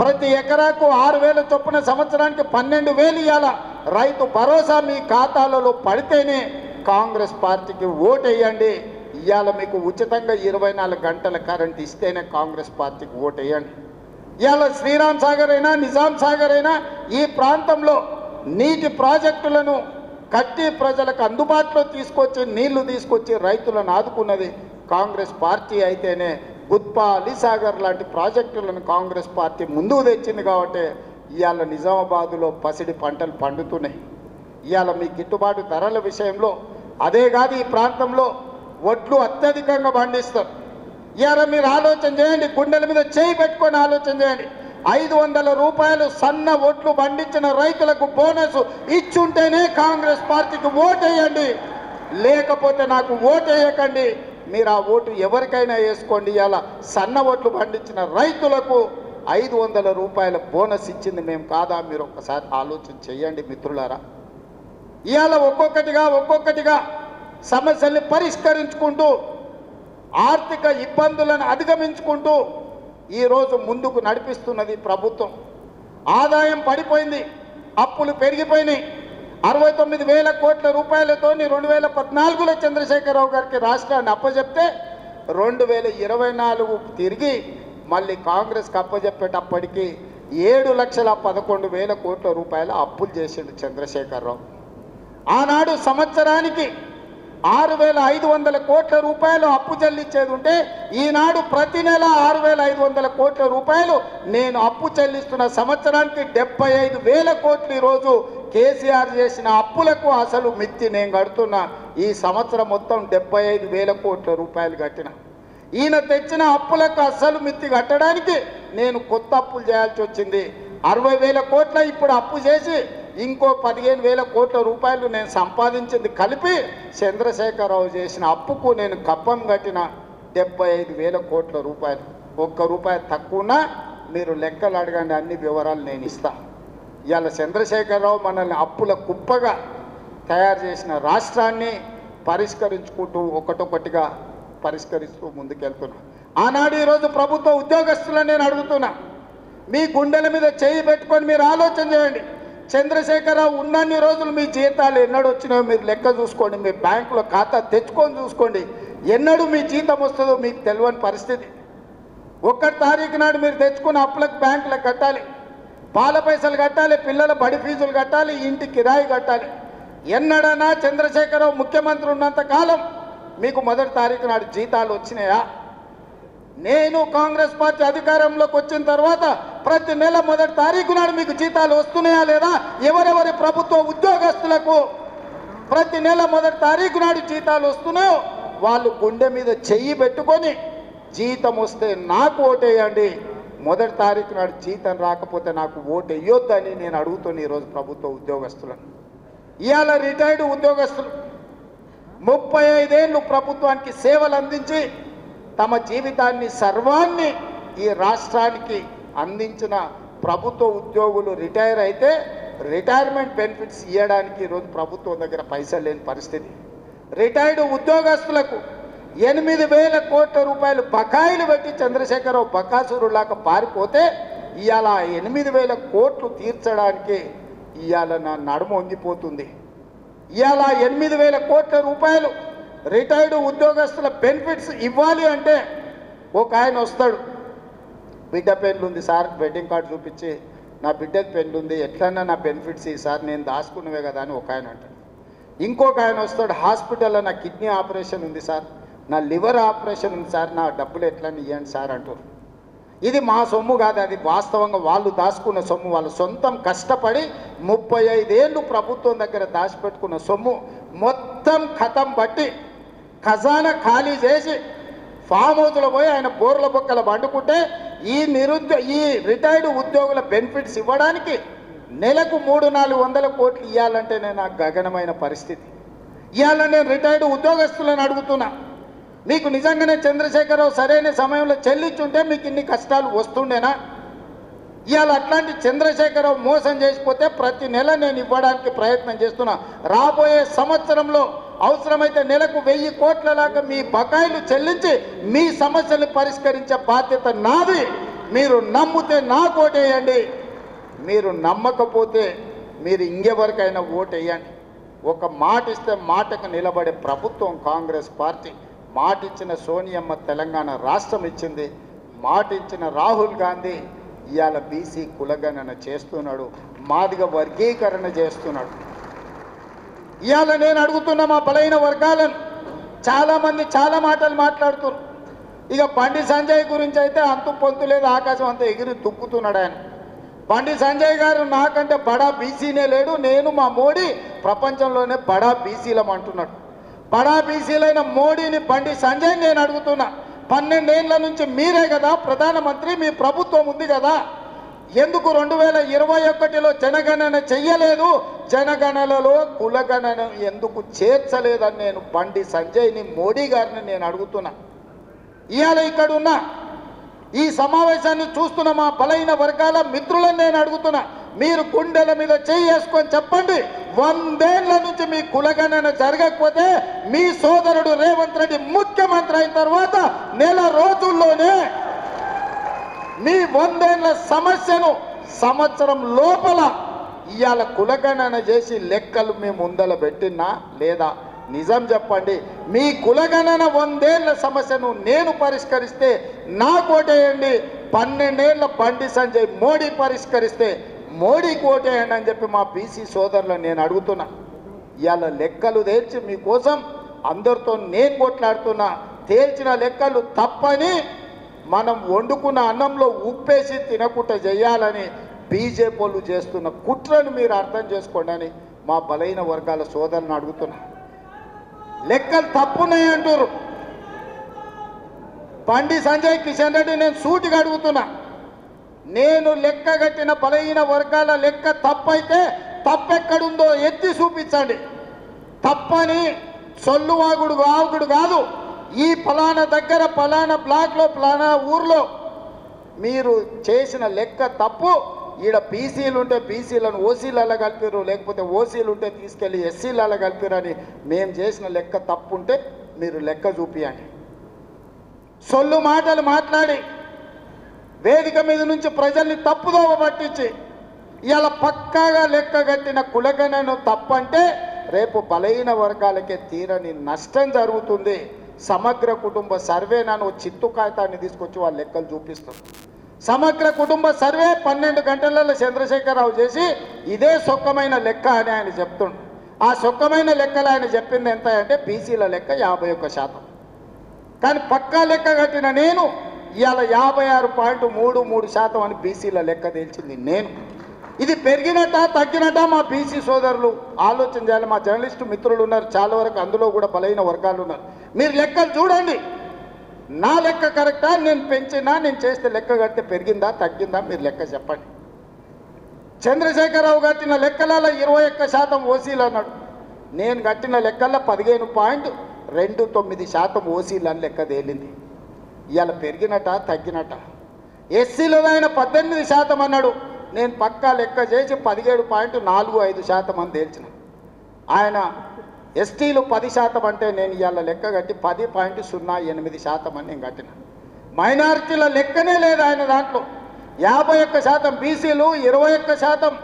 ప్రతి ఎకరాకు 6,000 చొప్పున సంవత్సరానికి 12,000 ఇవాళ రైతు భరోసా మీ ఖాతాలలో పడితేనే కాంగ్రెస్ పార్టీకి ఓటు వేయండి. ఇవాళ మీకు ఉచితంగా 24 గంటల కరెంట్ ఇస్తేనే కాంగ్రెస్ పార్టీకి ఓటు వేయండి. ఇవాళ శ్రీరామ్ సాగర్ అయినా నిజాం సాగర్ అయినా ఈ ప్రాంతంలో నీటి ప్రాజెక్టులను కట్టి ప్రజలకు అందుబాటులో తీసుకొచ్చి నీళ్లు తీసుకొచ్చి రైతులను ఆదుకున్నది కాంగ్రెస్ పార్టీ అయితేనే గుత్పా అలీసాగర్ లాంటి ప్రాజెక్టులను కాంగ్రెస్ పార్టీ ముందుకు తెచ్చింది కాబట్టి ఇవాళ నిజామాబాదులో పసిడి పంటలు పండుతున్నాయి. ఇవాళ మీ గిట్టుబాటు ధరల విషయంలో అదే కాదు, ఈ ప్రాంతంలో వడ్లు అత్యధికంగా పండిస్తారు. ఇవాళ మీరు ఆలోచన చేయండి, గుండెల మీద చేయి పెట్టుకొని ఆలోచన చేయండి. 500 రూపాయలు సన్న ఓట్లు పండించిన రైతులకు బోనస్ ఇచ్చుంటేనే కాంగ్రెస్ పార్టీకి ఓటు వేయండి, లేకపోతే నాకు ఓటు వేయకండి. మీరు ఆ ఓటు ఎవరికైనా వేసుకోండి. ఇవాళ సన్న ఓట్లు పండించిన రైతులకు 500 రూపాయల బోనస్ ఇచ్చింది మేము కాదా? మీరు ఒక్కసారి ఆలోచన చేయండి మిత్రులారా. ఇవాళ ఒక్కొక్కటిగా సమస్యల్ని పరిష్కరించుకుంటూ ఆర్థిక ఇబ్బందులను అధిగమించుకుంటూ ఈరోజు ముందుకు నడిపిస్తున్నది ప్రభుత్వం. ఆదాయం పడిపోయింది, అప్పులు పెరిగిపోయినాయి. 69,000 కోట్ల రూపాయలతో 2014లో చంద్రశేఖరరావు గారికి రాష్ట్రాన్ని అప్పచెప్తే 2024 తిరిగి మళ్ళీ కాంగ్రెస్కి అప్పచెప్పేటప్పటికి 7,11,000 కోట్ల రూపాయల అప్పులు చేసిండు చంద్రశేఖరరావు. ఆనాడు సంవత్సరానికి 6,500 కోట్ల రూపాయలు అప్పు చెల్లించేది ఉంటే ఈనాడు ప్రతి నెల 6,500 కోట్ల రూపాయలు నేను అప్పు చెల్లిస్తున్న సంవత్సరానికి 75,000 కోట్లు ఈరోజు కేసీఆర్ చేసిన అప్పులకు అసలు మిత్తి నేను కడుతున్నా. ఈ సంవత్సరం మొత్తం 75,000 కోట్ల రూపాయలు కట్టిన. ఈయన తెచ్చిన అప్పులకు అసలు మిత్తి కట్టడానికి నేను కొత్త అప్పులు చేయాల్సి వచ్చింది. 60,000 కోట్ల ఇప్పుడు అప్పు చేసి ఇంకో 15,000 కోట్ల రూపాయలు నేను సంపాదించింది కలిపి చంద్రశేఖరరావు చేసిన అప్పుకు నేను కప్పం కట్టిన 75,000 కోట్ల రూపాయలు. ₹1 తక్కువనా మీరు లెక్కలు అడగండి, అన్ని వివరాలు నేను ఇస్తా. ఇవాళ చంద్రశేఖరరావు మనల్ని అప్పుల కుప్పగా తయారు చేసిన రాష్ట్రాన్ని పరిష్కరించుకుంటూ ఒకటొకటిగా పరిష్కరిస్తూ ముందుకెళ్తున్నా. ఆనాడు ఈరోజు ప్రభుత్వ ఉద్యోగస్తులను నేను అడుగుతున్నా, మీ గుండెల మీద చేయి పెట్టుకొని మీరు ఆలోచన చేయండి. చంద్రశేఖరరావు ఉన్నన్ని రోజులు మీ జీతాలు ఎన్నడూ వచ్చినాయో మీరు లెక్క చూసుకోండి. మీ బ్యాంకులో ఖాతా తెచ్చుకొని చూసుకోండి. ఎన్నడూ మీ జీతం వస్తుందో మీకు తెలియని పరిస్థితి. 1 తారీఖు నాడు మీరు తెచ్చుకున్న అప్పులకు బ్యాంకులకు కట్టాలి, పాల పైసలు కట్టాలి, పిల్లల బడి ఫీజులు కట్టాలి, ఇంటి కిరాయి కట్టాలి. ఎన్నడైనా చంద్రశేఖరరావు ముఖ్యమంత్రి ఉన్నంత కాలం మీకు 1 తారీఖు నాడు జీతాలు వచ్చినాయా? నేను కాంగ్రెస్ పార్టీ అధికారంలోకి వచ్చిన తర్వాత ప్రతి నెల 1 తారీఖు నాడు మీకు జీతాలు వస్తున్నాయా లేదా? ఎవరెవరి ప్రభుత్వ ఉద్యోగస్తులకు ప్రతి నెల 1 తారీఖు నాడు జీతాలు వస్తున్నాయో వాళ్ళు గుండె మీద చెయ్యి పెట్టుకొని జీతం వస్తే నాకు ఓటేయండి, 1 తారీఖు నాడు జీతం రాకపోతే నాకు ఓటు వేయొద్దని నేను అడుగుతాను ఈరోజు ప్రభుత్వ ఉద్యోగస్తులను. ఇవాళ రిటైర్డ్ ఉద్యోగస్తులు 35 ఏళ్ళు ప్రభుత్వానికి సేవలు అందించి తమ జీవితాన్ని సర్వాన్ని ఈ రాష్ట్రానికి అందించిన ప్రభుత్వ ఉద్యోగులు రిటైర్ అయితే రిటైర్మెంట్ బెనిఫిట్స్ ఇవ్వడానికి ఈరోజు ప్రభుత్వం దగ్గర పైసలు లేని పరిస్థితి. రిటైర్డ్ ఉద్యోగస్తులకు 8,000 కోట్ల రూపాయలు బకాయిలు పెట్టి చంద్రశేఖరరావు బకాసురులాగా పారిపోతే ఇవాళ 8,000 కోట్లు తీర్చడానికి ఇవాళ నా నడుము వంగిపోతుంది. ఇవాళ 8,000 కోట్ల రూపాయలు రిటైర్డ్ ఉద్యోగస్తుల బెనిఫిట్స్ ఇవ్వాలి అంటే ఒక ఆయన వస్తాడు, బిడ్డ పెన్లు ఉంది సార్, వెడ్డింగ్ కార్డు చూపించి నా బిడ్డకి పెన్లు ఉంది, ఎట్లన్నా నా బెనిఫిట్స్ సార్, నేను దాచుకున్నవే కదా అని ఒక ఆయన అంటాడు. ఇంకొక ఆయన వస్తాడు, హాస్పిటల్లో నా కిడ్నీ ఆపరేషన్ ఉంది సార్, నా లివర్ ఆపరేషన్ ఉంది సార్, నా డబ్బులు ఎట్లన్నా ఇవ్వండి సార్ అంటారు. ఇది మా సొమ్ము కాదు, అది వాస్తవంగా వాళ్ళు దాచుకున్న సొమ్ము. వాళ్ళ సొంతం కష్టపడి 35 ఏళ్ళు ప్రభుత్వం దగ్గర దాచిపెట్టుకున్న సొమ్ము మొత్తం ఖతం బట్టి ఖజానా ఖాళీ చేసి ఫామ్ హౌస్లో పోయి ఆయన బోర్ల బొక్కల పండుకుంటే ఈ రిటైర్డ్ ఉద్యోగుల బెనిఫిట్స్ ఇవ్వడానికి నెలకు 300-400 కోట్లు ఇవ్వాలంటేనే నాకు గగనమైన పరిస్థితి. ఇవాళ నేను రిటైర్డ్ ఉద్యోగస్తులను అడుగుతున్నా, మీకు నిజంగానే చంద్రశేఖరరావు సరైన సమయంలో చెల్లించుంటే మీకు ఇన్ని కష్టాలు వస్తుండేనా? ఇవాళ అట్లాంటి చంద్రశేఖరరావు మోసం చేసిపోతే ప్రతి నెల నేను ఇవ్వడానికి ప్రయత్నం చేస్తున్నా. రాబోయే సంవత్సరంలో అవసరమైతే నెలకు 1000 కోట్ల లాగా మీ బకాయిలు చెల్లించి మీ సమస్యలు పరిష్కరించే బాధ్యత నాది. మీరు నమ్మితే నాకు ఓటేయండి, మీరు నమ్మకపోతే మీరు ఇంకెవరికైనా ఓటేయండి. ఒక మాట ఇస్తే మాటకు నిలబడే ప్రభుత్వం కాంగ్రెస్ పార్టీ. మాట ఇచ్చిన సోనియమ్మ తెలంగాణ రాష్ట్రం ఇచ్చింది, మాట ఇచ్చిన రాహుల్ గాంధీ ఇవాళ బీసీ కులగణన చేస్తున్నాడు, మాదిగ వర్గీకరణ చేస్తున్నాడు. ఇవాళ నేను అడుగుతున్న మా బలైన వర్గాలను, చాలామంది చాలా మాటలు మాట్లాడుతున్నారు. ఇక బండి సంజయ్ గురించి అయితే అంతు పొంతు లేదు, ఆకాశం అంతా ఎగిరి తుక్కుతున్నాడు ఆయన. బండి సంజయ్ గారు నాకంటే బడా బీసీనే లేడు, నేను మా మోడీ ప్రపంచంలోనే బడా బీసీలం అంటున్నాడు. బడా బీసీలైన మోడీని బండి సంజయ్ నేను అడుగుతున్నా, 12 ఏళ్ల నుంచి మీరే కదా ప్రధానమంత్రి, మీ ప్రభుత్వం ఉంది కదా, ఎందుకు 2021లో జనగణన చెయ్యలేదు, జనగణనలో కులగణన ఎందుకు చేర్చలేదని నేను బండి సంజయ్ని మోడీ గారిని నేను అడుగుతున్నా. ఇవాళ ఇక్కడ ఉన్న ఈ సమావేశాన్ని చూస్తున్న మా బలైన వర్గాల మిత్రులను నేను అడుగుతున్నా, మీరు గుండెల మీద చేసుకొని చెప్పండి, 100 ఏళ్ల నుంచి మీ కులగణన జరగకపోతే మీ సోదరుడు రేవంత్ రెడ్డి ముఖ్యమంత్రి అయిన తర్వాత నెల రోజుల్లోనే మీ 100 ఏళ్ల సమస్యను సంవత్సరం లోపల ఇవాళ కులగణన చేసి లెక్కలు మీ ముందల పెట్టినా లేదా? నిజం చెప్పండి, మీ కులగణన 100 ఏళ్ల సమస్యను నేను పరిష్కరిస్తే నాకు ఓటేయండి, 12 ఏళ్ల బండి సంజయ్ మోడీ పరిష్కరిస్తే మోడీకి ఓటేయండి అని చెప్పి మా బీసీ సోదరులను నేను అడుగుతున్నా. ఇవాళ లెక్కలు తేల్చి మీకోసం అందరితో నేను కొట్లాడుతున్నా. తేల్చిన లెక్కలు తప్పని, మనం వండుకున్న అన్నంలో ఉప్పేసి తినకుండా చేయాలని బీజేపీ వాళ్ళు చేస్తున్న కుట్రను మీరు అర్థం చేసుకోండి అని మా బలైన వర్గాల సోదరులను అడుగుతున్నా. లెక్కలు తప్పున్నాయి అంటారు. బండి సంజయ్ కిషన్ రెడ్డి నేను సూటిగా అడుగుతున్నా, నేను లెక్క కట్టిన బలహీన వర్గాల లెక్క తప్పైతే తప్పెక్కడుందో ఎత్తి చూపించండి. తప్పని సొల్లువాగుడు ఆగుడు కాదు. ఈ ఫలానా దగ్గర ఫలానా బ్లాక్లో ఫలానా ఊర్లో మీరు చేసిన లెక్క తప్పు, ఈడ బీసీలు ఉంటే బీసీలను ఓసీలలో కలిపారు, లేకపోతే ఓసీలు ఉంటే తీసుకెళ్ళి ఎస్సీలలో కలిపారు అని మేము చేసిన లెక్క తప్పు ఉంటే మీరు లెక్క చూపియండి. సొల్లు మాటలు మాట్లాడి వేదిక మీద నుంచి ప్రజల్ని తప్పుదోవ పట్టించి ఇవాళ పక్కాగా లెక్క కట్టిన కులగణను తప్పంటే రేపు బలహీన వర్గాలకే తీరని నష్టం జరుగుతుంది. సమగ్ర కుటుంబ సర్వే నన్ను చిత్తు కాగితాన్ని తీసుకొచ్చి వాళ్ళ లెక్కలు చూపిస్తారు. సమగ్ర కుటుంబ సర్వే 12 గంటలలో చంద్రశేఖరరావు చేసి ఇదే సొక్కమైన లెక్క అని ఆయన చెప్తుండు. ఆ సొక్కమైన లెక్కలు ఆయన చెప్పింది ఎంత అంటే బీసీల లెక్క 51%. కానీ పక్కా లెక్క కట్టిన నేను ఇవాళ 56.33% అని బీసీల లెక్క తేల్చింది నేను. ఇది పెరిగినట్ట తగ్గినట్ట మా బీసీ సోదరులు ఆలోచన చేయాలి. మా జర్నలిస్టు మిత్రులు ఉన్నారు చాలా వరకు, అందులో కూడా బలైన వర్గాలు ఉన్నారు. మీరు లెక్కలు చూడండి, నా లెక్క కరెక్టా, నేను పెంచినా నేను చేస్తే లెక్క కడితే పెరిగిందా తగ్గిందా మీరు లెక్క చెప్పండి. చంద్రశేఖరరావు కట్టిన లెక్కలలో 21% ఓసీలు అన్నాడు, నేను కట్టిన లెక్కల్లో 15.29% ఓసీలు అని లెక్క తేలింది. ఇవాళ పెరిగినట్ట తగ్గినట్ట? ఎస్సీలో ఆయన 18% అన్నాడు, నేను పక్కా లెక్క చేసి 17.45% అని తేల్చిన. ఆయన ఎస్టీలు 10% అంటే నేను ఇవాళ లెక్క కట్టి 10.08% అని నేను కట్టిన. మైనారిటీల లెక్కనే లేదు ఆయన దాంట్లో. 51% బీసీలు, 21%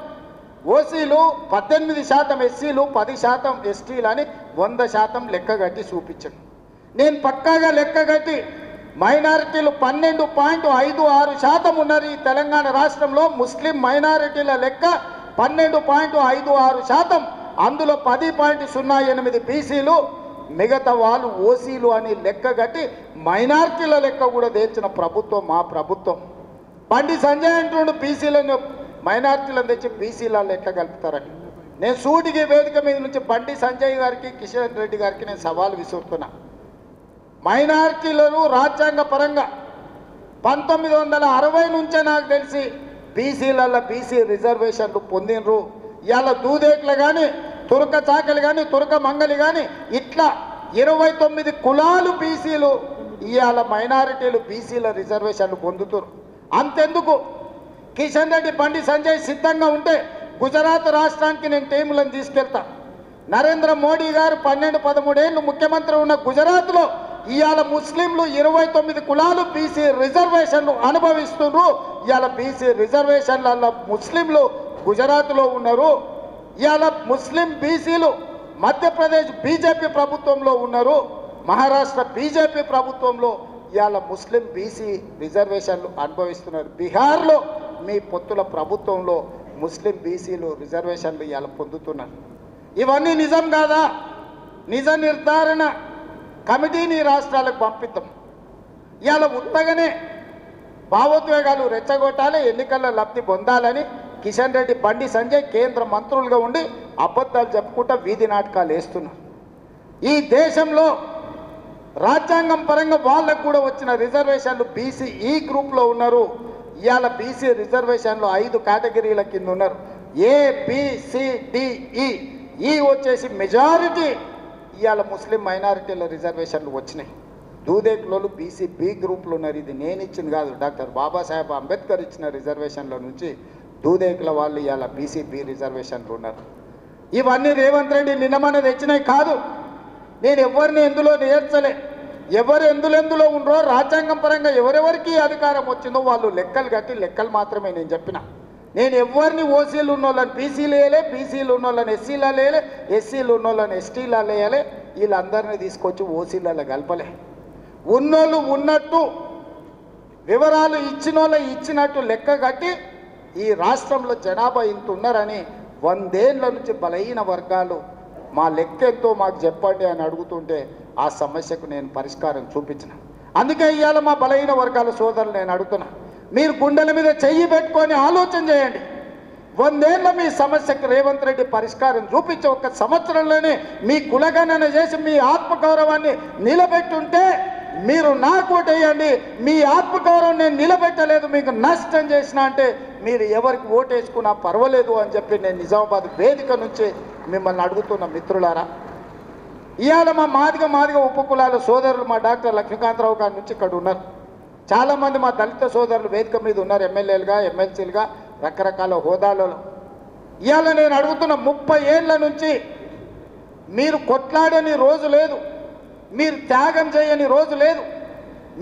ఓసీలు, 18% ఎస్సీలు, 10% ఎస్టీలు అని 100% లెక్క కట్టి చూపించాను. నేను పక్కాగా లెక్క కట్టి మైనారిటీలు 12.56% ఉన్నారు ఈ తెలంగాణ రాష్ట్రంలో. ముస్లిం మైనారిటీల లెక్క 12.56%, అందులో 10.08 బీసీలు, మిగతా వాళ్ళు ఓసీలు అని లెక్క కట్టి మైనారిటీల లెక్క కూడా తెచ్చిన ప్రభుత్వం మా ప్రభుత్వం. బండి సంజయ్ అంటుండు బీసీలను మైనారిటీలను తెచ్చి బీసీలలో ఎట్లా కలుపుతారని. నేను సూటికి వేదిక మీద నుంచి బండి సంజయ్ గారికి కిషన్ రెడ్డి గారికి నేను సవాల్ విసురుతున్నా. మైనారిటీలను రాజ్యాంగ పరంగా 1960 నుంచే నాకు తెలిసి బీసీలలో బీసీ రిజర్వేషన్లు పొందినరు. ఇవాళ దూదేకులు కానీ, తురక చాకలి కానీ, తురక మంగలి కానీ ఇట్లా 29 కులాలు బీసీలు ఇవాళ మైనారిటీలు బీసీల రిజర్వేషన్లు పొందుతారు. అంతెందుకు కిషన్ రెడ్డి బండి సంజయ్ సిద్ధంగా ఉంటే గుజరాత్ రాష్ట్రానికి నేను టీములను తీసుకెళ్తా. నరేంద్ర మోడీ గారు 12-13 ఏళ్ళు ముఖ్యమంత్రి ఉన్న గుజరాత్లో ఇవాళ ముస్లింలు 29 కులాలు బీసీ రిజర్వేషన్లు అనుభవిస్తున్నారు. ఇవాళ బీసీ రిజర్వేషన్లలో ముస్లింలు గుజరాత్లో ఉన్నారు. ఇవాళ ముస్లిం బీసీలు మధ్యప్రదేశ్ బీజేపీ ప్రభుత్వంలో ఉన్నారు. మహారాష్ట్ర బీజేపీ ప్రభుత్వంలో ఇవాళ ముస్లిం బీసీ రిజర్వేషన్లు అనుభవిస్తున్నారు. బీహార్లో మీ పొత్తుల ప్రభుత్వంలో ముస్లిం బీసీలు రిజర్వేషన్లు ఇవాళ పొందుతున్నారు. ఇవన్నీ నిజం కాదా? నిజ నిర్ధారణ కమిటీని రాష్ట్రాలకు పంపిద్దాం. ఇవాళ ఉత్తగానే భావోద్వేగాలు రెచ్చగొట్టాలి, ఎన్నికల్లో లబ్ధి పొందాలని కిషన్ రెడ్డి బండి సంజయ్ కేంద్ర మంత్రులుగా ఉండి అబద్ధాలు చెప్పుకుంటా వీధి నాటకాలు వేస్తున్నారు. ఈ దేశంలో రాజ్యాంగం పరంగా వాళ్ళకు కూడా వచ్చిన రిజర్వేషన్లు బీసీ ఈ గ్రూప్లో ఉన్నారు. ఇవాళ బీసీ రిజర్వేషన్లు 5 కేటగిరీల కింద ఉన్నారు. ఏ బి సి డి ఈ వచ్చేసి మెజారిటీ ఇవాళ ముస్లిం మైనారిటీల రిజర్వేషన్లు వచ్చినాయి. దూదేకులోళ్ళు బీసీ బి గ్రూప్లో ఉన్నారు. ఇది నేను ఇచ్చింది కాదు, డాక్టర్ బాబాసాహెబ్ అంబేద్కర్ ఇచ్చిన రిజర్వేషన్ల నుంచి దూదేకుల వాళ్ళు ఇవాళ బీసీ బి రిజర్వేషన్లు ఉన్నారు. ఇవన్నీ రేవంత్ రెడ్డి నిన్నమన్న తెచ్చినాయి కాదు. నేను ఎవరిని ఎందులో నేర్చలే. ఎవరు ఎందులో ఉండరో రాజ్యాంగం పరంగా ఎవరెవరికి అధికారం వచ్చిందో వాళ్ళు లెక్కలు కట్టి లెక్కలు మాత్రమే నేను చెప్పిన. నేను ఎవరిని ఓసీలు ఉన్నోళ్ళని బీసీలు వేయలే, బీసీలు ఉన్నోళ్ళని ఎస్సీలలో వేయలే, ఎస్సీలు ఉన్నోళ్ళని ఎస్టీలలో వేయాలి. వీళ్ళందరినీ తీసుకొచ్చి ఓసీలలో కలపలే. ఉన్నోళ్ళు ఉన్నట్టు వివరాలు ఇచ్చినట్టు లెక్క కట్టి ఈ రాష్ట్రంలో జనాభా ఇంత ఉన్నారని 100 ఏళ్ల నుంచి బలహీన వర్గాలు మా లెక్క ఎంతో మాకు చెప్పండి అని అడుగుతుంటే ఆ సమస్యకు నేను పరిష్కారం చూపించిన. అందుకే ఇవాళ మా బలహీన వర్గాల సోదరులు నేను అడుగుతున్నా, మీరు గుండెల మీద చెయ్యి పెట్టుకొని ఆలోచన చేయండి. 100 ఏళ్ళ మీ సమస్యకు రేవంత్ రెడ్డి పరిష్కారం చూపించి 1 సంవత్సరంలోనే మీ కులగణన చేసి మీ ఆత్మగౌరవాన్ని నిలబెట్టుంటే మీరు నాకు ఓటేయండి. మీ ఆత్మగౌరవం నేను నిలబెట్టలేదు, మీకు నష్టం చేసిన అంటే మీరు ఎవరికి ఓటేసుకున్నా పర్వాలేదు అని చెప్పి నేను నిజామాబాద్ వేదిక నుంచి మిమ్మల్ని అడుగుతున్న మిత్రులారా. ఇవాళ మా మాదిగ ఉపకులాల సోదరులు మా డాక్టర్ లక్ష్మీకాంతరావు గారి నుంచి ఇక్కడ ఉన్నారు. చాలామంది మా దళిత సోదరులు వేదిక మీద ఉన్నారు, ఎమ్మెల్యేలుగా ఎమ్మెల్సీలుగా రకరకాల హోదాలలో. ఇవాళ నేను అడుగుతున్న 30 ఏళ్ళ నుంచి మీరు కొట్లాడని రోజు లేదు, మీరు త్యాగం చేయని రోజు లేదు.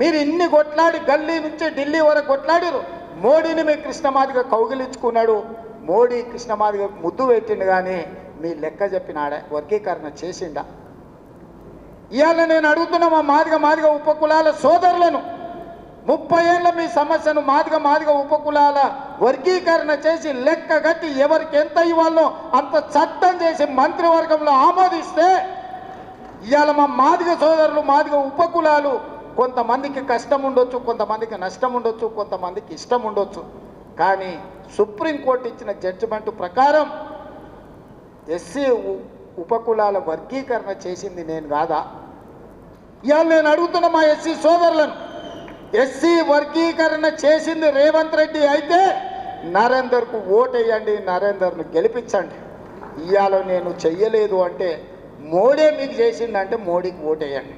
మీరు ఇన్ని కొట్లాడి గల్లీ నుంచి ఢిల్లీ వరకు కొట్లాడారు. మోడీని మీ కృష్ణమాదిగా కౌగిలించుకున్నాడు, మోడీ కృష్ణమాదిగా ముద్దు పెట్టిండు, కానీ మీ లెక్క చెప్పిన వర్గీకరణ చేసిండా? ఇవాళ నేను అడుగుతున్న మా మాదిగ ఉపకులాల సోదరులను, 30 ఏళ్ళ మీ సమస్యను మాదిగ ఉపకులాల వర్గీకరణ చేసి లెక్క కట్టి ఎవరికి ఎంత ఇవ్వాలో అంత చట్టం చేసి మంత్రివర్గంలో ఆమోదిస్తే ఇవాళ మా మాదిగ సోదరులు మాదిగ ఉపకులాలు కొంతమందికి కష్టం ఉండొచ్చు, కొంతమందికి నష్టం ఉండొచ్చు, కొంతమందికి ఇష్టం ఉండొచ్చు, కానీ సుప్రీంకోర్టు ఇచ్చిన జడ్జిమెంట్ ప్రకారం ఎస్సీ ఉపకులాల వర్గీకరణ చేసింది నేను కాదా? ఇవాళ నేను అడుగుతున్న మా ఎస్సీ సోదరులను, ఎస్సీ వర్గీకరణ చేసింది రేవంత్ రెడ్డి అయితే నరేందర్కు ఓటేయండి, నరేందర్ను గెలిపించండి. ఇవాళ నేను చెయ్యలేదు అంటే మోడీ మీకు చేసిందంటే మోడీకి ఓటేయండి.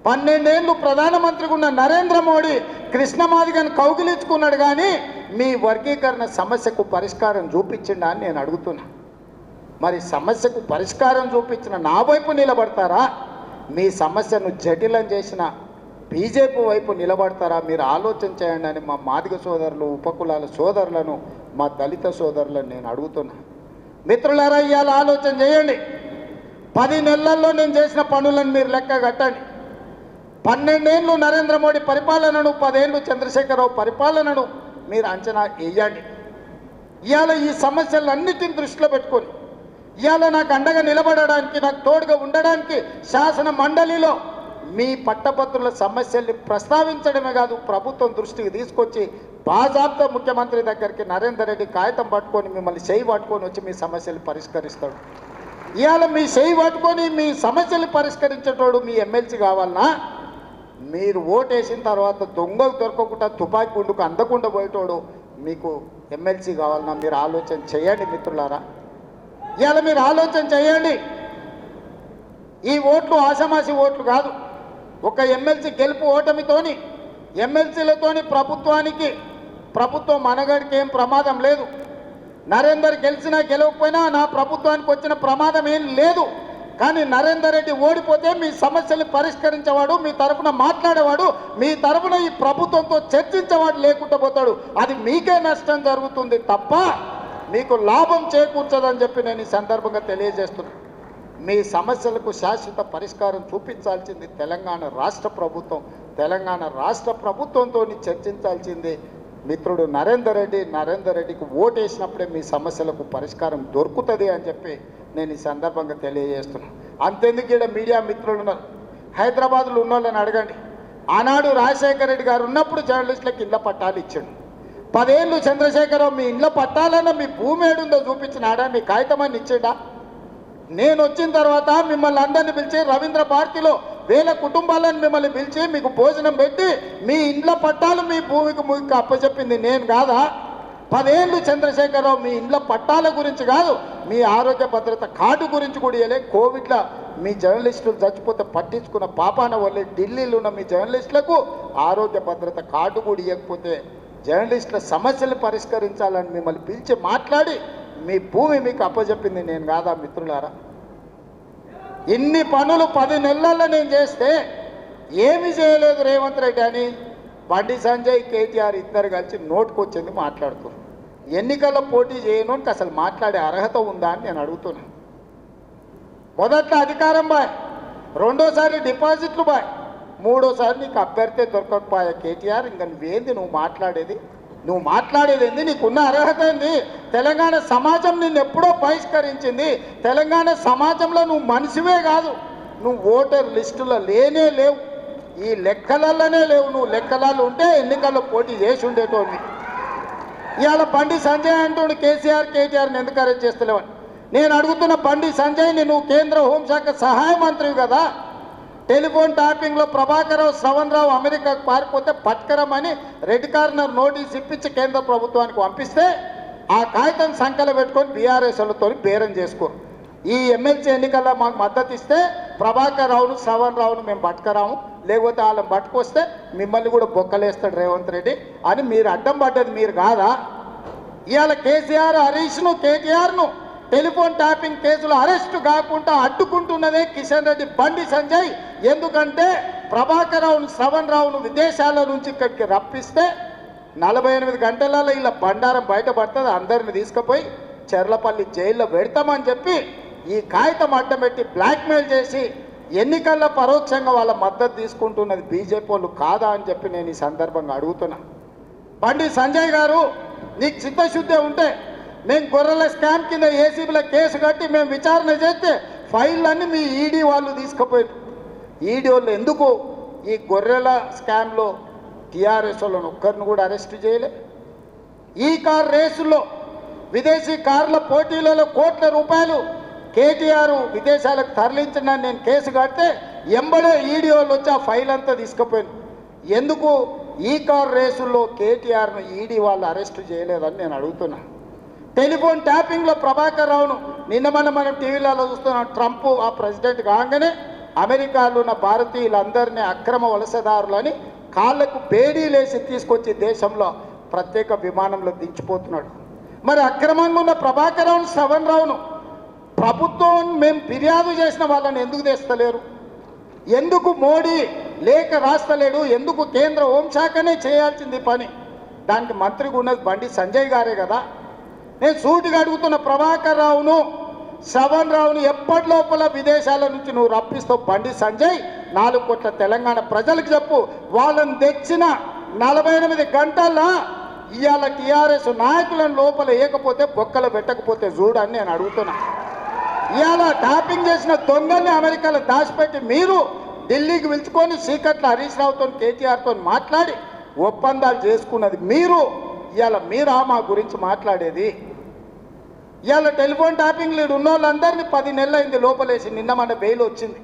12 ఏళ్ళు ప్రధానమంత్రిగా ఉన్న నరేంద్ర మోడీ కృష్ణమాదిగను కౌగిలించుకున్నాడు, కానీ మీ వర్గీకరణ సమస్యకు పరిష్కారం చూపించిండా అని నేను అడుగుతున్నా. మరి సమస్యకు పరిష్కారం చూపించిన నా వైపు నిలబడతారా, మీ సమస్యను జటిలం చేసిన బీజేపీ వైపు నిలబడతారా? మీరు ఆలోచన చేయండి అని మా మాదిగ సోదరులు ఉపకులాల సోదరులను మా దళిత సోదరులను నేను అడుగుతున్నా. మిత్రులారా, ఇవాళ ఆలోచన చేయండి. 10 నెలల్లో నేను చేసిన పనులను మీరు లెక్క కట్టండి. 12 ఏళ్ళు నరేంద్ర మోడీ పరిపాలనను, 10 ఏళ్ళు చంద్రశేఖరరావు పరిపాలనను మీరు అంచనా వేయండి. ఇవాళ ఈ సమస్యలన్నిటిని దృష్టిలో పెట్టుకొని ఇవాళ నాకు అండగా నిలబడడానికి, నాకు తోడుగా ఉండడానికి శాసన మండలిలో మీ పట్టభద్రుల సమస్యల్ని ప్రస్తావించడమే కాదు, ప్రభుత్వం దృష్టికి తీసుకొచ్చి బాజాబ్తా ముఖ్యమంత్రి దగ్గరికి నరేందర్ రెడ్డి కాగితం పట్టుకొని మిమ్మల్ని చేయి పట్టుకొని వచ్చి మీ సమస్యలు పరిష్కరిస్తాడు. ఇవాళ మీ చేయి పట్టుకొని మీ సమస్యలు పరిష్కరించేటోడు మీ ఎమ్మెల్సీ కావాలన్నా, మీరు ఓటేసిన తర్వాత దొంగకు దొరకకుండా తుపాకీ గుండుకు అందకుండా పోయేటోడు మీకు ఎమ్మెల్సీ కావాలన్నా? మీరు ఆలోచన చేయండి మిత్రులారా. ఇవాళ మీరు ఆలోచన చేయండి. ఈ ఓట్లు ఆషామాషి ఓట్లు కాదు. ఒక ఎమ్మెల్సీ గెలుపు ఓటమితోని, ఎమ్మెల్సీలతోని ప్రభుత్వానికి ప్రభుత్వం మనగడికి ఏం ప్రమాదం లేదు. నరేందర్ గెలిచినా గెలవకపోయినా నా ప్రభుత్వానికి వచ్చిన ప్రమాదం ఏం లేదు. కానీ నరేందర్ రెడ్డి ఓడిపోతే మీ సమస్యలు పరిష్కరించేవాడు, మీ తరఫున మాట్లాడేవాడు, మీ తరఫున ఈ ప్రభుత్వంతో చర్చించేవాడు లేకుండా పోతాడు. అది మీకే నష్టం జరుగుతుంది తప్ప మీకు లాభం చేకూర్చదని చెప్పి నేను ఈ సందర్భంగా తెలియజేస్తున్నాను. మీ సమస్యలకు శాశ్వత పరిష్కారం చూపించాల్సింది తెలంగాణ రాష్ట్ర ప్రభుత్వం. తెలంగాణ రాష్ట్ర ప్రభుత్వంతో చర్చించాల్సింది మిత్రుడు నరేందర్ రెడ్డి. నరేందర్ రెడ్డికి ఓటేసినప్పుడే మీ సమస్యలకు పరిష్కారం దొరుకుతుంది అని చెప్పి నేను ఈ సందర్భంగా తెలియజేస్తున్నాను. అంతెందుకు ఇక్కడ మీడియా మిత్రులు ఉన్నారు, హైదరాబాద్లో ఉన్న వాళ్ళని అడగండి. ఆనాడు రాజశేఖర రెడ్డి గారు ఉన్నప్పుడు జర్నలిస్టులకు ఇళ్ల పట్టాలు ఇచ్చాడు. 10 ఏళ్ళు చంద్రశేఖరరావు మీ ఇళ్ల పట్టాలన్నా మీ భూమి ఏడుందో చూపించినాడా, మీ కాగితమని ఇచ్చాడా? నేను వచ్చిన తర్వాత మిమ్మల్ని అందరినీ పిలిచి రవీంద్ర భారతిలో 1000 కుటుంబాలను మిమ్మల్ని పిలిచి మీకు భోజనం పెట్టి మీ ఇండ్ల పట్టాలు మీ భూమికి అప్పచెప్పింది నేను కాదా? 10 ఏళ్ళు చంద్రశేఖరరావు మీ ఇండ్ల పట్టాల గురించి కాదు, మీ ఆరోగ్య భద్రత కార్డు గురించి కూడా ఇవ్వలే. కోవిడ్లో మీ జర్నలిస్టులు చచ్చిపోతే పట్టించుకున్న పాపాన వల్లే ఢిల్లీలో ఉన్న మీ జర్నలిస్టులకు ఆరోగ్య భద్రత కార్డు కూడా ఇవ్వకపోతే జర్నలిస్టుల సమస్యలు పరిష్కరించాలని మిమ్మల్ని పిలిచి మాట్లాడి మీ భూమి మీకు అప్పచెప్పింది నేను కాదా మిత్రులారా? ఇన్ని పనులు 10 నెలల్లో నేను చేస్తే ఏమి చేయలేదు రేవంత్ రెడ్డి అని బండి సంజయ్, కేటీఆర్ ఇద్దరు కలిసి నోటుకొచ్చింది మాట్లాడుతున్నారు. ఎన్నికల్లో పోటీ చేయను అని అసలు మాట్లాడే అర్హత ఉందా అని నేను అడుగుతున్నాను. మొదట్లో అధికారం బాయ్, రెండోసారి డిపాజిట్లు బాయ్, మూడోసారి నీకు అభ్యర్థి దొరకకపోయా కేటీఆర్. ఇంకా నువ్వేంది నువ్వు మాట్లాడేది? నువ్వు మాట్లాడేది ఏంది? నీకున్న అర్హత ఏంది? తెలంగాణ సమాజం నిన్ను ఎప్పుడో బహిష్కరించింది. తెలంగాణ సమాజంలో నువ్వు మనిషివే కాదు, నువ్వు ఓటర్ లిస్టులో లేనే లేవు, ఈ లెక్కలలోనే లేవు. నువ్వు లెక్కలలో ఉంటే ఎన్నికల్లో పోటీ చేసి ఉండేటోని. ఇవాళ బండి సంజయ్ అంటూ కేసీఆర్ కేటీఆర్ని ఎందుకు అరెస్ట్ చేస్తలేవని నేను అడుగుతున్న. బండి సంజయ్ని నువ్వు కేంద్ర హోంశాఖ సహాయ మంత్రివి కదా, టెలిఫోన్ ట్యాపింగ్లో ప్రభాకరరావు, శ్రవణ్ రావు అమెరికాకు పారిపోతే పట్టుకరమని రెడ్ కార్నర్ నోటీస్ ఇప్పించి కేంద్ర ప్రభుత్వానికి పంపిస్తే ఆ కాగితం సంఖ్యలో పెట్టుకొని బీఆర్ఎస్లతో బేరం చేసుకోరు. ఈ ఎమ్మెల్సీ ఎన్నికల్లో మాకు మద్దతు ఇస్తే ప్రభాకర్ రావును, శ్రవణ్ రావును మేము పట్టుకరాము, లేకపోతే వాళ్ళని పట్టుకొస్తే మిమ్మల్ని కూడా బొక్కలేస్తాడు రేవంత్ రెడ్డి అని మీరు అడ్డం పడ్డది మీరు కాదా? ఇవాళ కేసీఆర్, హరీష్ను, కేటీఆర్ను టెలిఫోన్ ట్యాపింగ్ కేసులో అరెస్టు కాకుండా అడ్డుకుంటున్నదే కిషన్ రెడ్డి, బండి సంజయ్. ఎందుకంటే ప్రభాకర్ రావును, శ్రవణ్ రావును విదేశాల నుంచి ఇక్కడికి రప్పిస్తే 48 గంటలలో ఇలా బండారం బయటపడుతుంది, అందరిని తీసుకుపోయి చెర్లపల్లి జైల్లో పెడతామని చెప్పి ఈ కాగితం అడ్డం పెట్టి బ్లాక్మెయిల్ చేసి ఎన్నికల్లో పరోక్షంగా వాళ్ళ మద్దతు తీసుకుంటున్నది బీజేపీ వాళ్ళు కాదా అని చెప్పి నేను ఈ సందర్భంగా అడుగుతున్నా. బండి సంజయ్ గారు, నీకు చిత్తశుద్ధి ఉంటే మేము గొర్రెల స్కామ్ కింద ఏసీబీలో కేసు కట్టి మేము విచారణ చేస్తే ఫైళ్ళన్నీ మీ ఈడీ వాళ్ళు తీసుకుపోయారు. ఈడీ వాళ్ళు ఎందుకు ఈ గొర్రెల స్కామ్లో టీఆర్ఎస్ వాళ్ళని ఒక్కరిని కూడా అరెస్ట్ చేయలే? ఈ కార్ రేసుల్లో విదేశీ కార్ల పోటీలలో కోట్ల రూపాయలు కేటీఆర్ విదేశాలకు తరలించిన నేను కేసు కడితే ఎంబడే ఈడీ వాళ్ళు వచ్చి ఆ ఫైల్ అంతా తీసుకుపోయాను. ఎందుకు ఈ కార్ రేసుల్లో కేటీఆర్ను ఈడీ వాళ్ళు అరెస్ట్ చేయలేదని నేను అడుగుతున్నా. టెలిఫోన్ ట్యాపింగ్లో ప్రభాకర్ రావును నిన్న మనం టీవీలలో చూస్తున్నాం. ట్రంప్ ఆ ప్రెసిడెంట్ కాగానే అమెరికాలో ఉన్న భారతీయులందరినీ అక్రమ వలసదారులని కాళ్లకు బేడీలేసి తీసుకొచ్చి దేశంలో ప్రత్యేక విమానంలో దించిపోతున్నాడు. మరి అక్రమంగా ఉన్న ప్రభాకర్ రావును, శ్రవణ్ రావును ప్రభుత్వం మేము ఫిర్యాదు చేసిన వాళ్ళని ఎందుకు తెస్తలేరు? ఎందుకు మోడీ లేఖ రాస్తలేడు? ఎందుకు కేంద్ర హోంశాఖనే చేయాల్సింది పని? దానికి మంత్రిగా ఉన్నది బండి సంజయ్ గారే కదా. నేను సూటిగా అడుగుతున్న, ప్రభాకర్ రావును, శ్రవణ్ రావును ఎప్పటి లోపల విదేశాల నుంచి నువ్వు రప్పిస్తావు? బండి సంజయ్ 4 కోట్ల తెలంగాణ ప్రజలకు చెప్పు, వాళ్ళని తెచ్చిన 48 గంటల్లో ఇవాళ టీఆర్ఎస్ నాయకులను లోపల వేయకపోతే బొక్కలు పెట్టకపోతే చూడని నేను అడుగుతున్నా. ఇవాళ ట్యాపింగ్ చేసిన దొంగల్ని అమెరికాలో దాచిపెట్టి మీరు ఢిల్లీకి పిలుచుకొని సీకట్ల హరీష్ రావుతో, కేటీఆర్తో మాట్లాడి ఒప్పందాలు చేసుకున్నది మీరు. ఇవాళ మీరా మా గురించి మాట్లాడేది? ఇవాళ టెలిఫోన్ ట్యాపింగ్ లీడ్ ఉన్న వాళ్ళందరినీ 10 నెలలు అయింది లోపలేసి. నిన్న మన బెయిల్ వచ్చింది.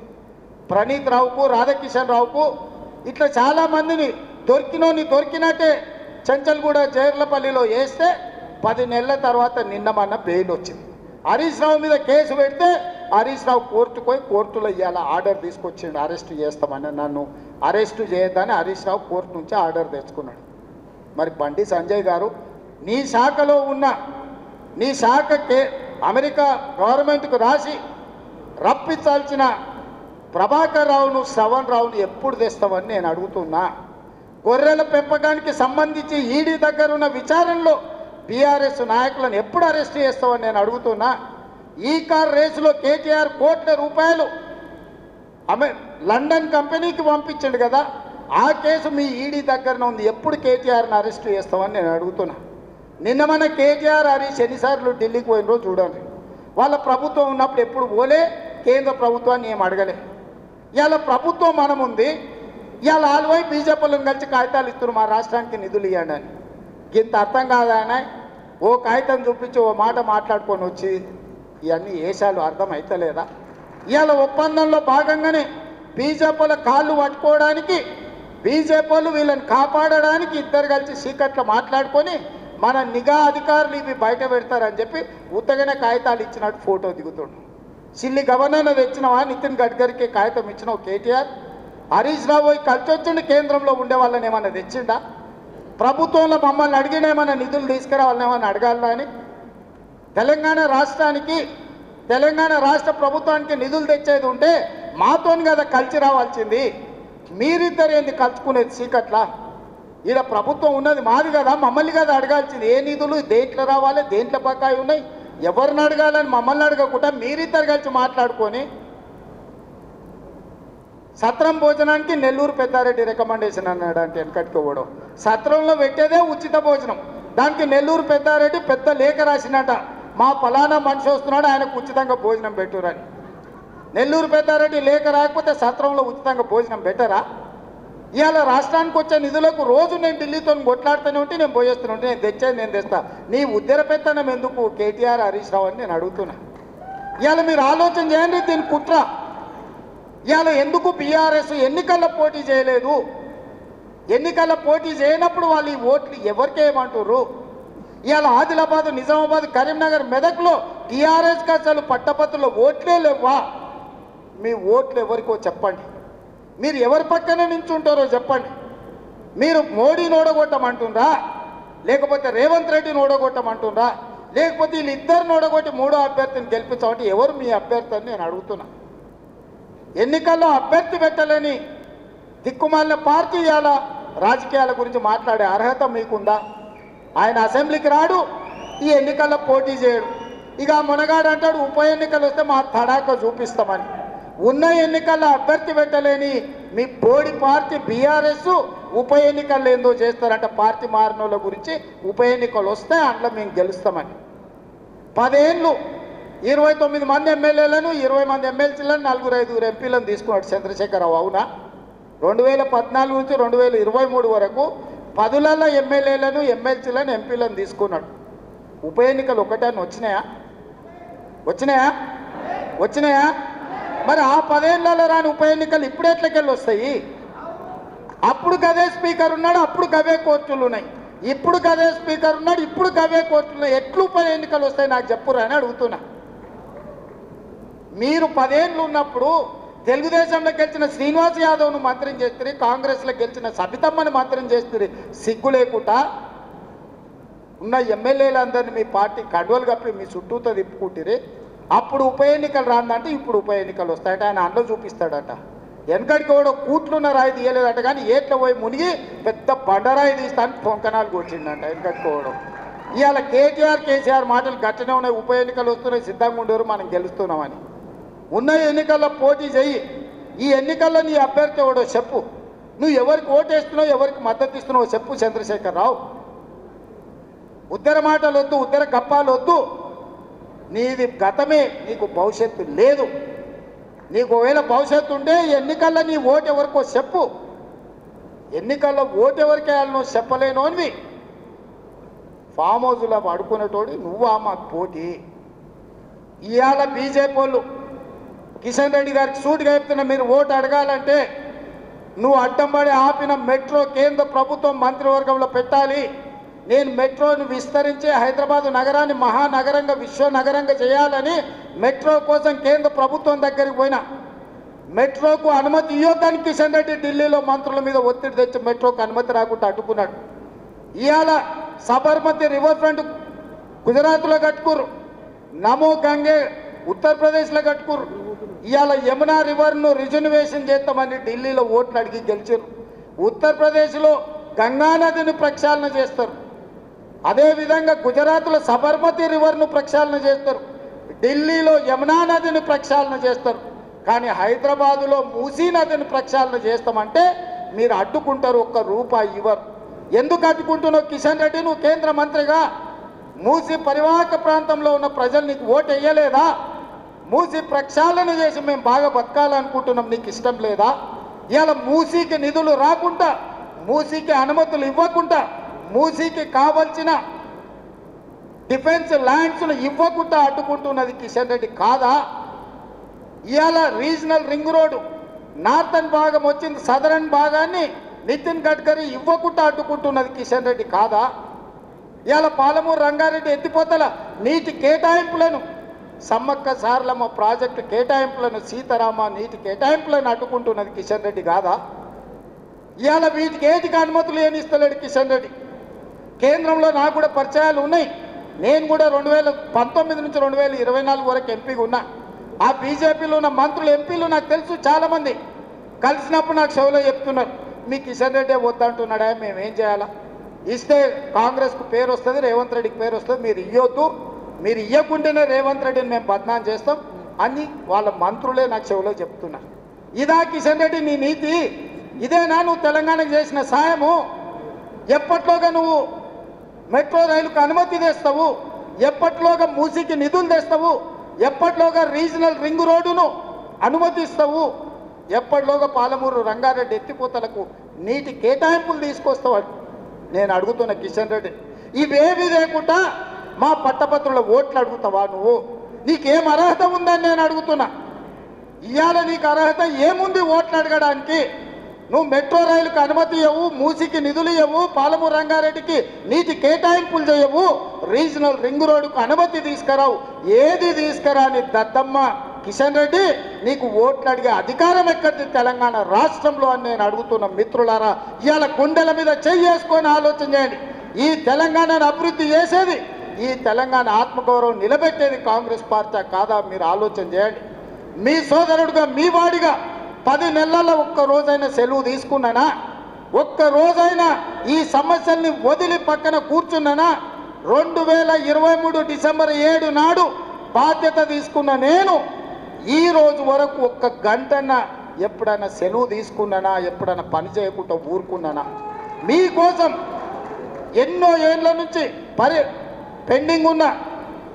ప్రణీత్ రావుకు, రాధాకిషన్ రావుకు, ఇట్లా చాలామందిని దొరికినట్టే చెంచల్గూడ జైర్లపల్లిలో వేస్తే 10 నెలల తర్వాత నిన్న మన బెయిల్ వచ్చింది. హరీష్ రావు మీద కేసు పెడితే హరీష్ రావు కోర్టుకు పోయి కోర్టులో ఇవాళ ఆర్డర్ తీసుకొచ్చిండు, అరెస్ట్ చేస్తామని. నన్ను అరెస్టు చేయొద్దని హరీష్ రావు కోర్టు నుంచి ఆర్డర్ తెచ్చుకున్నాడు. మరి బండి సంజయ్ గారు నీ శాఖలో ఉన్న నీ శాఖకే అమెరికా గవర్నమెంట్కు రాసి రప్పించాల్సిన ప్రభాకర్ రావును శ్రవణ్ రావును ఎప్పుడు తెస్తామని నేను అడుగుతున్నా. గొర్రెల పెంపకానికి సంబంధించి ఈడీ దగ్గర ఉన్న విచారణలో బీఆర్ఎస్ నాయకులను ఎప్పుడు అరెస్ట్ చేస్తామని నేను అడుగుతున్నా. ఈ కార్ రేసులో కేటీఆర్ కోట్ల రూపాయలు లండన్ కంపెనీకి పంపించండు కదా, ఆ కేసు మీ ఈడీ దగ్గరనే ఉంది, ఎప్పుడు కేటీఆర్ని అరెస్ట్ చేస్తామని నేను అడుగుతున్నా. నిన్న మన కేటీఆర్ హరీష్ ఎన్నిసార్లు ఢిల్లీకి పోయినరో చూడండి. వాళ్ళ ప్రభుత్వం ఉన్నప్పుడు ఎప్పుడు పోలే, కేంద్ర ప్రభుత్వాన్ని ఏం అడగలే. ఇవాళ ప్రభుత్వం మనం ఉంది, ఇవాళ ఆల్వై బీజేపీలను కలిసి కాగితాలు ఇస్తున్నారు మా రాష్ట్రానికి నిధులు ఇవ్వండి అని. ఇంత అర్థం కాదా ఆయన? ఓ కాగితం చూపించి ఓ మాట మాట్లాడుకొని వచ్చి ఇవన్నీ ఏషాలు అర్థం అవుతలేదా? ఇవాళ ఒప్పందంలో భాగంగానే బీజేపీల కాళ్ళు పట్టుకోవడానికి, బీజేపీలు వీళ్ళని కాపాడడానికి ఇద్దరు కలిసి సీక్రెట్లో మాట్లాడుకొని మన నిఘా అధికారులు ఇవి బయట పెడతారని చెప్పి ఉత్తగానే కాగితాలు ఇచ్చినట్టు ఫోటో దిగుతుండు. సిల్లి గవర్నర్ తెచ్చినవా? నితిన్ గడ్కరీకి కాగితం ఇచ్చినావు కేటీఆర్? హరీష్ రావు పోయి కలిసి వచ్చిండు, కేంద్రంలో ఉండే వాళ్ళని ఏమన్నా తెచ్చిండా? ప్రభుత్వంలో మమ్మల్ని అడిగిన ఏమన్నా నిధులు తీసుకురావాలని ఏమన్నా అడగాలా అని? తెలంగాణ రాష్ట్ర ప్రభుత్వానికి నిధులు తెచ్చేది ఉంటే మాతోని కదా కలిసి రావాల్సింది. మీరిద్దరు ఏంది కలుసుకునేది సీకట్లా? ఈడ ప్రభుత్వం ఉన్నది మాది కదా, మమ్మల్ని కదా అడగాల్సింది. ఏ నిధులు దేంట్లో రావాలి, దేంట్లో బకాయి ఉన్నాయి, ఎవరిని అడగాలని మమ్మల్ని అడగకుండా మీరిద్దరు కలిసి మాట్లాడుకొని సత్రం భోజనానికి నెల్లూరు పెద్దారెడ్డి రికమెండేషన్ అన్నాడు అంటే వెనకట్టుకోవడం. సత్రంలో పెట్టేదే ఉచిత భోజనం, దానికి నెల్లూరు పెద్దారెడ్డి పెద్ద లేఖ రాసినట, మా ఫలానా మనిషి వస్తున్నాడు ఆయనకు ఉచితంగా భోజనం పెట్టురని. నెల్లూరు పెద్దారెడ్డి లేఖ రాకపోతే సత్రంలో ఉచితంగా భోజనం పెట్టరా? ఇవాళ రాష్ట్రానికి వచ్చే నిధులకు రోజు నేను ఢిల్లీతో కొట్లాడుతూనే ఉంటే నేను పోయేస్తూనే ఉంటే నేను తెచ్చేది నేను తెస్తా. నీ ఉద్దర పెత్తనం ఎందుకు కేటీఆర్ హరీష్ రావు అని నేను అడుగుతున్నా. ఇవాళ మీరు ఆలోచన చేయండి దీని కుట్ర. ఇవాళ ఎందుకు బీఆర్ఎస్ ఎన్నికల్లో పోటీ చేయలేదు? ఎన్నికల్లో పోటీ చేయనప్పుడు వాళ్ళు ఈ ఓట్లు ఎవరికి ఏమంటారు? ఇవాళ ఆదిలాబాద్, నిజామాబాద్, కరీంనగర్, మెదక్లో టీఆర్ఎస్కి అసలు పట్టభద్రుల ఓట్లే లేవా? మీ ఓట్లు ఎవరికో చెప్పండి. మీరు ఎవరి పక్కన నించుంటారో చెప్పండి. మీరు మోడీని ఓడగొట్టమంటుండ్రా, లేకపోతే రేవంత్ రెడ్డిని ఓడగొట్టమంటుండ్రా, లేకపోతే వీళ్ళిద్దరిని ఓడగొట్టి మూడో అభ్యర్థిని గెలిపించామంటే ఎవరు మీ అభ్యర్థి అని నేను అడుగుతున్నా. ఎన్నికల్లో అభ్యర్థి పెట్టలేని దిక్కుమాలిన పార్టీ ఇవాళ రాజకీయాల గురించి మాట్లాడే అర్హత మీకుందా? ఆయన అసెంబ్లీకి రాడు, ఈ ఎన్నికల్లో పోటీ చేయడు. ఇక మునగాడు అంటాడు ఉప ఎన్నికలు వస్తే మా తడాక చూపిస్తామని. ఉన్న ఎన్నికల్లో అభ్యర్థి పెట్టలేని మీ బోడి పార్టీ బీఆర్ఎస్ ఉప ఎన్నికల్లో ఏందో చేస్తారంట. పార్టీ మారినోళ్ళ గురించి ఉప ఎన్నికలు వస్తే అందులో మేము గెలుస్తామని. 10 ఏళ్ళు 29 మంది ఎమ్మెల్యేలను, 20 మంది ఎమ్మెల్సీలను, 4-5 ఎంపీలను తీసుకున్నాడు చంద్రశేఖరరావు. అవునా? 2014 నుంచి 2023 వరకు 10లలో ఎమ్మెల్యేలను, ఎమ్మెల్సీలను, ఎంపీలను తీసుకున్నాడు. ఉప ఎన్నికలు ఒకటే వచ్చినాయా? మరి ఆ 10 ఏళ్లలో రాని ఉప ఎన్నికలు ఇప్పుడు ఎట్లకెళ్ళి వస్తాయి? అప్పుడు గదే స్పీకర్ ఉన్నాడు, అప్పుడు గవే కోర్టులు ఉన్నాయి. ఇప్పుడు గదే స్పీకర్ ఉన్నాడు, ఇప్పుడు గవే కోర్టులు ఉన్నాయి. ఎట్లు ఉప ఎన్నికలు వస్తాయి నాకు చెప్పురా అని అడుగుతున్నా. మీరు 10 ఏళ్ళు ఉన్నప్పుడు తెలుగుదేశంలో గెలిచిన శ్రీనివాస్ యాదవ్ను మంత్రిని చేస్తుంది, కాంగ్రెస్లో గెలిచిన సబితమ్మని మంత్రిని చేస్తుంది. సిగ్గు లేకుండా ఉన్న ఎమ్మెల్యేలందరినీ మీ పార్టీ కడువలు కప్పి మీ చుట్టూతో తిప్పుకుంటారు. అప్పుడు ఉప ఎన్నికలు రాందంటే ఇప్పుడు ఉప ఎన్నికలు వస్తాయట. ఆయన అందులో చూపిస్తాడట. వెనకడికి కూడా కూట్లున్న రాయి తీయలేదట, కానీ ఏట్లో పోయి మునిగి పెద్ద బండరాయి తీస్తాను పొంకనాలు కూర్చిండంట వెనకట్టుకోవడం. ఇవాళ కేసీఆర్ మాటలు గట్టినే ఉన్నాయి. ఉప ఎన్నికలు వస్తున్నాయి, సిద్ధంగా ఉండేవారు, మనం గెలుస్తున్నామని. ఉన్న ఎన్నికల్లో పోటీ చెయ్యి. ఈ ఎన్నికల్లో నీ అభ్యర్థి ఎవడో చెప్పు. నువ్వు ఎవరికి ఓటేస్తున్నావు, ఎవరికి మద్దతు ఇస్తున్నావో చెప్పు చంద్రశేఖరరావు. ఉద్దర మాటలు వద్దు, ఉద్దర గప్పాలు వద్దు. నీది గతమే, నీకు భవిష్యత్తు లేదు. నీకు ఒకవేళ భవిష్యత్తు ఉంటే ఎన్నికల్లో నీ ఓటు ఎవరికో చెప్పు. ఎన్నికల్లో ఓటు ఎవరికి వేయాలనో చెప్పలేను అని ఫామ్ హౌస్లో అడుకునేటోడు నువ్వా మాకు పోటీ? ఇవాళ బీజేపీ వాళ్ళు కిషన్ రెడ్డి గారికి సూటిగా చెప్తున్నా, మీరు ఓటు అడగాలంటే నువ్వు అడ్డంబడి ఆపిన మెట్రో కేంద్ర ప్రభుత్వం మంత్రివర్గంలో పెట్టాలి. నేను మెట్రోను విస్తరించి హైదరాబాద్ నగరాన్ని మహానగరంగా, విశ్వనగరంగా చేయాలని మెట్రో కోసం కేంద్ర ప్రభుత్వం దగ్గరికి పోయినా. మెట్రోకు అనుమతి ఇవ్వద్దని కిషన్ రెడ్డి ఢిల్లీలో మంత్రుల మీద ఒత్తిడి తెచ్చి మెట్రోకు అనుమతి రాకుండా అడ్డుకున్నాడు. ఇవాళ సబర్మతి రివర్ ఫ్రంట్ గుజరాత్లో కట్టుకుర్రు, నమో గంగే ఉత్తరప్రదేశ్లో కట్టుకుర్రు. ఇవాళ యమునా రివర్ను రిజర్వేషన్ చేస్తామని ఢిల్లీలో ఓట్లు అడిగి గెలిచారు. ఉత్తరప్రదేశ్లో గంగానదిని ప్రక్షాళన చేస్తారు. అదేవిధంగా గుజరాత్లో సబర్మతి రివర్ను ప్రక్షాళన చేస్తారు, ఢిల్లీలో యమునా నదిని ప్రక్షాళన చేస్తారు. కానీ హైదరాబాదులో మూసీ నదిని ప్రక్షాళన చేస్తామంటే మీరు అడ్డుకుంటారు, ఒక్క రూపాయి ఇవ్వరు. ఎందుకు అడ్డుకుంటున్నావు కిషన్ రెడ్డి? నువ్వు కేంద్ర మంత్రిగా మూసీ పరివాహక ప్రాంతంలో ఉన్న ప్రజలు నీకు ఓటు వేయలేదా? మూసీ ప్రక్షాళన చేసి మేము బాగా బతకాలనుకుంటున్నాం, నీకు ఇష్టం లేదా? ఇవాళ మూసీకి నిధులు రాకుండా, మూసీకి అనుమతులు ఇవ్వకుండా, మూసీకి కావలసిన డిఫెన్స్ ల్యాండ్స్ను ఇవ్వకుండా అడ్డుకుంటున్నది కిషన్ రెడ్డి కాదా? ఇవాళ రీజనల్ రింగ్ రోడ్డు నార్థన్ భాగం వచ్చింది, సదరన్ భాగాన్ని నితిన్ గడ్కరీ ఇవ్వకుండా అడ్డుకుంటున్నది కిషన్ రెడ్డి కాదా? ఇవాళ పాలమూరు రంగారెడ్డి ఎత్తిపోతల నీటి కేటాయింపులను, సమ్మక్క సారలమ్మ ప్రాజెక్టు కేటాయింపులను, సీతారామ నీటి కేటాయింపులను అడ్డుకుంటున్నది కిషన్ రెడ్డి కాదా? ఇవాళ వీటికి ఏటికి అనుమతులు ఏమిస్తలేడు కిషన్ రెడ్డి. కేంద్రంలో నాకు కూడా పరిచయాలు ఉన్నాయి. నేను కూడా 2019 నుంచి 2024 వరకు ఎంపీగా ఉన్నా. ఆ బీజేపీలో ఉన్న మంత్రులు, ఎంపీలు నాకు తెలుసు, చాలామంది కలిసినప్పుడు నాకు షోలో చెప్తున్నారు, మీ కిషన్ రెడ్డి వద్దంటున్నాడా, మేమేం చేయాలా? ఇస్తే కాంగ్రెస్కు పేరు వస్తుంది, రేవంత్ రెడ్డికి పేరు వస్తుంది, మీరు ఇవ్వద్దు, మీరు ఇవ్వకుంటేనే రేవంత్ రెడ్డిని మేము బద్నాం చేస్తాం అని వాళ్ళ మంత్రులే నాకు చెవిలో చెప్తున్నారు. ఇదా కిషన్ రెడ్డి నీ నీతి? ఇదేనా నువ్వు తెలంగాణకు చేసిన సాయము? ఎప్పట్లోగా నువ్వు మెట్రో రైలుకు అనుమతి తెస్తావు? ఎప్పట్లోగా మూసీకి నిధులు తెస్తావు? ఎప్పట్లోగా రీజనల్ రింగ్ రోడ్డును అనుమతిస్తావు? ఎప్పటిలోగా పాలమూరు రంగారెడ్డి ఎత్తిపోతలకు నీటి కేటాయింపులు తీసుకొస్తావు? నేను అడుగుతున్న కిషన్ రెడ్డి, ఇవేవి లేకుండా మా పట్టభద్రుల ఓట్లు అడుగుతావా నువ్వు? నీకేం అర్హత ఉందని నేను అడుగుతున్నా. ఇవాళ నీకు అర్హత ఏముంది ఓట్లు అడగడానికి? నువ్వు మెట్రో రైలుకు అనుమతి ఇవ్వవు, మూసీకి నిధులు ఇవ్వవు, పాలమూరు రంగారెడ్డికి నీటి కేటాయింపులు చేయవు, రీజనల్ రింగ్ రోడ్డుకు అనుమతి తీసుకురావు. ఏది తీసుకురాని దద్దమ్మ కిషన్ రెడ్డి, నీకు ఓట్లు అడిగే అధికారం ఎక్కడిది తెలంగాణ రాష్ట్రంలో అని నేను అడుగుతున్న మిత్రులారా. ఇవాళ గుండెల మీద చేసుకొని ఆలోచన చేయండి. ఈ తెలంగాణను అభివృద్ధి చేసేది, ఈ తెలంగాణ ఆత్మగౌరవం నిలబెట్టేది కాంగ్రెస్ పార్టీ కాదా? మీరు ఆలోచన చేయండి. మీ సోదరుడుగా, మీ వాడిగా 10 నెలల్లో ఒక్క రోజైనా సెలవు తీసుకున్నానా? ఒక్క రోజైనా ఈ సమస్యల్ని వదిలి పక్కన కూర్చున్నానా? 2023 డిసెంబర్ 7 నాడు బాధ్యత తీసుకున్న నేను ఈ రోజు వరకు ఒక్క గంటన ఎప్పుడైనా సెలవు తీసుకున్నానా? ఎప్పుడైనా పని చేయకుండా ఊరుకున్నానా? మీకోసం ఎన్నో ఏళ్ళ నుంచి పెండింగ్ ఉన్న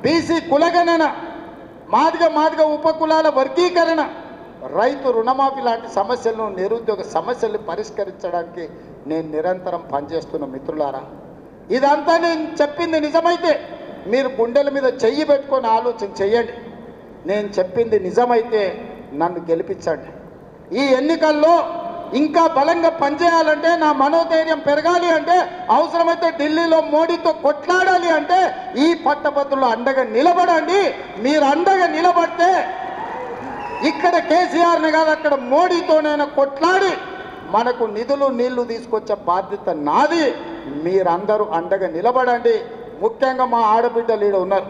బీసీ కులగణన, మాదిగ ఉపకులాల వర్గీకరణ, రైతు రుణమాఫీ లాంటి సమస్యలను, నిరుద్యోగ సమస్యలను పరిష్కరించడానికి నేను నిరంతరం పనిచేస్తున్న మిత్రులారా. ఇదంతా నేను చెప్పింది నిజమైతే మీరు గుండెల మీద చెయ్యి పెట్టుకొని ఆలోచన చెయ్యండి. నేను చెప్పింది నిజమైతే నన్ను గెలిపించండి. ఈ ఎన్నికల్లో ఇంకా బలంగా పనిచేయాలంటే, నా మనోధైర్యం పెరగాలి అంటే, అవసరమైతే ఢిల్లీలో మోడీతో కొట్లాడాలి అంటే ఈ పట్టభద్రులు అండగా నిలబడండి. మీరు అండగా నిలబడితే ఇక్కడ కేసీఆర్ని కాదు, అక్కడ మోడీతోనైనా కొట్లాడి మనకు నిధులు నీళ్లు తీసుకొచ్చే బాధ్యత నాది. మీరందరూ అండగా నిలబడండి. ముఖ్యంగా మా ఆడబిడ్డలు ఈడ ఉన్నారు.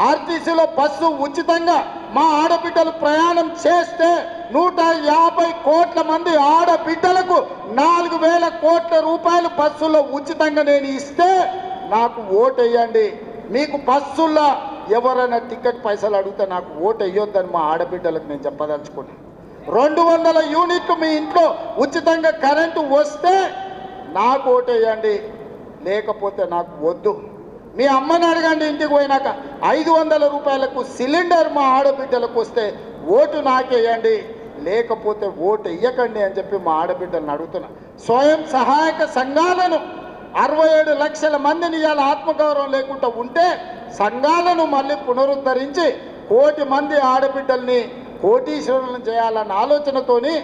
ఆర్టీసీలో బస్సు ఉచితంగా మా ఆడబిడ్డలు ప్రయాణం చేస్తే 150 కోట్ల మంది ఆడబిడ్డలకు 4,000 కోట్ల రూపాయలు బస్సులో ఉచితంగా నేను ఇస్తే నాకు ఓటు వేయండి. మీకు బస్సుల్లో ఎవరైనా టికెట్ పైసలు అడిగితే నాకు ఓటు వేయొద్దని మా ఆడబిడ్డలకు నేను చెప్పదలుచుకున్నాను. 200 యూనిట్లు మీ ఇంట్లో ఉచితంగా కరెంటు వస్తే నాకు ఓటు వేయండి, లేకపోతే నాకు వద్దు. మీ అమ్మని అడగండి ఇంటికి పోయినాక, 500 రూపాయలకు సిలిండర్ మా ఆడబిడ్డలకు వస్తే ఓటు నాకేయండి, లేకపోతే ఓటు ఇయ్యకండి అని చెప్పి మా ఆడబిడ్డలను అడుగుతున్నా. స్వయం సహాయక సంఘాలను 67 లక్షల మందిని ఇవాళ ఆత్మగౌరవం లేకుండా ఉంటే సంఘాలను మళ్ళీ పునరుద్ధరించి 1 కోటి మంది ఆడబిడ్డల్ని కోటీశ్వరులను చేయాలన్న ఆలోచనతోని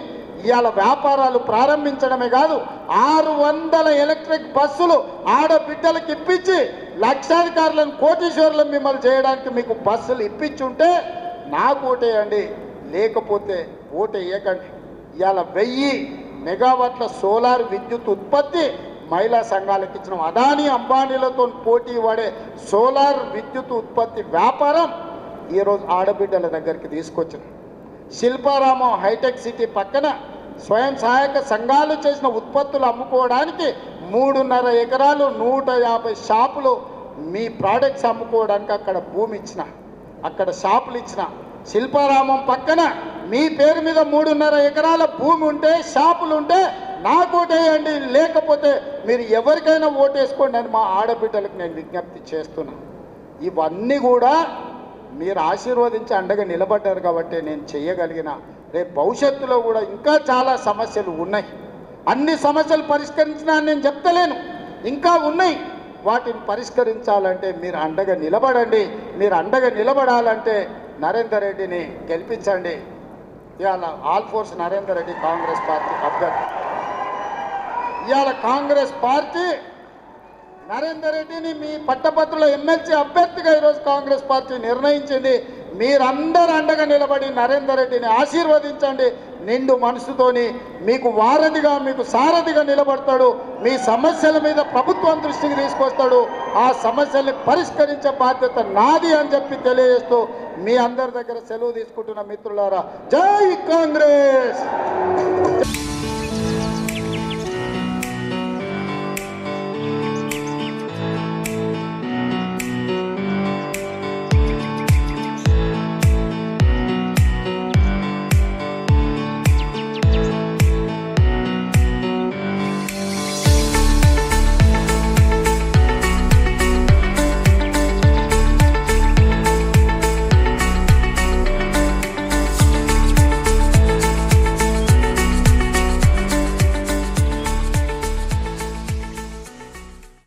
ఇవాళ వ్యాపారాలు ప్రారంభించడమే కాదు, 600 ఎలక్ట్రిక్ బస్సులు ఆడబిడ్డలకు ఇప్పించి లక్షాధికారులను కోటీశ్వరులను మిమ్మల్ని చేయడానికి మీకు బస్సులు ఇప్పించుంటే నాకు ఓటేయండి, లేకపోతే ఓటు వేయకండి. ఇవాళ 1000 మెగావాట్ల సోలార్ విద్యుత్ ఉత్పత్తి మహిళా సంఘాలకు ఇచ్చినాం. అదానీ అంబానీలతో పోటీ పడే సోలార్ విద్యుత్ ఉత్పత్తి వ్యాపారం ఈరోజు ఆడబిడ్డల దగ్గరికి తీసుకొచ్చినాం. శిల్పారామం హైటెక్ సిటీ పక్కన స్వయం సహాయక సంఘాలు చేసిన ఉత్పత్తులు అమ్ముకోవడానికి 3.5 ఎకరాలు 150 షాపులు మీ ప్రోడక్ట్స్ అమ్ముకోవడానికి అక్కడ భూమి ఇచ్చిన, అక్కడ షాపులు ఇచ్చిన. శిల్పారామం పక్కన మీ పేరు మీద 3.5 ఎకరాల భూమి ఉంటే, షాపులు ఉంటే నాకు ఓటేయండి, లేకపోతే మీరు ఎవరికైనా ఓటేసుకోండి అని మా ఆడబిడ్డలకు నేను విజ్ఞప్తి చేస్తున్నా. ఇవన్నీ కూడా మీరు ఆశీర్వదించి అండగా నిలబడ్డారు కాబట్టి నేను చేయగలిగిన. రేపు భవిష్యత్తులో కూడా ఇంకా చాలా సమస్యలు ఉన్నాయి. అన్ని సమస్యలు పరిష్కరించినా నేను చెప్తలేను, ఇంకా ఉన్నాయి. వాటిని పరిష్కరించాలంటే మీరు అండగా నిలబడండి. మీరు అండగా నిలబడాలంటే నరేందర్ రెడ్డిని గెలిపించండి. ఇవాళ all force Narender Reddy Congress party అభ్యర్థి. ఇవాళ కాంగ్రెస్ పార్టీ నరేందర్ రెడ్డిని మీ పట్టభద్రుల ఎమ్మెల్సీ అభ్యర్థిగా ఈరోజు కాంగ్రెస్ పార్టీ నిర్ణయించింది. మీరందరూ అండగా నిలబడి నరేందర్ రెడ్డిని ఆశీర్వదించండి. నిండు మనసుతోని మీకు వారధిగా, మీకు సారథిగా నిలబడతాడు. మీ సమస్యల మీద ప్రభుత్వం దృష్టికి తీసుకొస్తాడు. ఆ సమస్యల్ని పరిష్కరించే బాధ్యత నాది అని చెప్పి తెలియజేస్తూ మీ అందరి దగ్గర సెలవు తీసుకుంటున్న మిత్రులారా, జై కాంగ్రెస్.